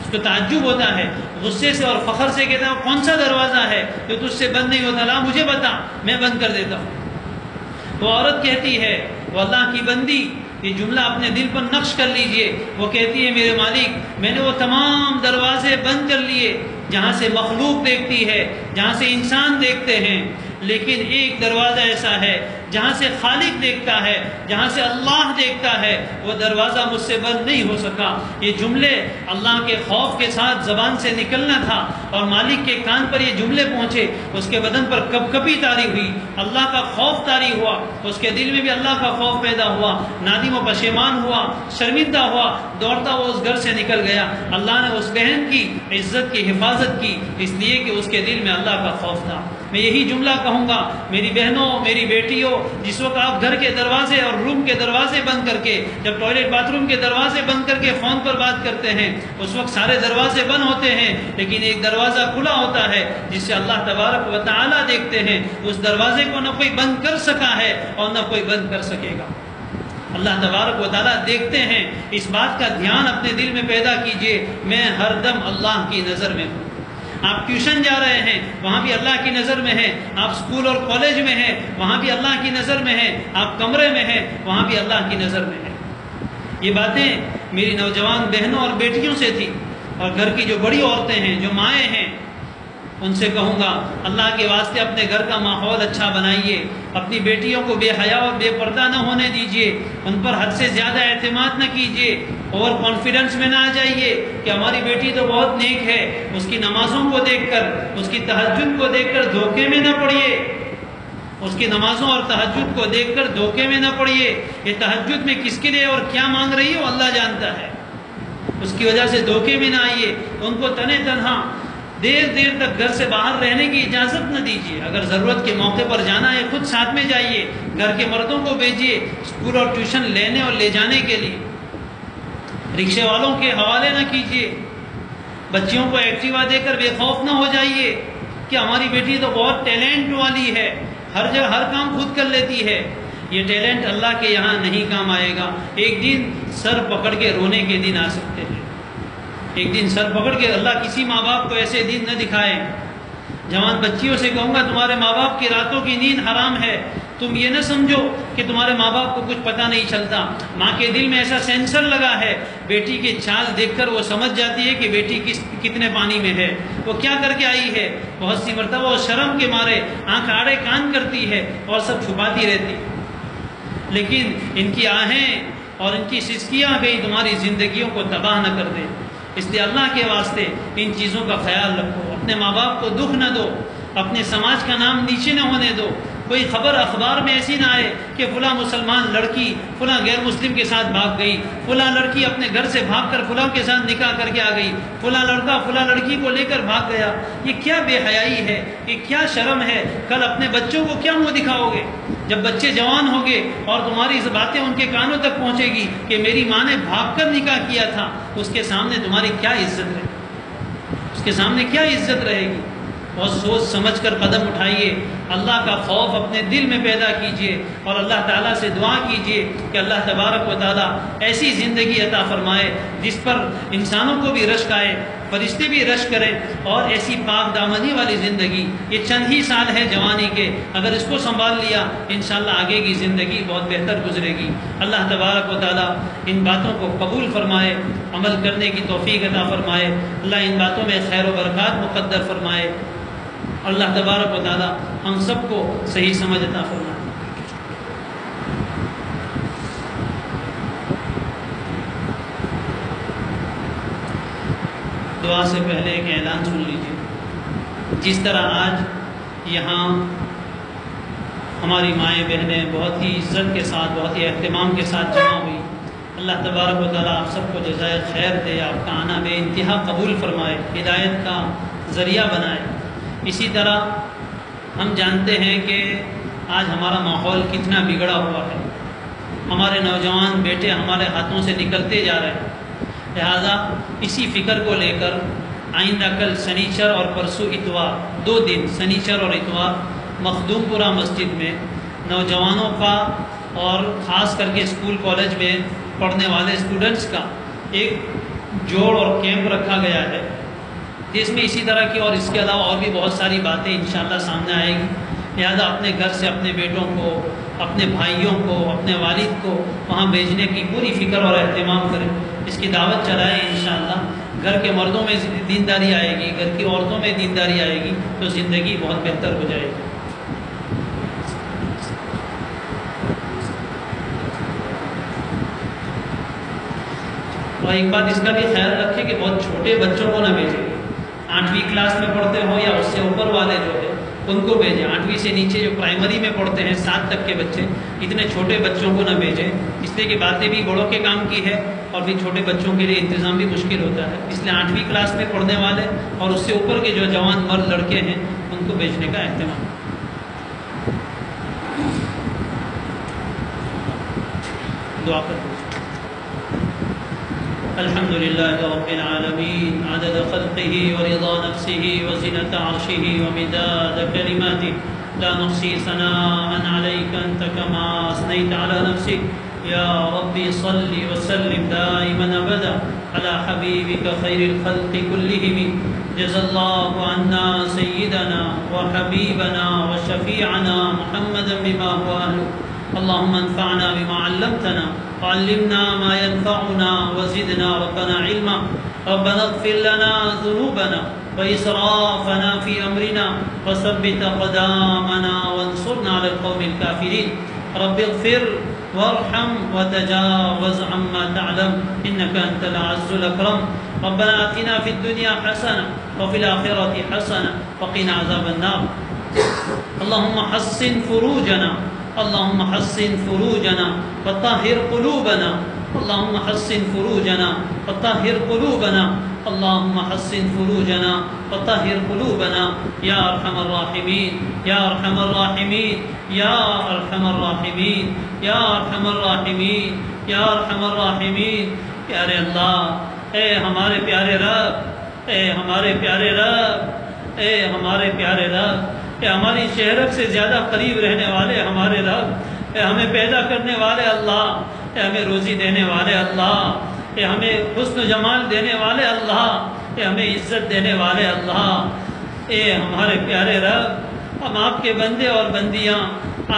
اس کو تعجب ہوتا ہے، غصے سے اور فخر سے کہتا ہے کون سا دروازہ ہے جو تجھ سے بند نہیں ہوتا، لا مجھے بتا، میں بند کر دیتا ہوں۔ وہ عورت کہتی ہے، وہ اللہ کی بندی، یہ جملہ اپنے دل پر نقش کر لیجئے، وہ کہتی ہے میرے مالک، میں نے وہ تمام دروازے بند کر لیے جہاں سے مخلوق دیکھتی ہے، جہاں سے انسان دیکھتے ہیں، لیکن ایک دروازہ ایسا ہے جہاں سے خالق دیکھتا ہے، جہاں سے اللہ دیکھتا ہے، وہ دروازہ مجھ سے بند نہیں ہو سکا۔ یہ جملے اللہ کے خوف کے ساتھ زبان سے نکلنا تھا، اور مالک کے کان پر یہ جملے پہنچے، اس کے بدن پر کپکپی طاری ہوئی، اللہ کا خوف طاری ہوا، اس کے دل میں بھی اللہ کا خوف پیدا ہوا، نادم و پشیمان ہوا، شرمندہ ہوا، دوڑتا وہ اس گھر سے نکل گیا۔ اللہ نے اس بہن کی عزت کی حفاظت کی، اس لیے کہ اس کے دل میں اللہ کا خوف تھا۔ میں یہی جملہ کہوں گا میری بہنوں، میری بیٹیوں، جس وقت آپ گھر کے دروازے اور روم کے دروازے بند کر کے، جب ٹوائلٹ باتھ روم کے دروازے بند کر کے فون پر بات کرتے ہیں، اس وقت سارے دروازے بند ہوتے ہیں، لیکن ایک دروازہ کھلا ہوتا ہے جس سے اللہ تبارک و تعالیٰ دیکھتے ہیں۔ اس دروازے کو نہ کوئی بند کر سکا ہے اور نہ کوئی بند کر سکے گا۔ اللہ تبارک و تعالیٰ دیکھتے ہیں، اس بات کا دھیان اپنے دل میں پیدا کیجئے، میں ہر دم اللہ کی نظر میں ہوں۔ آپ ٹیوشن جا رہے ہیں، وہاں بھی اللہ کی نظر میں ہیں، آپ اسکول اور کالج میں ہیں، وہاں بھی اللہ کی نظر میں ہیں، آپ کمرے میں ہیں، وہاں بھی اللہ کی نظر میں ہیں۔ یہ باتیں میری نوجوان بہنوں اور بیٹیوں سے تھی، اور گھر کی جو بڑی عورتیں ہیں، جو مائیں ہیں، ان سے کہوں گا اللہ کے واسطے اپنے گھر کا ماحول اچھا بنائیے، اپنی بیٹیوں کو بے حیا اور بے پردہ نہ ہونے دیجیے، ان پر حد سے زیادہ اعتماد نہ کیجیے، اوور کانفیڈنس میں نہ آ جائیے کہ ہماری بیٹی تو بہت نیک ہے، اس کی نمازوں کو دیکھ کر، اس کی تہجد کو دیکھ کر دھوکے میں نہ پڑیے، اس کی نمازوں اور تہجد کو دیکھ کر دھوکے میں نہ پڑیے۔ یہ تہجد میں کس کے لیے اور کیا مانگ رہی ہے وہ اللہ جانتا ہے، اس کی وجہ سے دھوکے میں نہ آئیے، ان کو تنہا تنہا دیر تک گھر سے باہر رہنے کی اجازت نہ دیجیے۔ اگر ضرورت کے موقع پر جانا ہے خود ساتھ میں جائیے، گھر کے مردوں کو بھیجیے اسکول اور ٹیوشن لینے اور لے جانے کے لیے، رکشے والوں کے حوالے نہ کیجیے، بچیوں کو ایکٹیوا دے کر بے خوف نہ ہو جائیے کہ ہماری بیٹی تو بہت ٹیلنٹ والی ہے، ہر جگہ ہر کام خود کر لیتی ہے۔ یہ ٹیلنٹ اللہ کے یہاں نہیں کام آئے گا، ایک دن سر پکڑ کے رونے کے دن آ سکتے ہیں، ایک دن سر پکڑ کے اللہ کسی ماں باپ کو ایسے دن نہ دکھائے۔ جوان بچیوں سے کہوں گا تمہارے ماں باپ کی راتوں کی نیند حرام ہے، تم یہ نہ سمجھو کہ تمہارے ماں باپ کو کچھ پتہ نہیں چلتا، ماں کے دل میں ایسا سینسر لگا ہے، بیٹی کی چال دیکھ کر وہ سمجھ جاتی ہے کہ بیٹی کتنے پانی میں ہے، وہ کیا کر کے آئی ہے۔ بہت سی مرتبہ وہ شرم کے مارے آنکھ آڑے کان کرتی ہے اور سب چھپاتی رہتی ہے، لیکن ان کی آہیں اور ان کی سسکیاں کہیں تمہاری زندگیوں کو تباہ نہ کر دیں۔ اس لیے اللہ کے واسطے ان چیزوں کا خیال رکھو، اپنے ماں باپ کو دکھ نہ دو، اپنے سماج کا نام نیچے نہ ہونے دو۔ کوئی خبر اخبار میں ایسی نہ آئے کہ فلاں مسلمان لڑکی فلاں غیر مسلم کے ساتھ بھاگ گئی، فلاں لڑکی اپنے گھر سے بھاگ کر فلاں کے ساتھ نکاح کر کے آ گئی، فلاں لڑکا فلاں لڑکی کو لے کر بھاگ گیا۔ یہ کیا بے حیائی ہے، یہ کیا شرم ہے۔ کل اپنے بچوں کو کیا منہ دکھاؤ گے جب بچے جوان ہوں گے اور تمہاری باتیں ان کے کانوں تک پہنچے گی کہ میری ماں نے بھاگ کر نکاح کیا تھا، اس کے سامنے تمہاری کیا عزت رہے، اس کے سامنے کیا عزت رہے گی۔ بہت سوچ سمجھ کر قدم اٹھائیے، اللہ کا خوف اپنے دل میں پیدا کیجئے اور اللہ تعالیٰ سے دعا کیجئے کہ اللہ تبارک و تعالیٰ ایسی زندگی عطا فرمائے جس پر انسانوں کو بھی رشک آئے، فرشتے بھی رشک کریں، اور ایسی پاک دامنی والی زندگی۔ یہ چند ہی سال ہے جوانی کے، اگر اس کو سنبھال لیا انشاءاللہ آگے کی زندگی بہت بہتر گزرے گی۔ اللہ تبارک و تعالیٰ ان باتوں کو قبول فرمائے، عمل کرنے کی توفیق عطا فرمائے، اللہ ان باتوں میں خیر و برکات مقدر فرمائے، اللہ تبارک و تعالیٰ ہم سب کو صحیح سمجھ عطا فرمائے۔ دعا سے پہلے ایک اعلان سن لیجیے۔ جس طرح آج یہاں ہماری مائیں بہنیں بہت ہی عزت کے ساتھ، بہت ہی اہتمام کے ساتھ جمع ہوئی، اللہ تبارک و تعالیٰ آپ سب کو جزائے خیر دے، آپ کا آنا بے انتہا قبول فرمائے، ہدایت کا ذریعہ بنائے۔ اسی طرح ہم جانتے ہیں کہ آج ہمارا ماحول کتنا بگڑا ہوا ہے، ہمارے نوجوان بیٹے ہمارے ہاتھوں سے نکلتے جا رہے ہیں، لہذا اسی فکر کو لے کر آئندہ کل سنیچر اور پرسوں اتوار، 2 دن سنیچر اور اتوار مخدوم پورہ مسجد میں نوجوانوں کا اور خاص کر کے اسکول کالج میں پڑھنے والے اسٹوڈنٹس کا ایک جوڑ اور کیمپ رکھا گیا ہے، جس میں اسی طرح کی اور اس کے علاوہ اور بھی بہت ساری باتیں انشاءاللہ سامنے آئے گی۔ لہذا اپنے گھر سے اپنے بیٹوں کو، اپنے بھائیوں کو، اپنے والد کو وہاں بھیجنے کی پوری فکر اور اہتمام کریں، اس کی دعوت چلائیں انشاءاللہ۔ گھر کے مردوں میں دینداری آئے گی، گھر کی عورتوں میں دینداری آئے گی تو زندگی بہت بہتر ہو جائے گی۔ اور ایک بات اس کا بھی خیال رکھیں کہ بہت چھوٹے بچوں کو نہ بھیجیں، 8ویں کلاس میں پڑھتے ہوں یا اس سے اوپر والے جو ہے ان کو بھیجیں، 8ویں سے نیچے جو پرائمری میں پڑھتے ہیں 7 تک کے بچے، اتنے چھوٹے بچوں کو نہ بھیجیں، اس لیے کہ باتیں بھی بڑوں کے کام کی ہے اور بھی چھوٹے بچوں کے لیے انتظام بھی مشکل ہوتا ہے، اس لیے 8ویں کلاس میں پڑھنے والے اور اس سے اوپر کے جو جوان مرد لڑکے ہیں ان کو بھیجنے کا اہتمام۔ دعا کرتے ہیں۔ الحمد لله رب العالمين عدد خلقه ورضا نفسه وزنة عرشه ومداد كلماته لا نحصي ثناء عليك أنت كما أثنيت على نفسك يا ربي صل وسلم دائما أبدا على حبيبك خير الخلق كلهم جزا الله عنا سيدنا وحبيبنا وشفيعنا محمدا بما هو أهله اللهم انفعنا بما علمتنا وعلمنا ما ينفعنا وزدنا ربنا علما ربنا اغفر لنا ذنوبنا وإسرافنا في أمرنا وثبت أقدامنا وانصرنا على القوم الكافرين رب اغفر وارحم وتجاوز عما تعلم إنك أنت الأعز الأكرم ربنا آتنا في الدنيا حسنة وفي الآخرة حسنة وقنا عذاب النار اللهم حسن فروجنا اللهم حسن فروجنا وطهر قلوبنا اللهم حسن فروجنا وطهر قلوبنا اللهم حسن فروجنا وطهر قلوبنا يا أرحم الراحمين يا أرحم الراحمين يا أرحم الراحمين يا أرحم الراحمين يا أرحم الراحمين پیارے اللہ، اے ہمارے پیارے رب، اے ہمارے پیارے رب، اے ہمارے پیارے رب، اے ہماری شہرت سے زیادہ قریب رہنے والے ہمارے رب، اے ہمیں پیدا کرنے والے اللہ، اے ہمیں روزی دینے والے اللہ، اے ہمیں حسن و جمال دینے والے اللہ، اے ہمیں عزت دینے والے اللہ، اے ہمارے پیارے رب، ہم آپ کے بندے اور بندیاں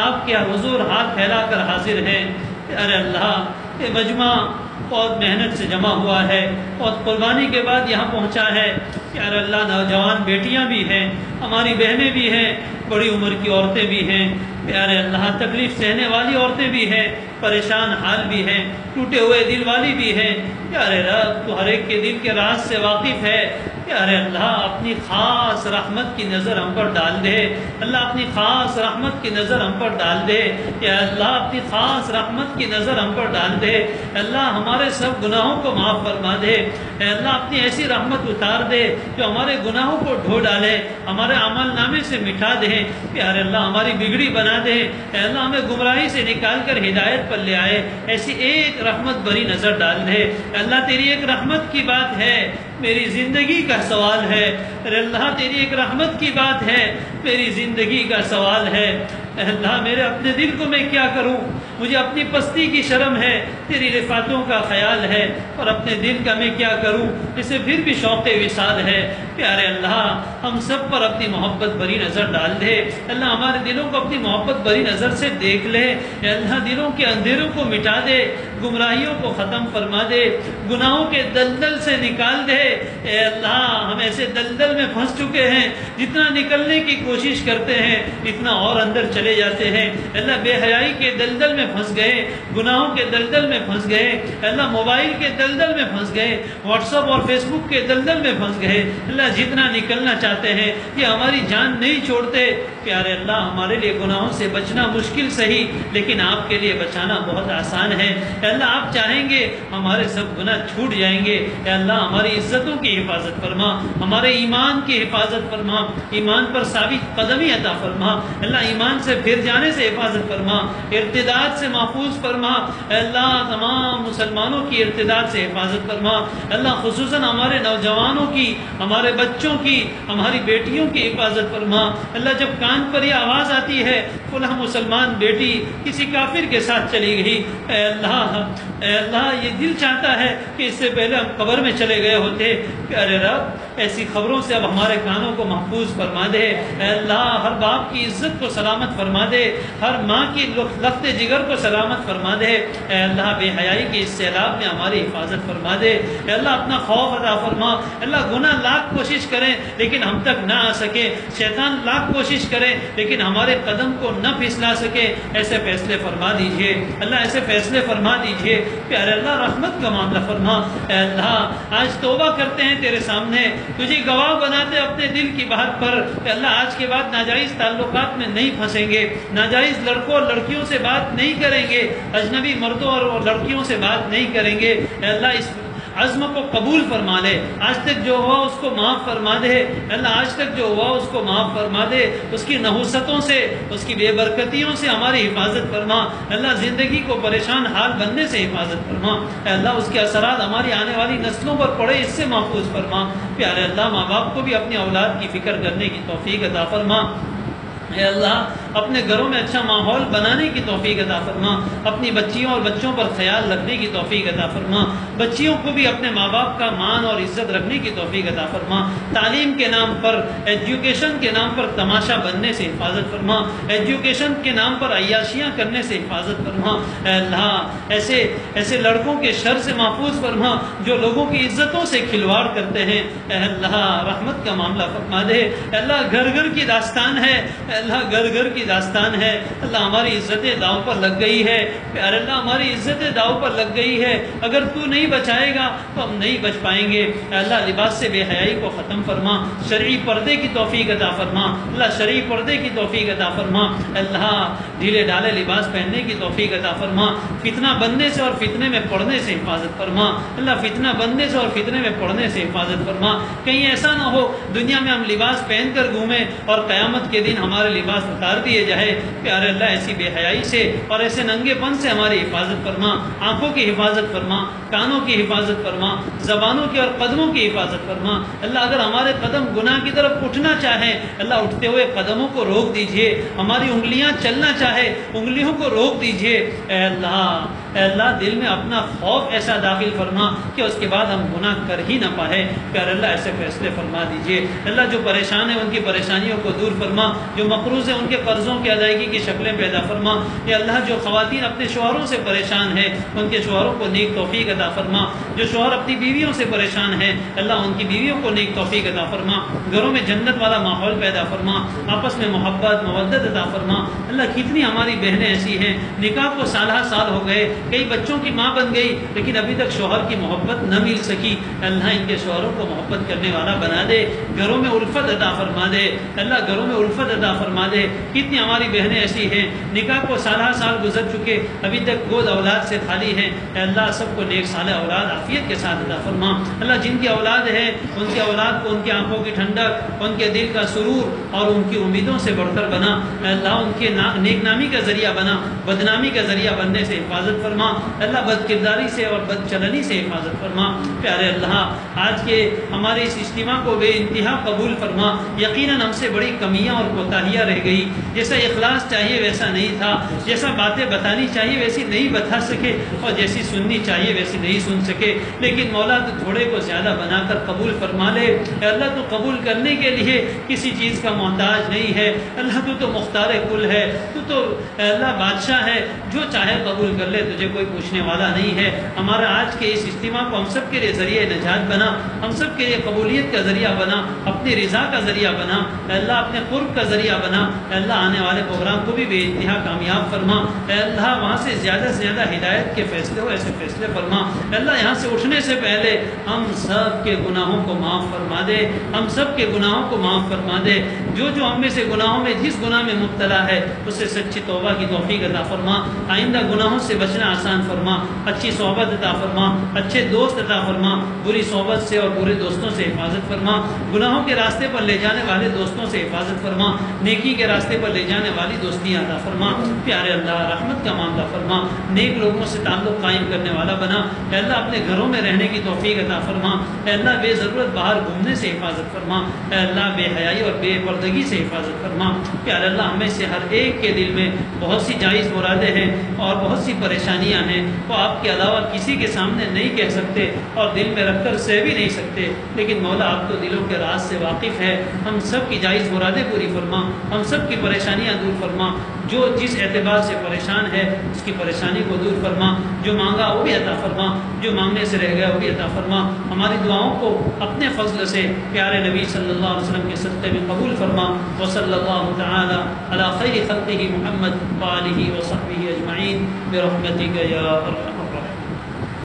آپ کے حضور ہاتھ پھیلا کر حاضر ہیں۔ پیارے اللہ، یہ مجمع بہت محنت سے جمع ہوا ہے، بہت قربانی کے بعد یہاں پہنچا ہے۔ پیارے اللہ، نوجوان بیٹیاں بھی ہیں، ہماری بہنیں بھی ہیں، بڑی عمر کی عورتیں بھی ہیں۔ پیارے اللہ تکلیف سہنے والی عورتیں بھی ہیں، پریشان حال بھی ہیں، ٹوٹے ہوئے دل والی بھی ہیں۔ پیارے رب تو ہر ایک کے دل کے راز سے واقف ہے۔ پیارے اللہ اپنی خاص رحمت کی نظر ہم پر ڈال دے، اللہ اپنی خاص رحمت کی نظر ہم پر ڈال دے، یا اللہ اپنی خاص رحمت کی نظر ہم پر ڈال دے۔ اللہ ہمارے سب گناہوں کو معاف فرما دے، اے اللہ اپنی ایسی رحمت اتار دے جو ہمارے گناہوں کو دھو ڈالے، ہمارے عمل نامے سے مٹا دے۔ پیارے اللہ ہماری بگڑی بنا دے، اے اللہ ہمیں گمراہی سے نکال کر ہدایت پر لے آئے، ایسی ایک رحمت بری نظر ڈال دے۔ اللہ تیری ایک رحمت کی بات ہے، میری زندگی کا سوال ہے، اللہ تیری ایک رحمت کی بات ہے، میری زندگی کا سوال ہے۔ اے اللہ میرے اپنے دل کو میں کیا کروں، مجھے اپنی پستی کی شرم ہے، تیری رفعتوں کا خیال ہے، اور اپنے دل کا میں کیا کروں اسے پھر بھی شوق وصال ہے۔ پیارے اللہ ہم سب پر اپنی محبت بری نظر ڈال دے، اللہ ہمارے دلوں کو اپنی محبت بری نظر سے دیکھ لے، اے اللہ دلوں کے اندھیروں کو مٹا دے، گمراہیوں کو ختم فرما دے، گناہوں کے دلدل سے نکال دے۔ اے اللہ ہم ایسے دلدل میں پھنس چکے ہیں، جتنا نکلنے کی کوشش کرتے ہیں اتنا اور اندر چلے جاتے ہیں۔ اللہ بے حیائی کے دلدل میں پھنس گئے، گناہوں کے دلدل میں پھنس گئے، اللہ موبائل کے دلدل میں پھنس گئے، واٹس ایپ اور فیس بک کے دلدل میں پھنس گئے۔ اللہ جتنا نکلنا چاہتے ہیں یہ ہماری جان نہیں چھوڑتے۔ پیارے اللہ ہمارے لیے گناہوں سے بچنا مشکل صحیح، لیکن آپ کے لیے بچانا بہت آسان ہے۔ اے اللہ آپ چاہیں گے ہمارے سب گناہ چھوٹ جائیں گے۔ اے اللہ ہماری عزتوں کی حفاظت فرما، ہمارے ایمان کی حفاظت فرما، ایمان پر ثابت قدمی عطا فرما، اللہ ایمان سے پھر جانے سے حفاظت فرما، ارتداد سے محفوظ فرما۔ اے اللہ تمام مسلمانوں کی ارتداد سے حفاظت فرما، اللہ خصوصاً ہمارے نوجوانوں کی، ہمارے بچوں کی، ہماری بیٹیوں کی حفاظت فرما۔ اللہ جب کان پر یہ آواز آتی ہے فلاں مسلمان بیٹی کسی کافر کے ساتھ چلی گئی، اے اللہ یہ دل چاہتا ہے کہ اس سے پہلے ہم قبر میں چلے گئے ہوتے۔ پیارے رب ایسی خبروں سے اب ہمارے کانوں کو محفوظ فرما دے۔ اے اللہ ہر باپ کی عزت کو سلامت فرما دے، ہر ماں کی لخت جگر کو سلامت فرما دے۔ اے اللہ بے حیائی کے اس سیلاب میں ہماری حفاظت فرما دے۔ اے اللہ اپنا خوف عطا فرما۔ اللہ گناہ لاکھ کوشش کریں لیکن ہم تک نہ آ سکے، شیطان لاکھ کوشش کرے لیکن ہمارے قدم کو نہ پھسلا سکے، ایسے فیصلے فرما دیجئے اللہ، ایسے فیصلے فرما دیجئے۔ پیارے اللہ رحمت کا معاملہ فرما۔ اے اللہ آج توبہ کرتے ہیں تیرے سامنے، تجھے گواہ بناتے اپنے دل کی بات پر۔ کہ اللہ آج کے بعد ناجائز تعلقات میں نہیں پھنسیں گے، ناجائز لڑکوں اور لڑکیوں سے بات نہیں کریں گے، اجنبی مردوں اور لڑکیوں سے بات نہیں کریں گے۔ اے اللہ اس عزم کو قبول فرما لے، آج تک جو ہوا اس کو معاف فرما دے۔ اللہ آج تک جو ہوا اس کو معاف فرما دے، اس کی نحوستوں سے، اس کی بے برکتیوں سے ہماری حفاظت فرما۔ اللہ زندگی کو پریشان حال بننے سے حفاظت فرما۔ اے اللہ اس کے اثرات ہماری آنے والی نسلوں پر پڑے، اس سے محفوظ فرما۔ پیارے اللہ ماں باپ کو بھی اپنی اولاد کی فکر کرنے کی توفیق عطا فرما۔ اے اللہ اپنے گھروں میں اچھا ماحول بنانے کی توفیق عطا فرما، اپنی بچیوں اور بچوں پر خیال رکھنے کی توفیق عطا فرما، بچیوں کو بھی اپنے ماں باپ کا مان اور عزت رکھنے کی توفیق عطا فرما، تعلیم کے نام پر، ایجوکیشن کے نام پر تماشا بننے سے حفاظت فرما، ایجوکیشن کے نام پر عیاشیاں کرنے سے حفاظت فرما۔ اے اللہ ایسے لڑکوں کے شر سے محفوظ فرما جو لوگوں کی عزتوں سے کھلواڑ کرتے ہیں۔ اے اللہ رحمت کا معاملہ فرما دے۔ اے اللہ گھر گھر کی داستان ہے، اللہ گھر گھر کی داستان ہے، اللہ ہماری عزتیں داؤ پر لگ گئی ہے۔ پیارے اللہ ہماری عزتیں داؤ پر لگ گئی ہے، اگر تو نہیں بچائے گا تو ہم نہیں بچ پائیں گے۔ اے اللہ لباس سے بے حیائی کو ختم فرما، شرعی پردے کی توفیق عطا فرما، اللہ شرعی پردے کی توفیق عطا فرما، اللہ ڈھیلے ڈالے لباس پہننے کی توفیق عطا فرما، فتنہ بننے سے اور فتنے میں پڑنے سے حفاظت فرما، اللہ فتنہ بننے سے اور فتنے میں پڑنے سے حفاظت فرما۔ کہیں ایسا نہ ہو دنیا میں ہم لباس پہن کر گھومیں اور قیامت کے دن ہمارے لباس اتار دیے جائے۔ پیارے اللہ ایسی بے حیائی سے اور ایسے ننگے پن سے ہماری حفاظت فرما، آنکھوں کی حفاظت فرما، کانوں کی حفاظت فرما، زبانوں کی اور قدموں کی حفاظت فرما۔ اللہ اگر ہمارے قدم گناہ کی طرف اٹھنا چاہیں اللہ اٹھتے ہوئے قدموں کو روک دیجئے، ہماری انگلیاں چلنا چاہے انگلیوں کو روک دیجئے۔ اے اللہ اے اللہ دل میں اپنا خوف ایسا داخل فرما کہ اس کے بعد ہم گناہ کر ہی نہ پائے. پیارے اللہ ایسے فیصلے فرما دیجیے. اللہ جو پریشان ہیں ان کی پریشانیوں کو دور فرما, جو مقروض ہیں ان کے قرضوں کی ادائیگی کی شکلیں پیدا فرما. یا اللہ جو خواتین اپنے شوہروں سے پریشان ہیں ان کے شوہروں کو نیک توفیق عطا فرما. جو شوہر اپنی بیویوں سے پریشان ہیں اللہ ان کی بیویوں کو نیک توفیق عطا فرما. گھروں میں جنت والا ماحول پیدا فرما, آپس میں محبت مودت عطا فرما. اللہ کتنی ہماری بہنیں ایسی ہیں نکاح کو سالہ سال ہو گئے, کئی بچوں کی ماں بن گئی لیکن ابھی تک شوہر کی محبت نہ مل سکی. اللہ ان کے شوہروں کو محبت کرنے والا بنا دے, گھروں میں الفت عطا فرما دے. اللہ گھروں میں الفت عطا فرما دے. کتنی ہماری بہنیں ایسی ہیں نکاح کو سالہ سال گزر چکے ابھی تک گود اولاد سے خالی ہیں. اللہ سب کو نیک صالح اولاد عافیت کے ساتھ عطا فرما. اللہ جن کی اولاد ہے ان کی اولاد کو ان کی آنکھوں کی ٹھنڈک, ان کے دل کا سرور اور ان کی امیدوں سے بڑھ کر بنا. اللہ ان کے نیک نامی کا ذریعہ بنا, بدنامی کا ذریعہ بننے سے حفاظت فرما. اللہ بد کرداری سے اور بد چلنی سے حفاظت فرما. پیارے اللہ آج کے ہمارے اس اجتماع کو بے انتہا قبول فرما. یقیناً ہم سے بڑی کمیاں اور کوتاہیاں رہ گئی. جیسا اخلاص چاہیے ویسا نہیں تھا, جیسا باتیں بتانی چاہیے ویسی نہیں بتا سکے, اور جیسی سننی چاہیے ویسی نہیں سن سکے. لیکن مولا تو تھوڑے کو زیادہ بنا کر قبول فرما لے. اے اللہ تو قبول کرنے کے لیے کسی چیز کا محتاج نہیں ہے. اللہ تو مختار کل ہے, تو اے اللہ بادشاہ ہے, جو چاہے قبول کر لے, تجھے کوئی پوچھنے والا نہیں ہے. ہمارا آج کے اس اجتماع کو ہم سب کے لیے ذریعہ نجات بنا, ہم سب کے لیے قبولیت کا ذریعہ بنا, اپنی رضا کا ذریعہ بنا. اے اللہ اپنے قرب کا ذریعہ بنا. اے اللہ آنے والے پروگرام کو بھی بے انتہا کامیاب فرما. اے اللہ وہاں سے زیادہ ہدایت کے فیصلے ہو, ایسے فیصلے فرما. اے اللہ یہاں سے اٹھنے سے پہلے ہم سب کے گناہوں کو معاف فرما دے, ہم سب کے گناہوں کو معاف فرما دے. جو ہم میں سے گناہوں میں جس گناہ میں مبتلا ہے اسے سچی توبہ کی توفیق عطا فرما. آئندہ گناہوں سے بچنا آسان فرما. اچھی صحبت عطا فرما, اچھے دوست عطا فرما. بری صحبت سے اور برے دوستوں سے حفاظت فرما. گناہوں کے راستے پر لے جانے والے دوستوں سے حفاظت فرما. نیکی کے راستے پر لے جانے والی دوستیاں عطا فرما. پیارے اللہ رحمت کا معاملہ فرما, نیک لوگوں سے تعلق قائم کرنے والا بنا. اے اللہ اپنے گھروں میں رہنے کی توفیق عطا فرما. اے اللہ بے ضرورت باہر گھومنے سے حفاظت فرما. اے اللہ بے حیائی اور بے پردگی سے حفاظت فرما. پیارے اللہ ہمیں سے ہر ایک کے دل میں بہت سی جائز مرادیں ہیں اور بہت سی پریشانیاں ہیں, وہ آپ کے علاوہ کسی کے سامنے نہیں کہہ سکتے اور دل میں رکھ کر سہ بھی نہیں سکتے. لیکن مولا آپ تو دلوں کے راز سے واقف ہے. ہم سب کی جائز مرادیں پوری فرما, ہم سب کی پریشانیاں دور فرما. جو جس اعتبار سے پریشان ہے اس کی پریشانی کو دور فرما. جو مانگا وہ بھی عطا فرما, جو مانگنے سے رہ گیا وہ بھی عطا فرما. ہماری دعاؤں کو اپنے فضل سے پیارے نبی صلی اللہ علیہ وسلم کے صدقے میں قبول فرما. وصلی اللہ تعالی علی خیر خلقہ محمد وآلہ وصحبہ اجمعین برحمتک یا ارحم